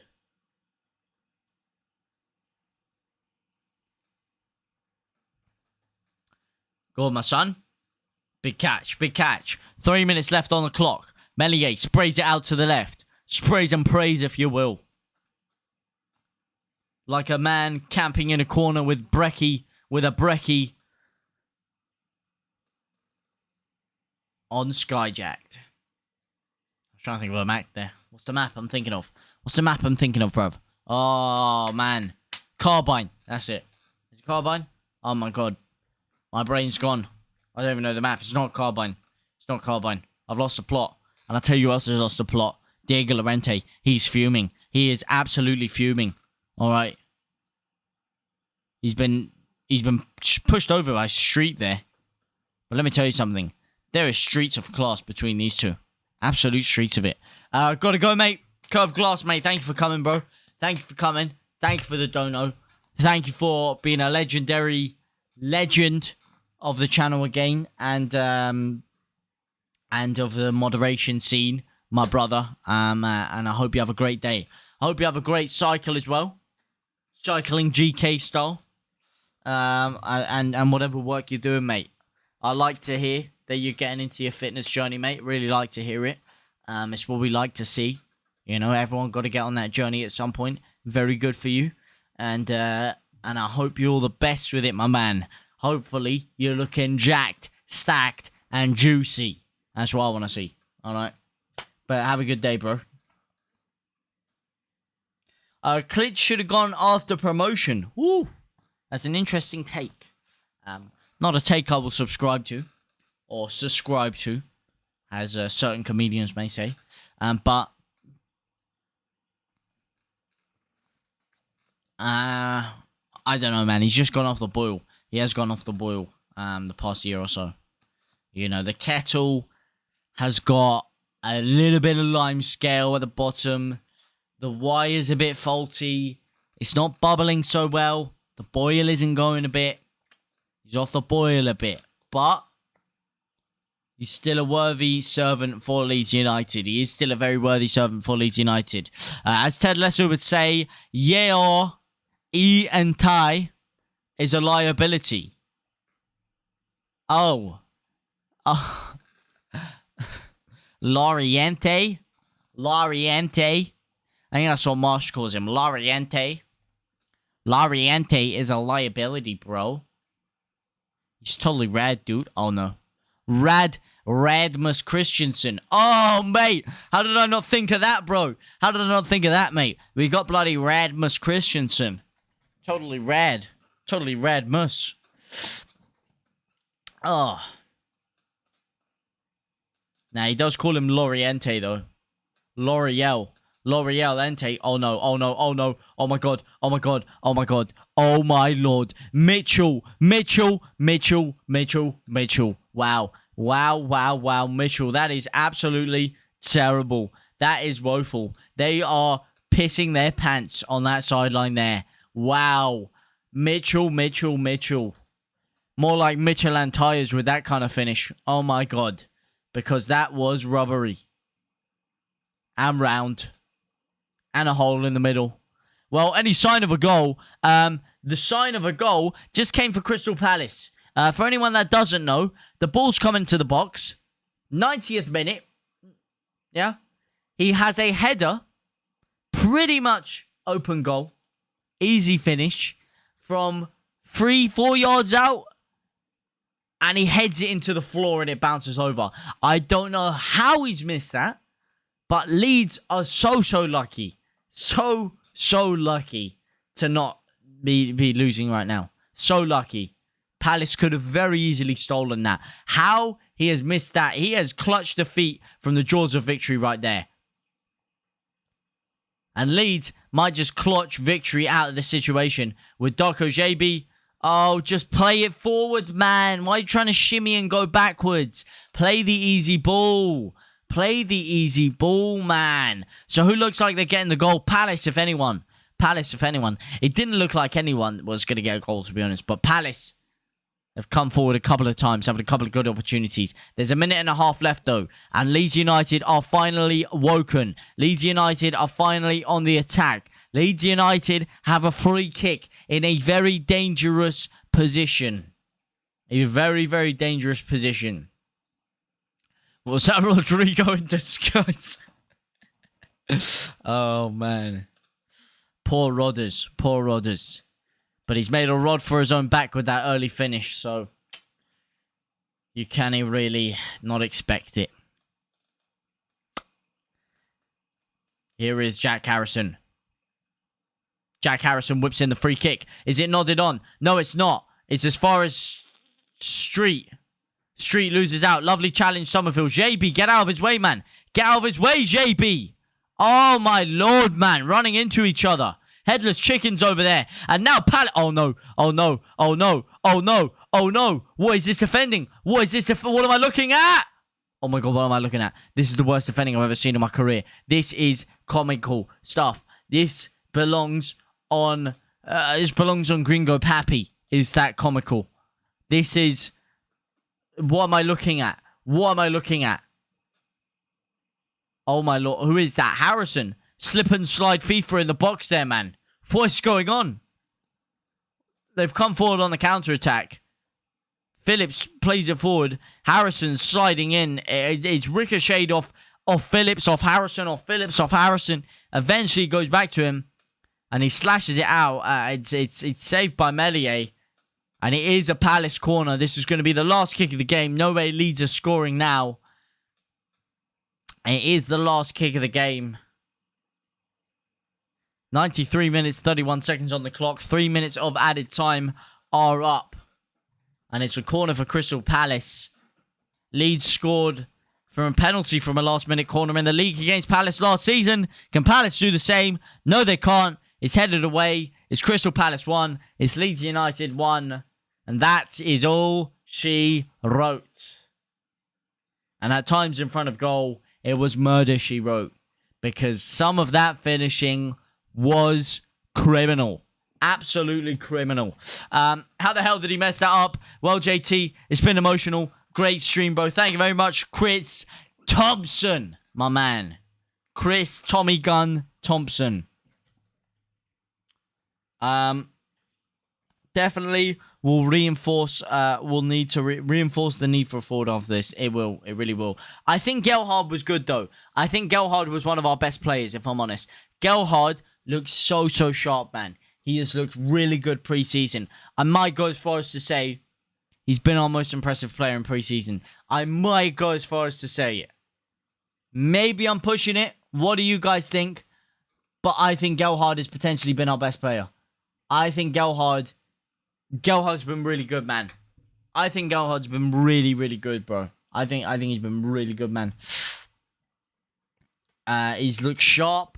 Go on, my son. Big catch, big catch. 3 minutes left on the clock. Melier sprays it out to the left. Sprays and prays, if you will. Like a man camping in a corner with a brekkie on Skyjacked. I'm trying to think of a map there. What's the map I'm thinking of? Bruv? Oh, man. Carbine. That's it. Is it Carbine? Oh, my God. My brain's gone. I don't even know the map. It's not Carbine. I've lost the plot. And I'll tell you who else has lost the plot. Diego Llorente. He's fuming. He is absolutely fuming. All right. He's been pushed over by Street there. But let me tell you something. There is streets of class between these two. Absolute streets of it. Gotta go, mate. Curved Glass, mate. Thank you for coming, bro. Thank you for coming. Thank you for the dono. Thank you for being a legendary legend of the channel again. And of the moderation scene, my brother. And I hope you have a great day. I hope you have a great cycle as well. Cycling GK style. And whatever work you're doing, mate. I like to hear that you're getting into your fitness journey, mate. Really like to hear it. It's what we like to see. You know, everyone got to get on that journey at some point. Very good for you. And I hope you're all the best with it, my man. Hopefully, you're looking jacked, stacked, and juicy. That's what I want to see. All right? But have a good day, bro. Klitsch should have gone after promotion. Woo! That's an interesting take. Not a take I will subscribe to. Or subscribe to. As certain comedians may say. But I don't know, man. He's just gone off the boil. He has gone off the boil the past year or so. You know, the kettle has got a little bit of lime scale at the bottom. The wire's a bit faulty. It's not bubbling so well. The boil isn't going a bit. He's off the boil a bit. But he's still a worthy servant for Leeds United. He is still a very worthy servant for Leeds United. As Ted Lasso would say, yeah, E and tie is a liability. Oh. Loriente. I think that's what Marsh calls him. Loriente is a liability, bro. He's totally rad, dude. Oh, no. Radmus Christensen. Oh, mate. How did I not think of that, bro? How did I not think of that, mate? We got bloody Radmus Christensen. Totally rad. Totally Radmus. Oh. Now, he does call him Loriente, though. L'Oreal Ente. Oh no. Oh my god. Oh my lord. Mitchell. Wow. Mitchell. That is absolutely terrible. That is woeful. They are pissing their pants on that sideline there. Wow. Mitchell. More like Michelin tires with that kind of finish. Oh my god. Because that was rubbery. And round. And a hole in the middle. Well, any sign of a goal. The sign of a goal just came for Crystal Palace. For anyone that doesn't know, the ball's coming to the box. 90th minute. Yeah. He has a header. Pretty much open goal. Easy finish. From 3-4 yards out. And he heads it into the floor and it bounces over. I don't know how he's missed that. But Leeds are so lucky. So lucky to not be losing right now. So lucky. Palace could have very easily stolen that. How he has missed that. He has clutched defeat from the jaws of victory right there. And Leeds might just clutch victory out of the situation with Doko JB. Oh, just play it forward, man. Why are you trying to shimmy and go backwards? Play the easy ball. Play the easy ball, man. So who looks like they're getting the goal? Palace, if anyone. Palace, if anyone. It didn't look like anyone was going to get a goal, to be honest. But Palace have come forward a couple of times, having a couple of good opportunities. There's a minute and a half left, though. And Leeds United are finally woken. Leeds United are finally on the attack. Leeds United have a free kick in a very dangerous position. A very, very dangerous position. Was that Rodrigo in disguise? Oh, man. Poor Rodders. Poor Rodders. But he's made a rod for his own back with that early finish, so you can't really not expect it. Here is Jack Harrison. Jack Harrison whips in the free kick. Is it nodded on? No, it's not. It's as far as Street. Street loses out. Lovely challenge, Somerville. JB, get out of his way, man. Get out of his way, JB. Oh, my Lord, man. Running into each other. Headless chickens over there. And now oh no. Oh no. Oh no. Oh no. Oh no. What is this defending? What is this what am I looking at? Oh my god, what am I looking at? This is the worst defending I've ever seen in my career. This is comical stuff. This belongs on Gringo Pappy. Is that comical? This is what am I looking at? What am I looking at? Oh my lord. Who is that? Harrison. Slip and slide FIFA in the box there, man. What's going on? They've come forward on the counter-attack. Phillips plays it forward. Harrison sliding in. It's ricocheted off Phillips, off Harrison, off Phillips, off Harrison. Eventually goes back to him. And he slashes it out. It's saved by Melier. And it is a Palace corner. This is going to be the last kick of the game. No way Leeds are scoring now. It is the last kick of the game. 93 minutes, 31 seconds on the clock. 3 minutes of added time are up. And it's a corner for Crystal Palace. Leeds scored from a penalty from a last-minute corner in the league against Palace last season. Can Palace do the same? No, they can't. It's headed away. It's Crystal Palace 1. It's Leeds United 1. And that is all she wrote. And at times in front of goal, it was murder, she wrote. Because some of that finishing was criminal. Absolutely criminal. How the hell did he mess that up? Well, JT, it's been emotional. Great stream, bro. Thank you very much, Chris Thompson, my man. Chris Tommy Gun Thompson. Definitely will reinforce, will need to reinforce the need for a forward after this. It will. It really will. I think Gelhardt was good, though. I think Gelhardt was one of our best players, if I'm honest. Gelhardt looks so sharp, man. He has looked really good preseason. I might go as far as to say he's been our most impressive player in preseason. I might go as far as to say it. Maybe I'm pushing it. What do you guys think? But I think Gelhardt has potentially been our best player. I think Gelhardt's been really good, man. I think Gelhardt's been really good, bro. I think he's been really good, man. He's looked sharp.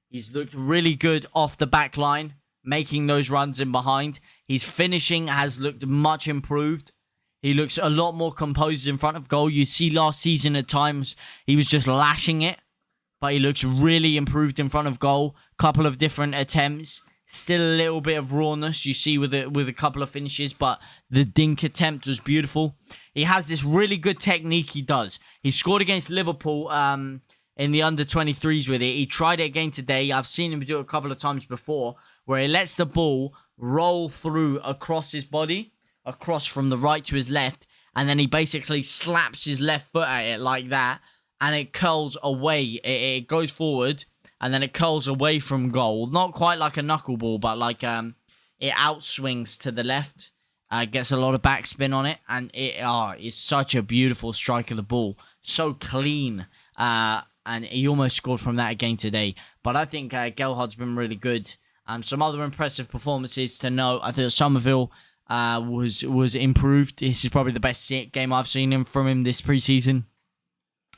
He's looked really good off the back line, making those runs in behind. His finishing has looked much improved. He looks a lot more composed in front of goal. You see last season at times, he was just lashing it. But he looks really improved in front of goal. Couple of different attempts. Still a little bit of rawness you see with a couple of finishes. But the dink attempt was beautiful. He has this really good technique he does. He scored against Liverpool in the under-23s with it. He tried it again today. I've seen him do it a couple of times before, where he lets the ball roll through across his body, across from the right to his left, and then he basically slaps his left foot at it like that, and it curls away. It goes forward, and then it curls away from goal. Not quite like a knuckleball, but like it outswings to the left, gets a lot of backspin on it, and it's such a beautiful strike of the ball. So clean, and he almost scored from that again today. But I think Gelhardt's been really good. Some other impressive performances to note. I think Somerville was improved. This is probably the best game I've seen from him this preseason.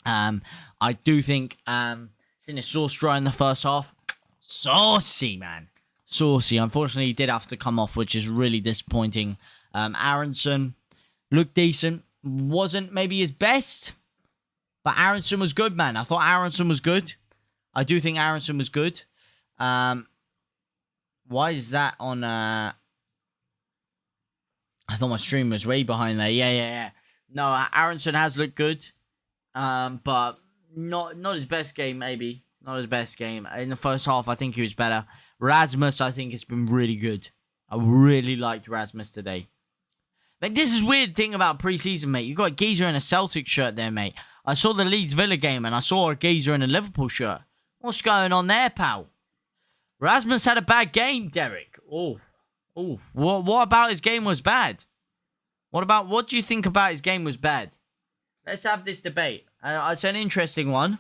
I do think Sinisterra in the first half. Saucy, man. Saucy. Unfortunately, he did have to come off, which is really disappointing. Aronson looked decent. Wasn't maybe his best, but Aronson was good, man. I thought Aronson was good. I do think Aronson was good. Why is that on... I thought my stream was way behind there. Yeah. No, Aronson has looked good. But not his best game, maybe. Not his best game. In the first half, I think he was better. Rasmus, I think, has been really good. I really liked Rasmus today. Like, this is weird thing about preseason, mate. You got a geezer in a Celtic shirt there, mate. I saw the Leeds Villa game and I saw a geezer in a Liverpool shirt. What's going on there, pal? Rasmus had a bad game, Derek. Oh. What about his game was bad? What do you think about his game was bad? Let's have this debate. It's an interesting one.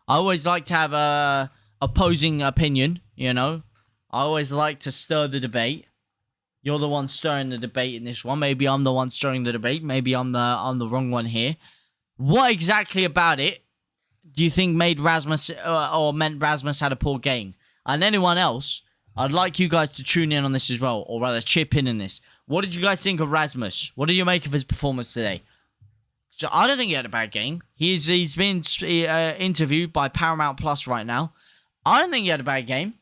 I always like to have a opposing opinion, you know. I always like to stir the debate. You're the one stirring the debate in this one. Maybe I'm the one stirring the debate. Maybe I'm the wrong one here. What exactly about it do you think made Rasmus or meant Rasmus had a poor game? And anyone else, I'd like you guys to tune in on this as well, or rather chip in this. What did you guys think of Rasmus? What did you make of his performance today? So I don't think he had a bad game. He's been interviewed by Paramount Plus right now. I don't think he had a bad game.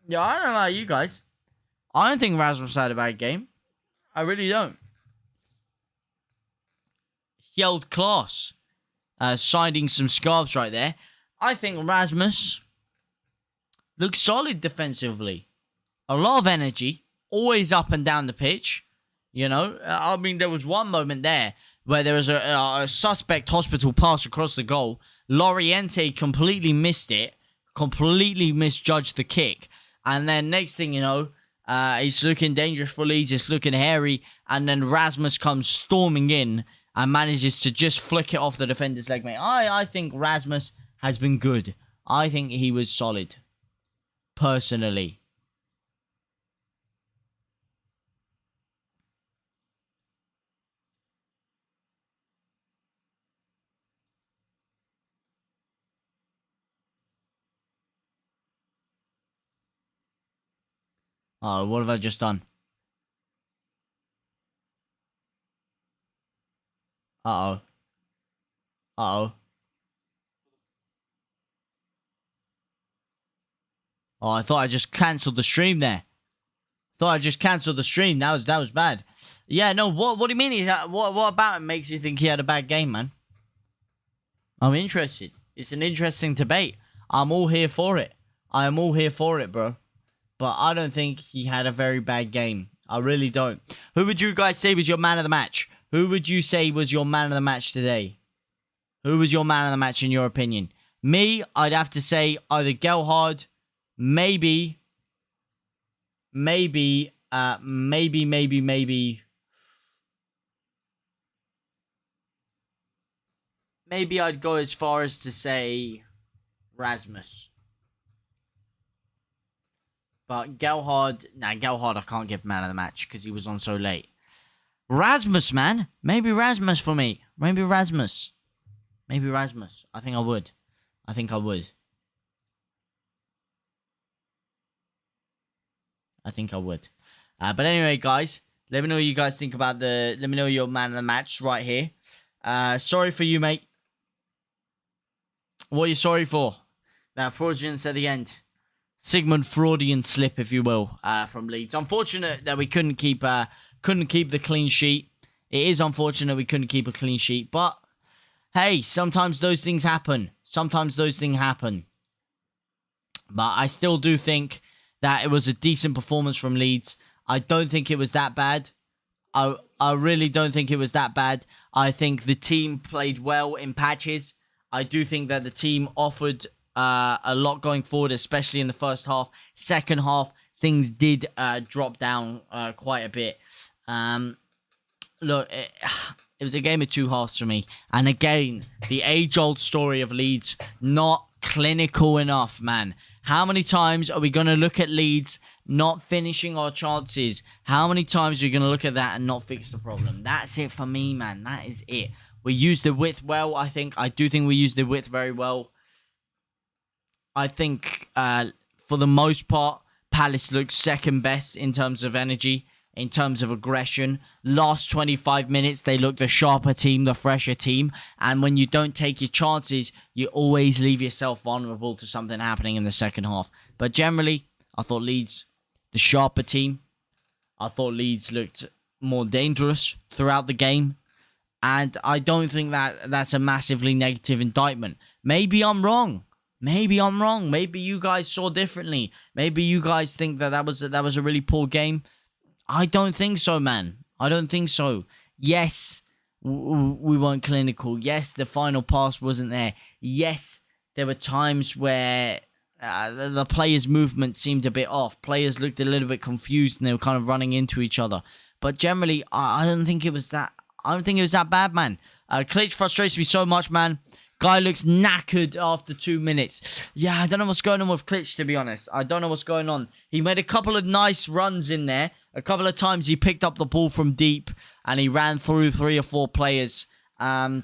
Yeah, I don't know about you guys. I don't think Rasmus had a bad game. I really don't. He held class. Signing some scarves right there. I think Rasmus looks solid defensively. A lot of energy. Always up and down the pitch. You know, I mean, there was one moment there where there was a suspect hospital pass across the goal. Loriente completely missed it. Completely misjudged the kick. And then next thing you know, he's looking dangerous for Leeds. It's looking hairy. And then Rasmus comes storming in and manages to just flick it off the defender's leg, mate. I think Rasmus has been good. I think he was solid. Personally. Oh, what have I just done? Uh-oh. Uh-oh. Oh, I thought I just cancelled the stream there. Thought I just cancelled the stream. That was bad. Yeah, no, what do you mean? What about it makes you think he had a bad game, man? I'm interested. It's an interesting debate. I'm all here for it. I am all here for it, bro. But I don't think he had a very bad game. I really don't. Who would you guys say was your man of the match? Who would you say was your man of the match today? Who was your man of the match in your opinion? Me, I'd have to say either Gelhard, maybe I'd go as far as to say Rasmus. But Gelhard I can't give man of the match because he was on so late. Rasmus, man. Maybe Rasmus for me. Maybe Rasmus. I think I would. But anyway, guys, let me know what you guys think about let me know your man of the match right here. Sorry for you, mate. What are you sorry for? That fraudulence at the end. Sigmund Freudian slip, if you will, from Leeds. Unfortunate that we couldn't keep the clean sheet. It is unfortunate we couldn't keep a clean sheet, but hey, sometimes those things happen. But I still do think that it was a decent performance from Leeds. I don't think it was that bad. I really don't think it was that bad. I think the team played well in patches. I do think that the team offered a lot going forward, especially in the first half. Second half, things did drop down quite a bit. Look, it was a game of two halves for me. And again, the age-old story of Leeds, not clinical enough, man. How many times are we going to look at Leeds not finishing our chances? How many times are we going to look at that and not fix the problem? That's it for me, man. That is it. We used the width well, I think. I do think we used the width very well. I think for the most part, Palace looked second best in terms of energy, in terms of aggression. Last 25 minutes, they looked the sharper team, the fresher team. And when you don't take your chances, you always leave yourself vulnerable to something happening in the second half. But generally, I thought Leeds, the sharper team. I thought Leeds looked more dangerous throughout the game. And I don't think that that's a massively negative indictment. Maybe I'm wrong. Maybe I'm wrong. Maybe you guys saw differently. Maybe you guys think that was a really poor game. I don't think so, man. I don't think so. Yes, we weren't clinical. Yes, the final pass wasn't there. Yes, there were times where the players' movement seemed a bit off. Players looked a little bit confused and they were kind of running into each other. But generally, I don't think it was that. I don't think it was that bad, man. Klitsch frustrates me so much, man. Guy looks knackered after 2 minutes. Yeah, I don't know what's going on with Klitsch, to be honest. I don't know what's going on. He made a couple of nice runs in there. A couple of times he picked up the ball from deep and he ran through 3 or 4 players. I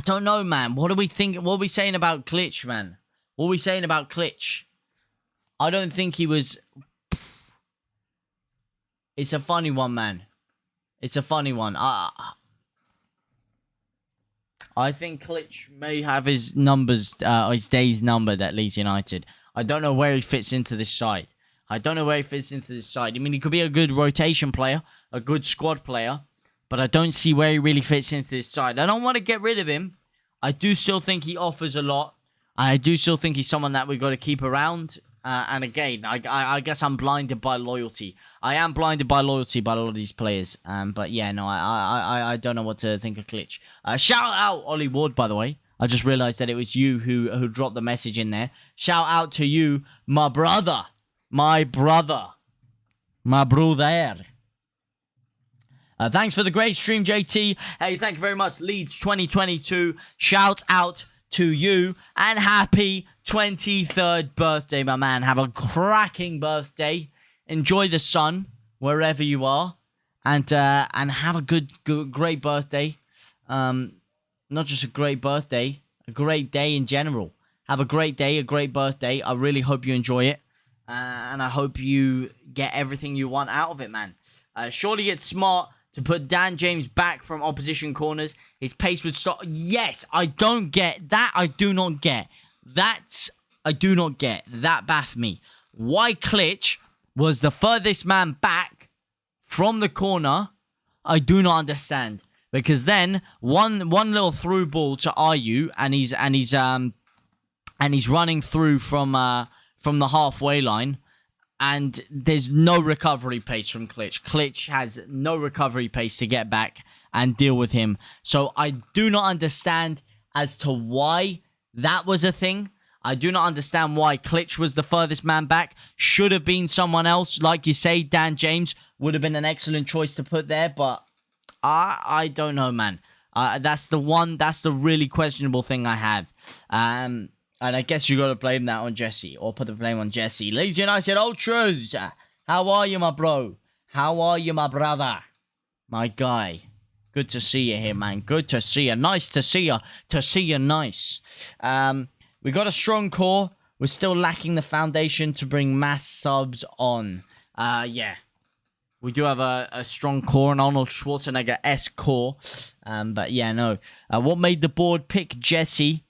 don't know, man. What do we think? What are we saying about Klitsch, man? What are we saying about Klitsch? I don't think he was... It's a funny one, man. It's a funny one. I think Klitsch may have his numbers, his days numbered at Leeds United. I don't know where he fits into this side. I mean, he could be a good rotation player, a good squad player, but I don't see where he really fits into this side. I don't want to get rid of him. I do still think he offers a lot. I do still think he's someone that we've got to keep around. And again, I guess I'm blinded by loyalty. I am blinded by loyalty by a lot of these players. But yeah, no, I don't know what to think of Klitsch. Shout out Ollie Ward, by the way. I just realised that it was you who dropped the message in there. Shout out to you, my brother. My brother. Thanks for the great stream, JT. Hey, thank you very much. Leeds 2022. Shout out to you. And happy 23rd birthday, my man. Have a cracking birthday. Enjoy the sun wherever you are. And have a great birthday. Not just a great birthday. A great day in general. Have a great day, a great birthday. I really hope you enjoy it. And I hope you get everything you want out of it, man. Surely it's smart to put Dan James back from opposition corners. His pace would stop. Yes, I don't get that. I do not get. I do not get. That baffed me. Why Klitsch was the furthest man back from the corner, I do not understand. Because then one little through ball to Ayew and he's running through from the halfway line, and there's no recovery pace from Klitsch. Klitsch has no recovery pace to get back and deal with him. So I do not understand as to why that was a thing. I do not understand why Klitsch was the furthest man back. Should have been someone else. Like you say, Dan James would have been an excellent choice to put there, but I don't know, man. That's the really questionable thing I have. And I guess you got to blame that on Jesse, or put the blame on Jesse. Leeds United Ultras, how are you, my bro? How are you, my brother? My guy. Good to see you here, man. Good to see you. Nice to see you. To see you nice. We got a strong core. We're still lacking the foundation to bring mass subs on. Yeah. We do have a strong core, an Arnold Schwarzenegger-esque core. But yeah, no. What made the board pick Jesse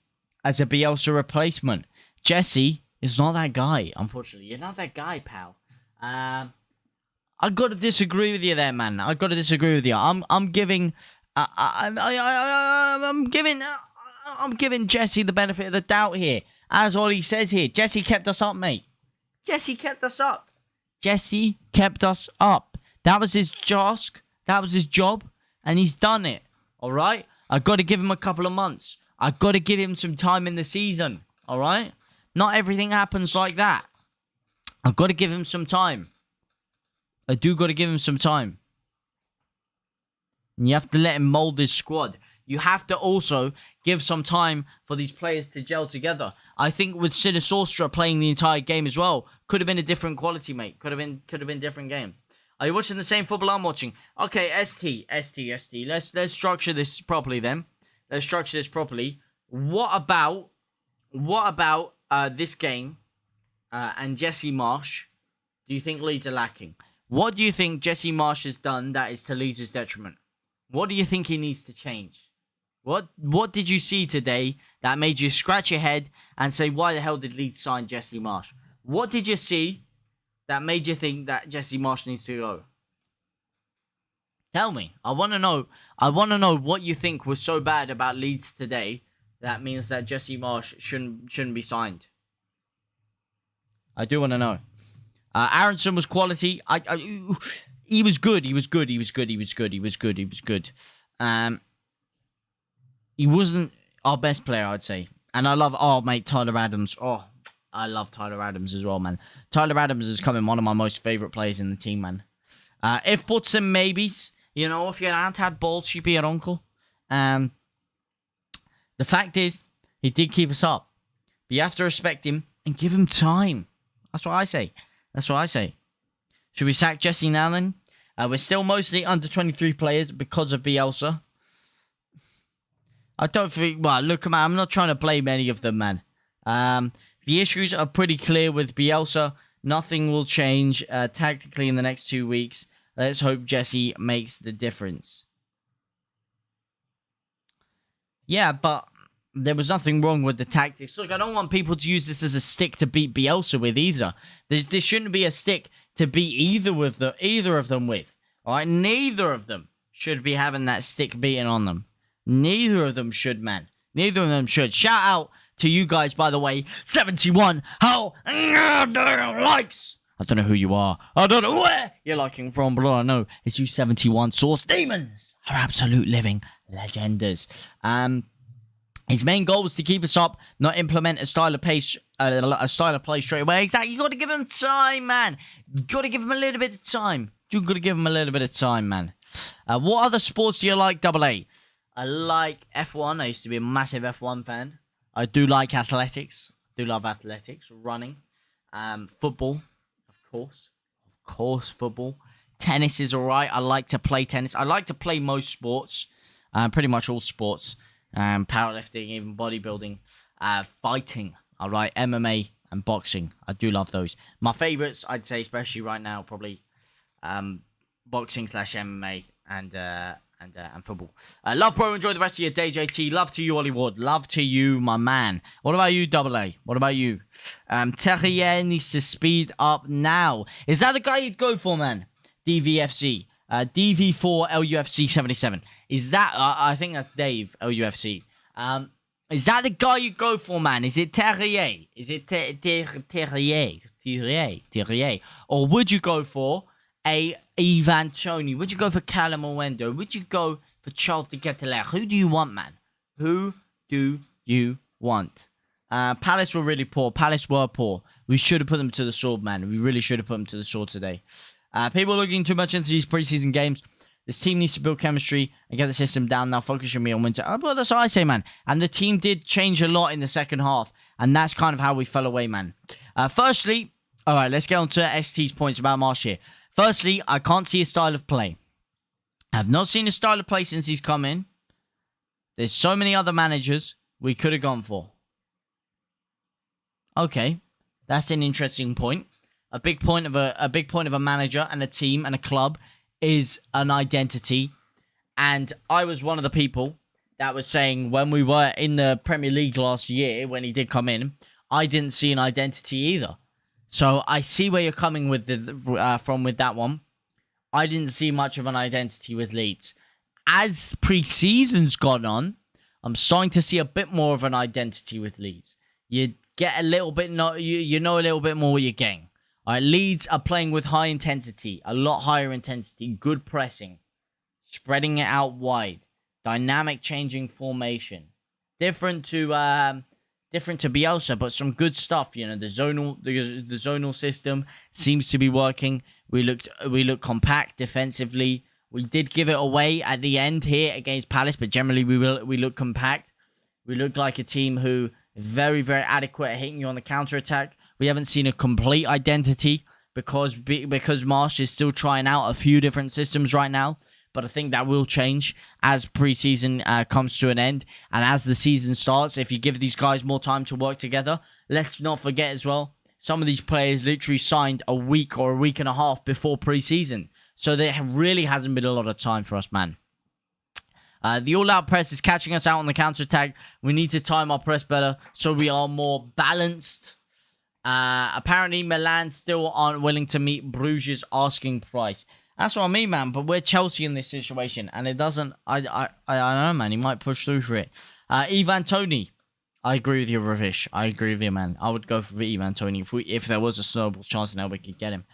as a Bielsa replacement? Jesse is not that guy, unfortunately. You're not that guy, pal. I got to disagree with you there, man. I got to disagree with you. I'm giving Jesse the benefit of the doubt here. As Ollie says here, Jesse kept us up, mate. Jesse kept us up. Jesse kept us up. That was his task. That was his job. And he's done it. All right? I've got to give him a couple of months. I've got to give him some time in the season. All right? Not everything happens like that. I've got to give him some time. I do got to give him some time. And you have to let him mold his squad. You have to also give some time for these players to gel together. I think with Sinisterra playing the entire game as well, could have been a different quality, mate. Could have been different game. Are you watching the same football I'm watching? Okay, ST. Let's structure this properly then. Let's structure this properly. What about this game and Jesse Marsh do you think Leeds are lacking? What do you think Jesse Marsh has done that is to Leeds' detriment? What do you think he needs to change? What did you see today that made you scratch your head and say, why the hell did Leeds sign Jesse Marsh? What did you see that made you think that Jesse Marsh needs to go? Tell me. I want to know. I want to know what you think was so bad about Leeds today that means that Jesse Marsh shouldn't be signed. I do want to know. Aronson was quality. He was good. He was good. He was good. He was good. He was good. He was good. He wasn't our best player, I'd say. And I love, mate, Tyler Adams. Oh, I love Tyler Adams as well, man. Tyler Adams is coming one of my most favourite players in the team, man. If put some maybes, you know, if your aunt had balls, she'd be your uncle. The fact is, he did keep us up. But you have to respect him and give him time. That's what I say. That's what I say. Should we sack Jesse now then? We're still mostly under 23 players because of Bielsa. I don't think... Well, look, man, I'm not trying to blame any of them, man. The issues are pretty clear with Bielsa. Nothing will change tactically in the next 2 weeks. Let's hope Jesse makes the difference. Yeah, but there was nothing wrong with the tactics. Look, I don't want people to use this as a stick to beat Bielsa with either. There shouldn't be a stick to beat either of them with. All right, neither of them should be having that stick beaten on them. Neither of them should, man. Neither of them should. Shout out to you guys, by the way. 71 likes. I don't know who you are. I don't know where you're liking from, but all I know is you 71 Source Demons are absolute living legenders. His main goal was to keep us up, not implement a style of play straight away. Exactly. You got to give him time, man. You got to give him a little bit of time. You got to give him a little bit of time, man. What other sports do you like, AA? I like F1. I used to be a massive F1 fan. I do like athletics. I do love athletics. Running. Football. Of course, football. Tennis is alright. I like to play tennis. I like to play most sports. Pretty much all sports. Powerlifting, even bodybuilding. Fighting. Alright, MMA and boxing. I do love those. My favourites, I'd say, especially right now, probably boxing / MMA and football. Love, bro. Enjoy the rest of your day, JT. Love to you, Hollywood. Love to you, my man. What about you, AA? What about you? Terrier needs to speed up now. Is that the guy you'd go for, man? DVFC. DV4 LUFC 77. Is that... I think that's Dave, LUFC. Is that the guy you go for, man? Is it Terrier? Is it Terrier? Or would you go for Ivan Toney? Would you go for Callum Owendo? Would you go for Charles de Ketelaere? Who do you want, man? Who do you want? Palace were really poor. Palace were poor. We should have put them to the sword, man. We really should have put them to the sword today. People are looking too much into these preseason games. This team needs to build chemistry and get the system down. Now focus on me on winter. Well, that's what I say, man. And the team did change a lot in the second half. And that's kind of how we fell away, man. Firstly, all right, let's get on to ST's points about Marsh here. Firstly, I can't see a style of play. I have not seen a style of play since he's come in. There's so many other managers we could have gone for. Okay, that's an interesting point. A big point of a manager and a team and a club is an identity. And I was one of the people that was saying when we were in the Premier League last year, when he did come in, I didn't see an identity either. So I see where you're coming with from with that one. I didn't see much of an identity with Leeds. As pre-season's gone on, I'm starting to see a bit more of an identity with Leeds. You get a little bit, you know a little bit more what you're getting. All right, Leeds are playing with high intensity, a lot higher intensity, good pressing, spreading it out wide, dynamic changing formation, different to Bielsa, but some good stuff. You know, the zonal system seems to be working. We look compact defensively. We did give it away at the end here against Palace, but generally we look compact. We look like a team who is very, very adequate at hitting you on the counter attack. We haven't seen a complete identity because Marsh is still trying out a few different systems right now. But I think that will change as preseason comes to an end. And as the season starts, if you give these guys more time to work together, let's not forget as well, some of these players literally signed a week or a week and a half before preseason. So there really hasn't been a lot of time for us, man. The all-out press is catching us out on the counter-attack. We need to time our press better so we are more balanced. Apparently, Milan still aren't willing to meet Bruges' asking price. That's what I mean, man. But we're Chelsea in this situation, and it doesn't... I don't know, man. He might push through for it. Ivan Toney. I agree with you, Ravish. I agree with you, man. I would go for Ivan Toney if there was a snowball chance now we could get him.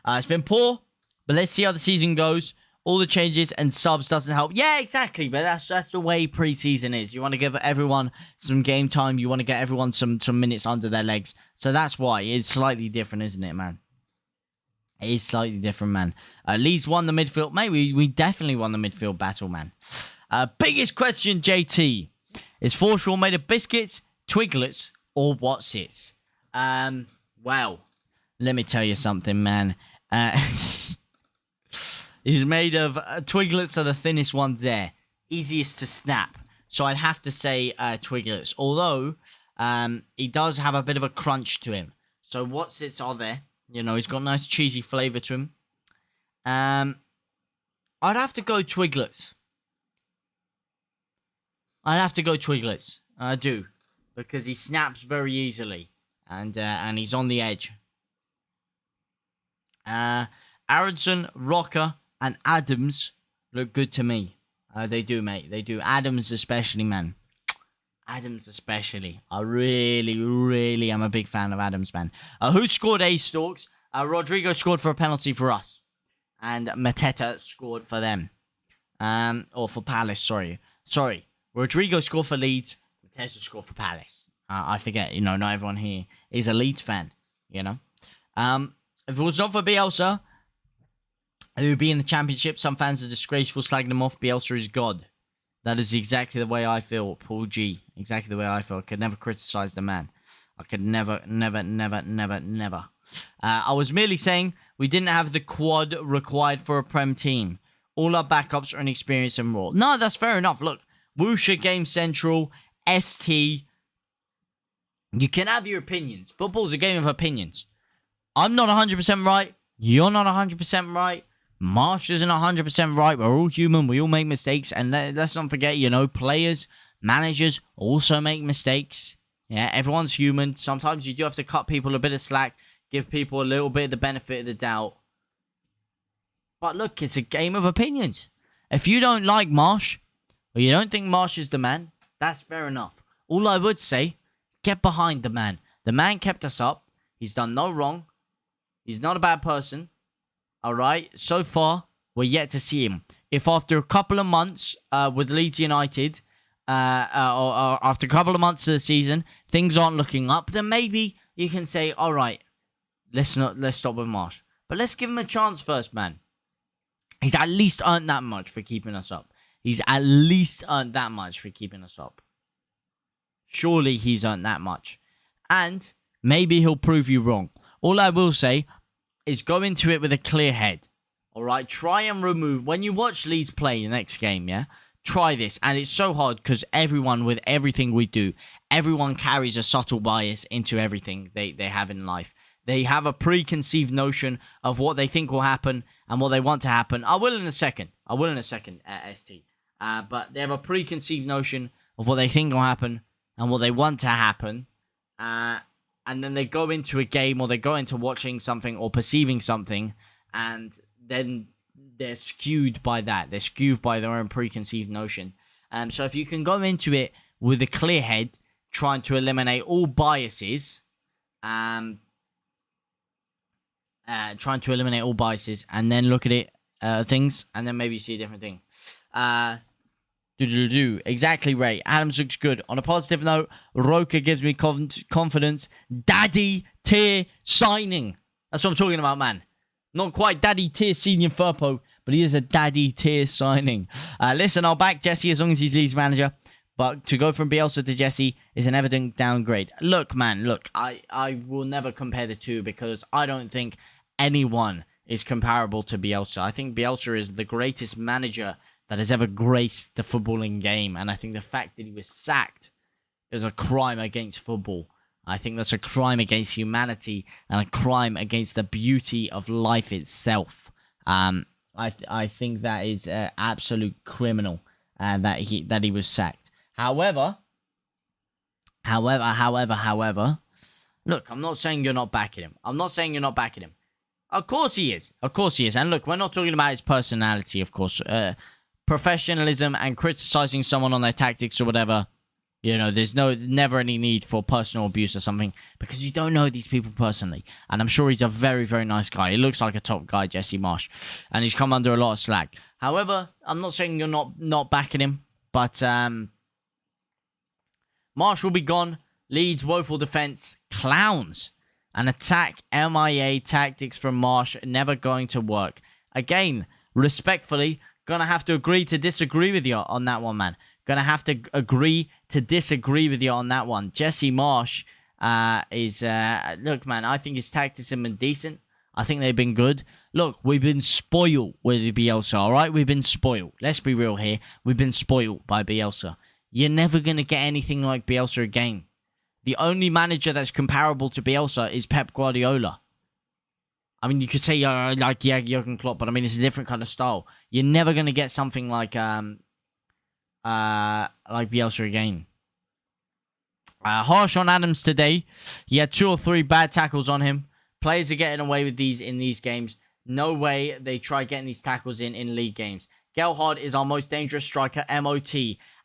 It's been poor, but let's see how the season goes. All the changes and subs doesn't help. Yeah, exactly. But that's the way preseason is. You want to give everyone some game time. You want to get everyone some minutes under their legs. So that's why it's slightly different, isn't it, man? It is slightly different, man. Leeds won the midfield. Mate, we definitely won the midfield battle, man. Biggest question, JT. Is Forshaw made of biscuits, Twiglets, or Whatsits? Well, let me tell you something, man. He's made of Twiglets are the thinnest ones there. Easiest to snap. So I'd have to say Twiglets. Although, he does have a bit of a crunch to him. So Whatsits are there. You know, he's got a nice cheesy flavour to him. I'd have to go Twiglets. I do. Because he snaps very easily. And he's on the edge. Aronson, Rocker, and Adams look good to me. They do, mate. They do. Adams especially, man. Adams especially. I really, really am a big fan of Adams, man. Who scored A-Stalks? Rodrigo scored for a penalty for us. And Mateta scored for them. Or for Palace, sorry. Rodrigo scored for Leeds. Mateta scored for Palace. I forget, you know, not everyone here is a Leeds fan, you know. If it was not for Bielsa, he would be in the Championship. Some fans are disgraceful, slagging him off. Bielsa is God. That is exactly the way I feel, Paul G. Exactly the way I feel. I could never criticize the man. I could never. I was merely saying we didn't have the quad required for a Prem team. All our backups are inexperienced and raw. No, that's fair enough. Look, Woosha, Game Central, ST. You can have your opinions. Football's a game of opinions. I'm not 100% right. You're not 100% right. Marsh isn't 100% right. We're all human. We all make mistakes. And let's not forget, you know, players, managers also make mistakes. Yeah, everyone's human. Sometimes you do have to cut people a bit of slack. Give people a little bit of the benefit of the doubt. But look, it's a game of opinions. If you don't like Marsh, or you don't think Marsh is the man, that's fair enough. All I would say, get behind the man. The man kept us up. He's done no wrong. He's not a bad person. Alright, so far, we're yet to see him. If after a couple of months with Leeds United, or after a couple of months of the season, things aren't looking up, then maybe you can say, alright, let's stop with Marsh. But let's give him a chance first, man. He's at least earned that much for keeping us up. Surely he's earned that much. And maybe he'll prove you wrong. All I will say is go into it with a clear head. Alright, try and remove... When you watch Leeds play the next game, yeah? Try this. And it's so hard because everyone, with everything we do, everyone carries a subtle bias into everything they have in life. They have a preconceived notion of what they think will happen and what they want to happen. I will in a second, ST. But they have a preconceived notion of what they think will happen and what they want to happen. And then they go into a game or they go into watching something or perceiving something, and then they're skewed by that. They're skewed by their own preconceived notion. So if you can go into it with a clear head, trying to eliminate all biases, and then look at it, things, and then maybe see a different thing. Exactly, Ray. Adams looks good. On a positive note, Roca gives me confidence. Daddy tier signing. That's what I'm talking about, man. Not quite daddy tier senior Firpo, but he is a daddy tier signing. Listen, I'll back Jesse as long as he's Leeds manager. But to go from Bielsa to Jesse is an evident downgrade. Look, man, I will never compare the two because I don't think anyone is comparable to Bielsa. I think Bielsa is the greatest manager that has ever graced the footballing game. And I think the fact that he was sacked is a crime against football. I think that's a crime against humanity and a crime against the beauty of life itself. I think that is absolute criminal that he was sacked. However, look, I'm not saying you're not backing him. Of course he is. And look, we're not talking about his personality, of course. Professionalism and criticizing someone on their tactics or whatever. You know, there's never any need for personal abuse or something because you don't know these people personally. And I'm sure he's a very, very nice guy. He looks like a top guy, Jesse Marsch. And he's come under a lot of slack. However, I'm not saying you're not backing him. But Marsch will be gone. Leeds, woeful defense. Clowns. An attack MIA tactics from Marsch never going to work. Again, respectfully, gonna have to agree to disagree with you on that one, man. Gonna have to agree to disagree with you on that one. Jesse Marsch is... look, man, I think his tactics have been decent. I think they've been good. Look, we've been spoiled with Bielsa, all right? We've been spoiled. Let's be real here. We've been spoiled by Bielsa. You're never going to get anything like Bielsa again. The only manager that's comparable to Bielsa is Pep Guardiola. I mean, you could say like Jurgen Klopp, but I mean, it's a different kind of style. You're never going to get something like Bielsa again. Harsh on Adams today. He had 2 or 3 bad tackles on him. Players are getting away with these in these games. No way they try getting these tackles in league games. Gelhardt is our most dangerous striker, MOT.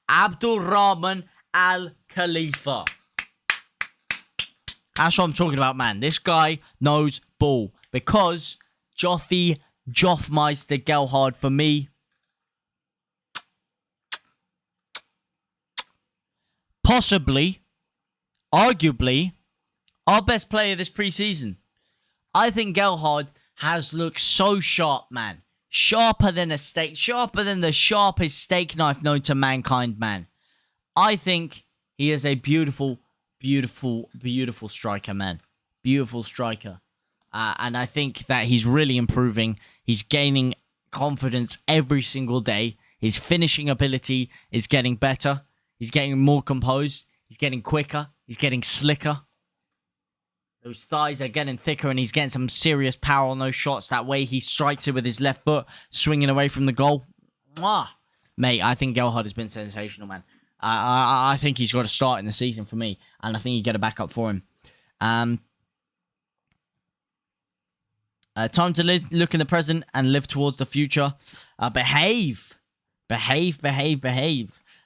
Abdul Rahman Al Khalifa. That's what I'm talking about, man. This guy knows ball. Because Joffmeister Gelhardt, for me, possibly, arguably, our best player this preseason. I think Gelhardt has looked so sharp, man. Sharper than the sharpest steak knife known to mankind, man. I think he is a beautiful, beautiful, beautiful striker, man. Beautiful striker. And I think that he's really improving. He's gaining confidence every single day. His finishing ability is getting better. He's getting more composed. He's getting quicker. He's getting slicker. Those thighs are getting thicker and he's getting some serious power on those shots. That way he strikes it with his left foot, swinging away from the goal. Mwah! Mate, I think Gelhardt has been sensational, man. I think he's got to start in the season for me. And I think you get a backup for him. Time to look in the present and live towards the future. Behave.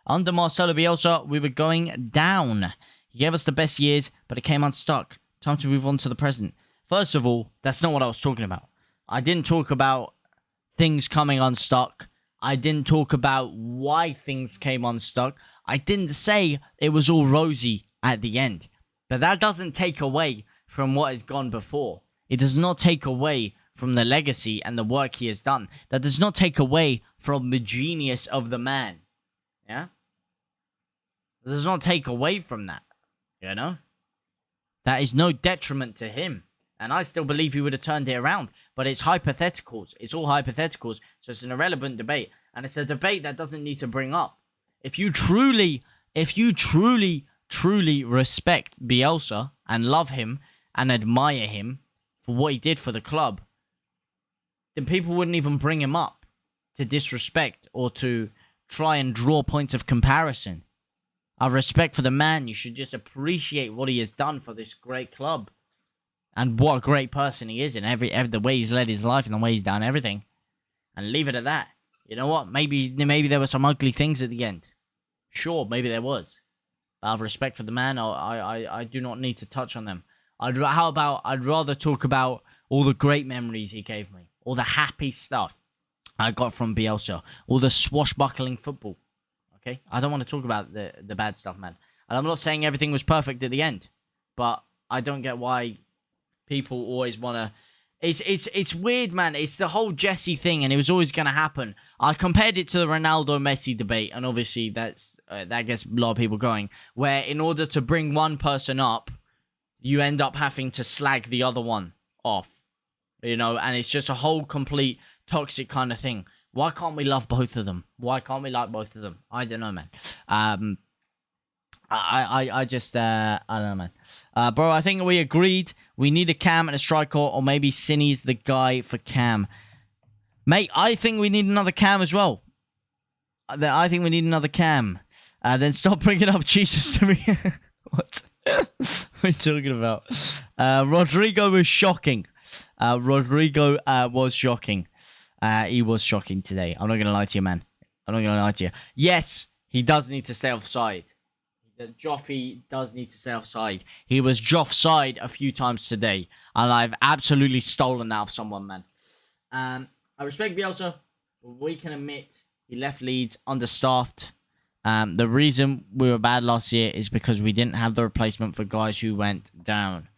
Under Marcelo Bielsa, we were going down. He gave us the best years, but it came unstuck. Time to move on to the present. First of all, that's not what I was talking about. I didn't talk about things coming unstuck. I didn't talk about why things came unstuck. I didn't say it was all rosy at the end. But that doesn't take away from what has gone before. It does not take away from the legacy and the work he has done. That does not take away from the genius of the man. Yeah? It does not take away from that. You know? That is no detriment to him. And I still believe he would have turned it around. But it's hypotheticals. It's all hypotheticals. So it's an irrelevant debate. And it's a debate that doesn't need to bring up. If you truly respect Bielsa and love him and admire him for what he did for the club, then people wouldn't even bring him up to disrespect or to try and draw points of comparison. Out of respect for the man, you should just appreciate what he has done for this great club. And what a great person he is in every the way he's led his life and the way he's done everything. And leave it at that. You know what? Maybe there were some ugly things at the end. Sure, maybe there was. But out of respect for the man, I do not need to touch on them. I'd rather talk about all the great memories he gave me. All the happy stuff I got from Bielsa. All the swashbuckling football. Okay? I don't want to talk about the bad stuff, man. And I'm not saying everything was perfect at the end. But I don't get why people always want to... It's weird, man. It's the whole Jesse thing, and it was always going to happen. I compared it to the Ronaldo-Messi debate, and obviously that gets a lot of people going, where in order to bring one person up, you end up having to slag the other one off. You know, and it's just a whole complete toxic kind of thing. Why can't we love both of them? Why can't we like both of them? I don't know, man. I just, I don't know, man. Bro, I think we agreed we need a Cam and a striker, or maybe Cinny's the guy for Cam. Mate, I think we need another Cam as well. I think we need another Cam. Then stop bringing up Jesus to me. What? What are you talking about? Rodrigo was shocking. Rodrigo was shocking. He was shocking today. I'm not going to lie to you, man. I'm not going to lie to you. Yes, he does need to stay offside. Joffy does need to stay offside. He was Joff-side a few times today. And I've absolutely stolen that off someone, man. I respect Bielsa. But we can admit he left Leeds understaffed. The reason we were bad last year is because we didn't have the replacement for guys who went down.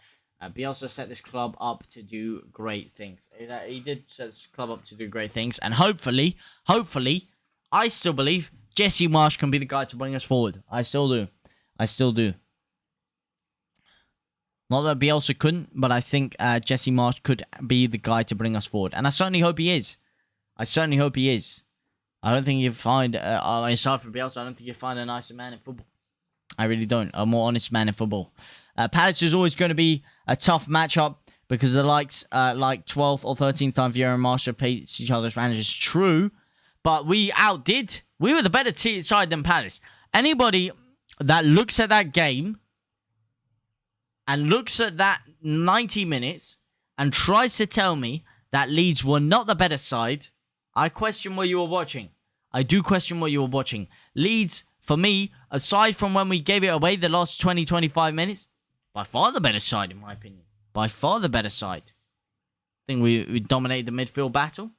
Bielsa set this club up to do great things. He did set this club up to do great things. And hopefully, I still believe Jesse Marsch can be the guy to bring us forward. I still do. Not that Bielsa couldn't, but I think Jesse Marsch could be the guy to bring us forward. And I certainly hope he is. I don't think you find, aside from Bielsa, I don't think you find a nicer man in football. I really don't. A more honest man in football. Palace is always going to be a tough matchup because the likes like 12th or 13th time Vieira and Marshall played each other's managers. True, but we outdid. We were the better side than Palace. Anybody that looks at that game and looks at that 90 minutes and tries to tell me that Leeds were not the better side, I question what you were watching. I do question what you were watching. Leeds, for me, aside from when we gave it away the last 20-25 minutes, by far the better side, in my opinion. By far the better side. I think we dominated the midfield battle.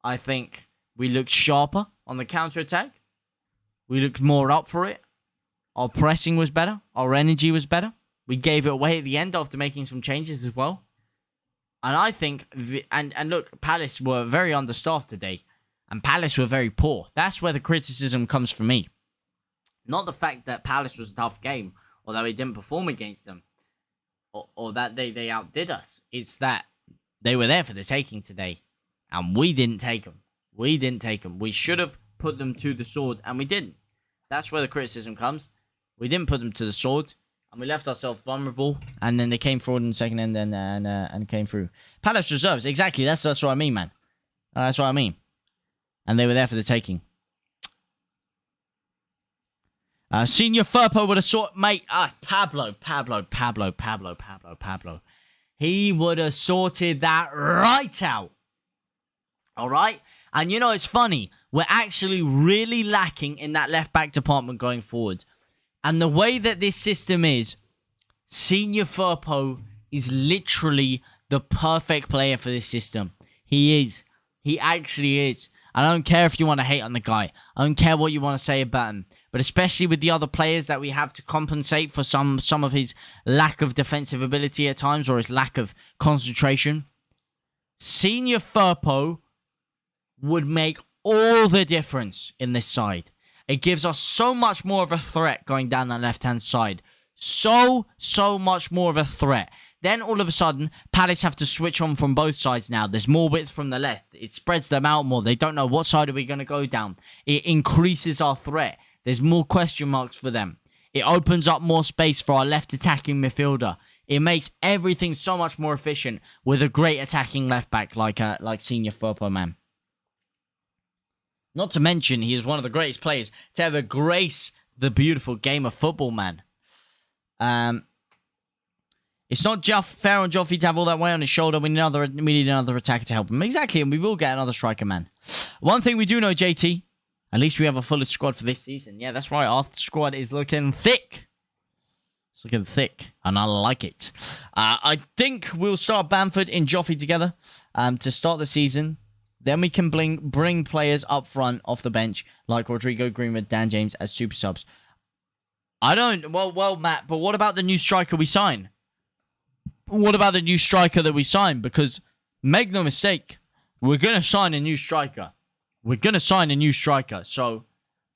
I think we looked sharper on the counter-attack. We looked more up for it. Our pressing was better. Our energy was better. We gave it away at the end after making some changes as well. And I think, and look, Palace were very understaffed today. And Palace were very poor. That's where the criticism comes from me. Not the fact that Palace was a tough game, or that we didn't perform against them, or that they outdid us. It's that they were there for the taking today. And we didn't take them. We should have put them to the sword, and we didn't. That's where the criticism comes. We didn't put them to the sword. And we left ourselves vulnerable, and then they came forward in the second end and came through. Palace reserves, exactly. That's what I mean, man. That's what I mean. And they were there for the taking. Senior Firpo would have sorted, mate. Pablo. He would have sorted that right out. All right? And you know, it's funny. We're actually really lacking in that left-back department going forward. And the way that this system is, Senior Firpo is literally the perfect player for this system. He is. He actually is. I don't care if you want to hate on the guy. I don't care what you want to say about him. But especially with the other players that we have to compensate for some of his lack of defensive ability at times, or his lack of concentration. Senior Firpo would make all the difference in this side. It gives us so much more of a threat going down that left-hand side. So much more of a threat. Then all of a sudden, Palace have to switch on from both sides now. There's more width from the left. It spreads them out more. They don't know what side are we going to go down. It increases our threat. There's more question marks for them. It opens up more space for our left attacking midfielder. It makes everything so much more efficient with a great attacking left-back like Senior Firpo, man. Not to mention, he is one of the greatest players to ever grace the beautiful game of football, man. It's not fair on Joffy to have all that weight on his shoulder. We need another attacker to help him. Exactly, and we will get another striker, man. One thing we do know, JT, at least we have a fuller squad for this season. Yeah, that's right. Our squad is looking thick. It's looking thick, and I like it. I think we'll start Bamford and Joffy together to start the season. Then we can bring players up front off the bench, like Rodrigo, Greenwood, Dan James as super subs. Well, Matt, but what about the new striker we sign? What about the new striker that we sign? Because, make no mistake, we're going to sign a new striker. So,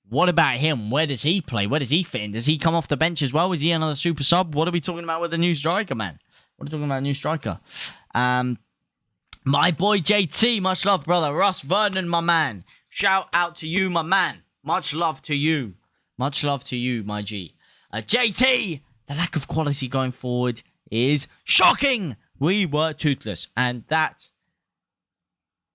what about him? Where does he play? Where does he fit in? Does he come off the bench as well? Is he another super sub? What are we talking about with the new striker, man? What are we talking about, new striker? My boy JT, much love, brother. Russ Vernon, my man. Shout out to you, my man. Much love to you. Much love to you, my G. JT, the lack of quality going forward is shocking. We were toothless. And that,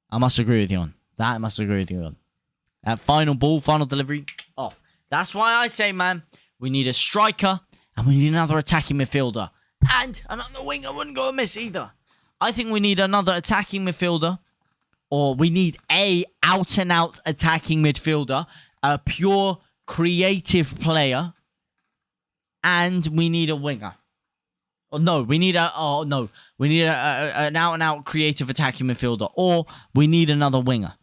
I must agree with you on. That final ball, final delivery, off. That's why I say, man, we need a striker and we need another attacking midfielder. And another winger wouldn't go amiss either. I think we need another attacking midfielder, or we need a out-and-out attacking midfielder, a pure creative player, and we need a winger. We need an out-and-out creative attacking midfielder, or we need another winger.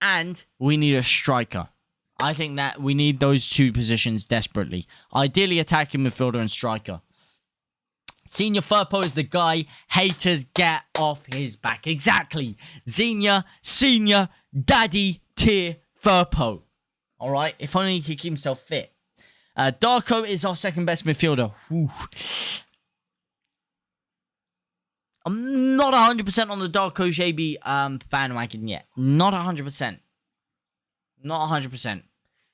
And we need a striker. I think that we need those two positions desperately. Ideally, attacking midfielder and striker. Senior Firpo is the guy. Haters get off his back. Exactly. Senior, daddy, tier, Firpo. All right? If only he could keep himself fit. Darko is our second best midfielder. Whew. I'm not 100% on the Darko JB bandwagon yet. Not 100%. Not 100%.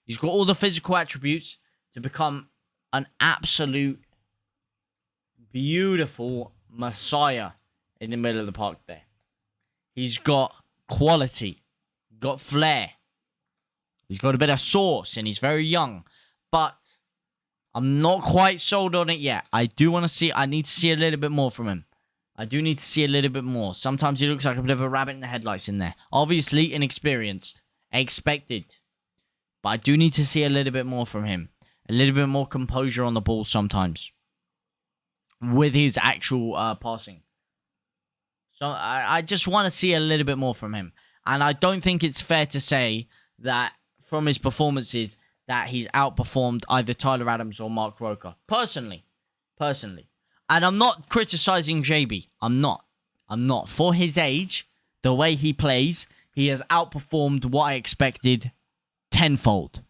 He's got all the physical attributes to become an absolute beautiful messiah in the middle of the park there. He's got quality. Got flair. He's got a bit of sauce and he's very young. But I'm not quite sold on it yet. I need to see a little bit more from him. I do need to see a little bit more. Sometimes he looks like a bit of a rabbit in the headlights in there. Obviously inexperienced. Expected. But I do need to see a little bit more from him. A little bit more composure on the ball sometimes. With his actual passing. So I just want to see a little bit more from him. And I don't think it's fair to say that from his performances that he's outperformed either Tyler Adams or Mark Roker. Personally. And I'm not criticizing JB. I'm not. For his age, the way he plays, he has outperformed what I expected tenfold.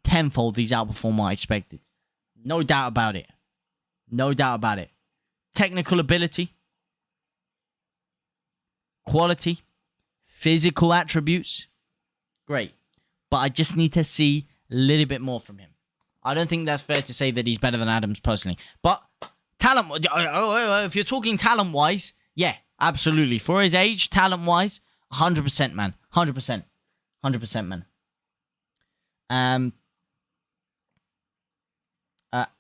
Tenfold he's outperformed what I expected. No doubt about it. Technical ability. Quality. Physical attributes. Great. But I just need to see a little bit more from him. I don't think that's fair to say that he's better than Adams personally. But talent, if you're talking talent-wise, yeah, absolutely. For his age, talent-wise, 100%, man. 100%, man.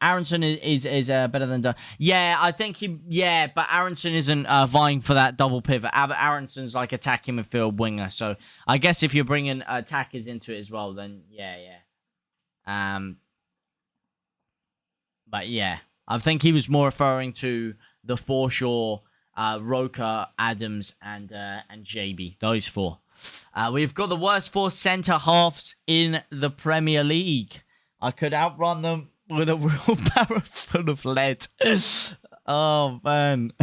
Aronson is better than... Yeah, I think but Aronson isn't vying for that double pivot. Aronson's like attacking midfield winger. So I guess if you're bringing attackers into it as well, then yeah. But yeah, I think he was more referring to the Forshaw, Roker, Adams, and JB. Those four. We've got the worst four centre halves in the Premier League. I could outrun them with a real barrel full of lead. Oh, man.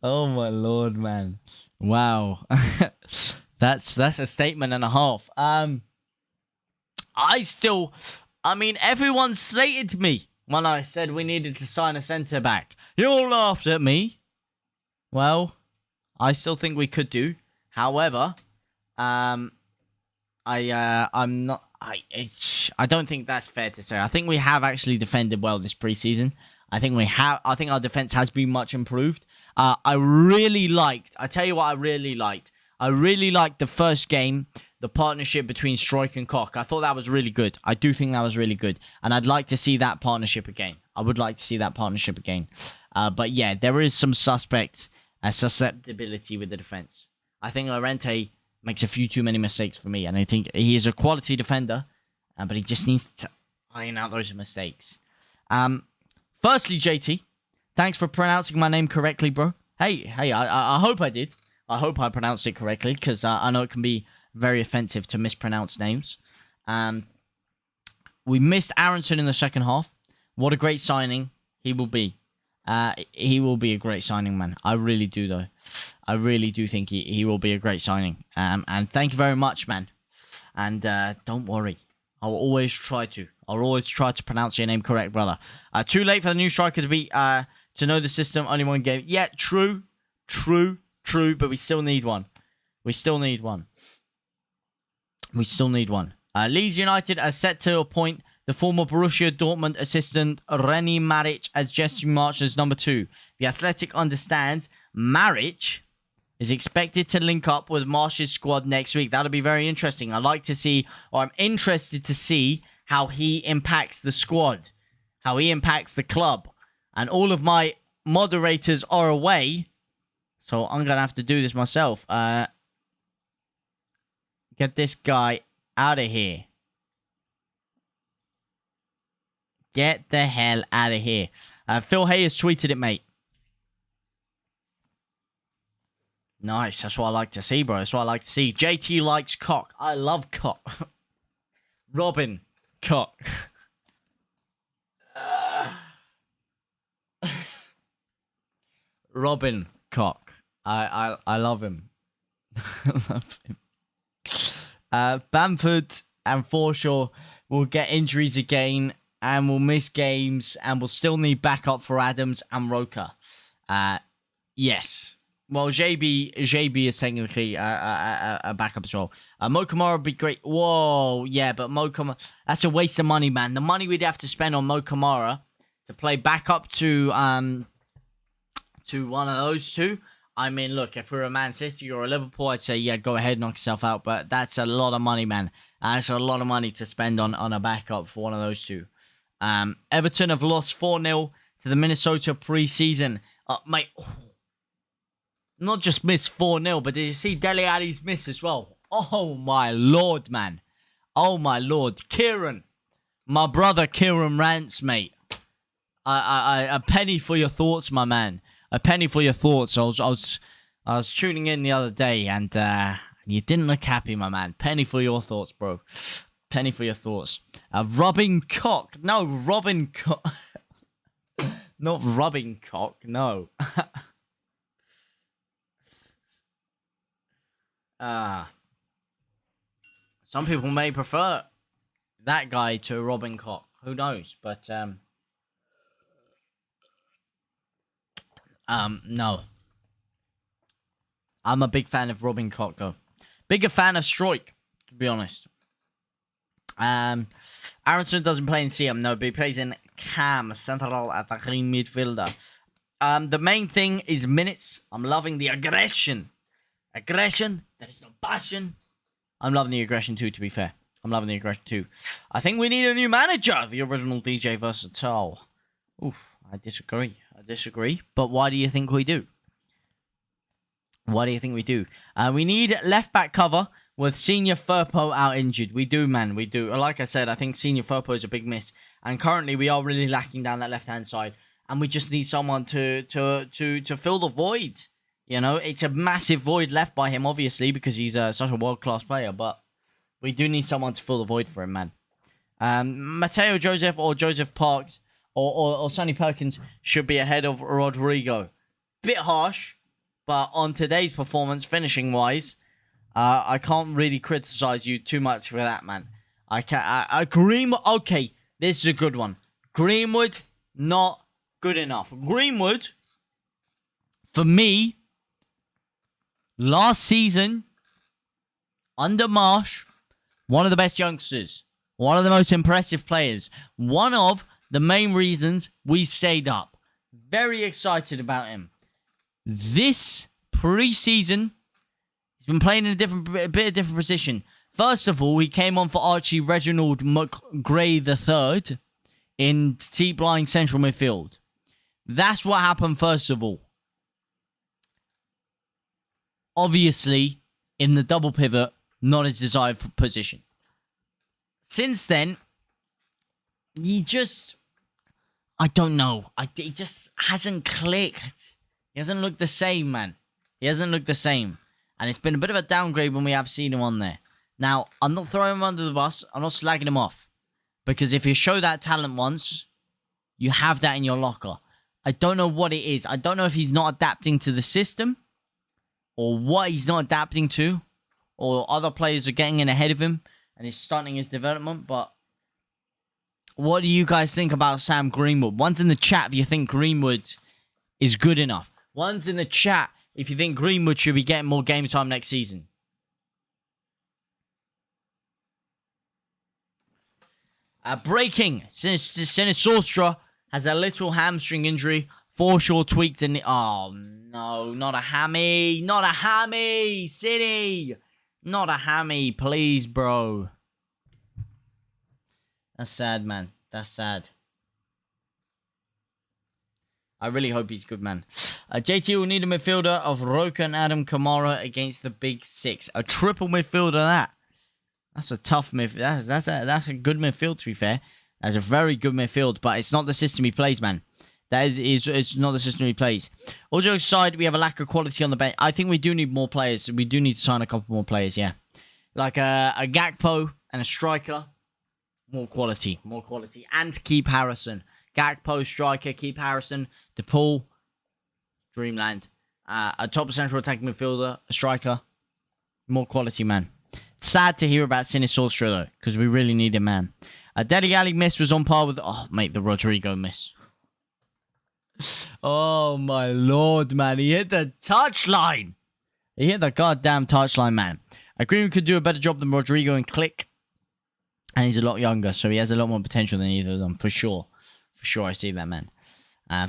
Oh, my Lord, man. Wow. That's a statement and a half. Everyone slated me when I said we needed to sign a centre-back. You all laughed at me. Well, I still think we could do. However, I don't think that's fair to say. I think we have actually defended well this preseason. I think our defense has been much improved. I tell you what I really liked. I really liked the first game, the partnership between Strike and Koch. I thought that was really good. I do think that was really good. And I'd like to see that partnership again. I would like to see that partnership again. But yeah, there is some susceptibility with the defense. I think Llorente makes a few too many mistakes for me. And I think he is a quality defender. But he just needs to iron out those mistakes. Firstly, JT, thanks for pronouncing my name correctly, bro. Hey, I hope I did. I hope I pronounced it correctly, because I know it can be very offensive to mispronounce names. We missed Aronson in the second half. What a great signing he will be. He will be a great signing, man. I really do, though. I really do think he will be a great signing. And thank you very much, man. And don't worry. I'll always try to pronounce your name correct, brother. Too late for the new striker to know the system. Only one game. Yeah, true, but we still need one. We still need one. Leeds United are set to appoint the former Borussia Dortmund assistant René Maric as Jesse Marsch's number 2. The Athletic understands Maric is expected to link up with Marsch's squad next week. That'll be very interesting. I'm interested to see how he impacts the squad, how he impacts the club. And all of my moderators are away, so I'm going to have to do this myself. Get this guy out of here. Get the hell out of here. Phil Hayes tweeted it, mate. Nice. That's what I like to see, bro. That's what I like to see. JT likes cock. I love cock. Robin. Cock. Robin. Cock. I love him. Love him. Bamford and Forshaw will get injuries again and will miss games and will still need backup for Adams and Roca. Yes. Well, JB is technically a backup as well. Mo Kamara would be great. Whoa, yeah, but Mo Kamara, that's a waste of money, man. The money we'd have to spend on Mo Kamara to play backup to one of those two. I mean, look, if we're a Man City or a Liverpool, I'd say, yeah, go ahead, knock yourself out. But that's a lot of money, man. That's a lot of money to spend on a backup for one of those two. Everton have lost 4-0 to the Minnesota preseason. Mate, not just missed 4-0, but did you see Dele Alli's miss as well? Oh, my Lord, man. Oh, my Lord. Kieran. My brother Kieran Rants, mate. A penny for your thoughts, my man. A penny for your thoughts. I was tuning in the other day, and you didn't look happy, my man. Penny for your thoughts, bro. Penny for your thoughts. Robin Cock. No, Robin Cock. Not rubbing cock, no. Some people may prefer that guy to Robin Cock. Who knows? But no. I'm a big fan of Robin Cock, though. Bigger fan of Stroik, to be honest. Aronson doesn't play in CM, no, but he plays in Cam, central attacking midfielder. The main thing is minutes. I'm loving the aggression. Aggression. There is no passion. I'm loving the aggression too, to be fair. I'm loving the aggression too. I think we need a new manager. The original DJ Versatile. Oof, I disagree. But why do you think we do? Why do you think we do? We need left back cover with Senior Firpo out injured. We do, man. We do. Like I said, I think Senior Firpo is a big miss. And currently we are really lacking down that left-hand side. And we just need someone to fill the void. You know, it's a massive void left by him, obviously, because he's such a world-class player. But we do need someone to fill the void for him, man. Mateo Joseph or Joseph Parks or Sonny Perkins should be ahead of Rodrigo. Bit harsh, but on today's performance, finishing-wise, I can't really criticize you too much for that, man. Greenwood, okay, this is a good one. Greenwood, not good enough. Greenwood, for me, last season, under Marsh, one of the best youngsters. One of the most impressive players. One of the main reasons we stayed up. Very excited about him. This preseason, he's been playing in a bit of different position. First of all, he came on for Archie Reginald McGray III in deep-lying central midfield. That's what happened first of all. Obviously, in the double pivot, not his desired position. Since then, I don't know. He just hasn't clicked. He hasn't looked the same, man. He hasn't looked the same. And it's been a bit of a downgrade when we have seen him on there. Now, I'm not throwing him under the bus. I'm not slagging him off. Because if you show that talent once, you have that in your locker. I don't know what it is. I don't know if he's not adapting to the system. Or what he's not adapting to. Or other players are getting in ahead of him. And he's starting his development. But what do you guys think about Sam Greenwood? One's in the chat if you think Greenwood is good enough. One's in the chat if you think Greenwood should be getting more game time next season. Breaking. Sinisterra has a little hamstring injury. Foreshore tweaked in the... Oh, no. Not a hammy. Not a hammy. City. Not a hammy. Please, bro. That's sad, man. That's sad. I really hope he's good, man. JT will need a midfielder of Roca and Adam Kamara against the Big Six. A triple midfielder, that. That's a tough midfield. That's a good midfield, to be fair. That's a very good midfield, but it's not the system he plays, man. It's not the system he plays. All jokes aside, we have a lack of quality on the bench. I think we do need more players. We do need to sign a couple more players, yeah. Like a Gakpo and a striker. More quality. And keep Harrison. Gakpo, striker, keep Harrison. DePaul, Dreamland. A top central attacking midfielder, a striker. More quality, man. Sad to hear about Sinisterra, though, because we really need him, man. Dele Alli miss was on par with... Oh, mate, the Rodrigo miss. Oh, my lord, man. He hit the touchline. He hit the goddamn touchline, man. I agree we could do a better job than Rodrigo and Click. And he's a lot younger, so he has a lot more potential than either of them, for sure. For sure, I see that, man.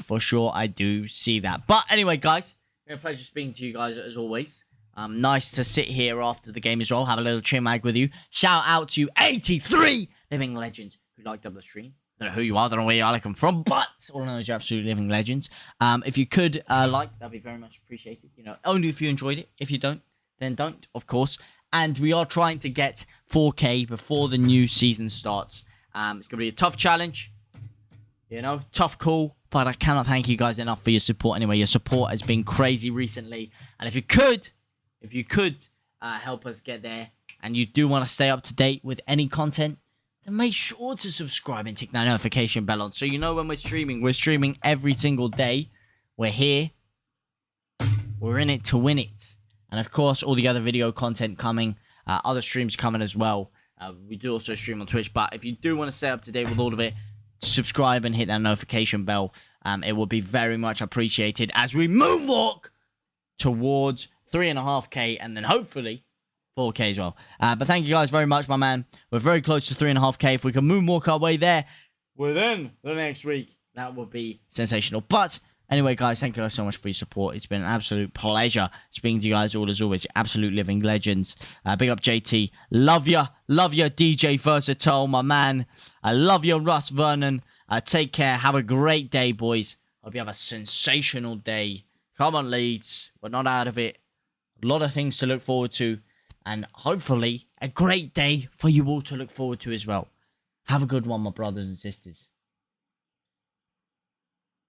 For sure, I do see that. But anyway, guys, it's been a pleasure speaking to you guys, as always. Nice to sit here after the game as well, have a little chill mag with you. Shout out to 83 living legends who liked up the stream. Don't know who you are, don't know where you are, like I'm from, but all I know is you're absolutely living legends. If you could like, that'd be very much appreciated. You know, only if you enjoyed it. If you don't, then don't, of course. And we are trying to get 4K before the new season starts. It's going to be a tough challenge. You know, tough call. But I cannot thank you guys enough for your support anyway. Your support has been crazy recently. And if you could help us get there, and you do want to stay up to date with any content, then make sure to subscribe and tick that notification bell on. So you know when we're streaming. We're streaming every single day. We're here. We're in it to win it. And of course, all the other video content coming. Other streams coming as well. We do also stream on Twitch. But if you do want to stay up to date with all of it, subscribe and hit that notification bell. It will be very much appreciated as we moonwalk towards 3.5K and then hopefully 4K as well. But thank you guys very much, my man. We're very close to 3.5K. If we can moonwalk our way there within the next week, that would be sensational. But anyway, guys, thank you guys so much for your support. It's been an absolute pleasure speaking to you guys all as always. Absolute living legends. Big up JT. Love ya. Love ya, DJ Versatile, my man. I love you, Russ Vernon. Take care. Have a great day, boys. Hope you have a sensational day. Come on, Leeds. We're not out of it. A lot of things to look forward to. And hopefully, a great day for you all to look forward to as well. Have a good one, my brothers and sisters.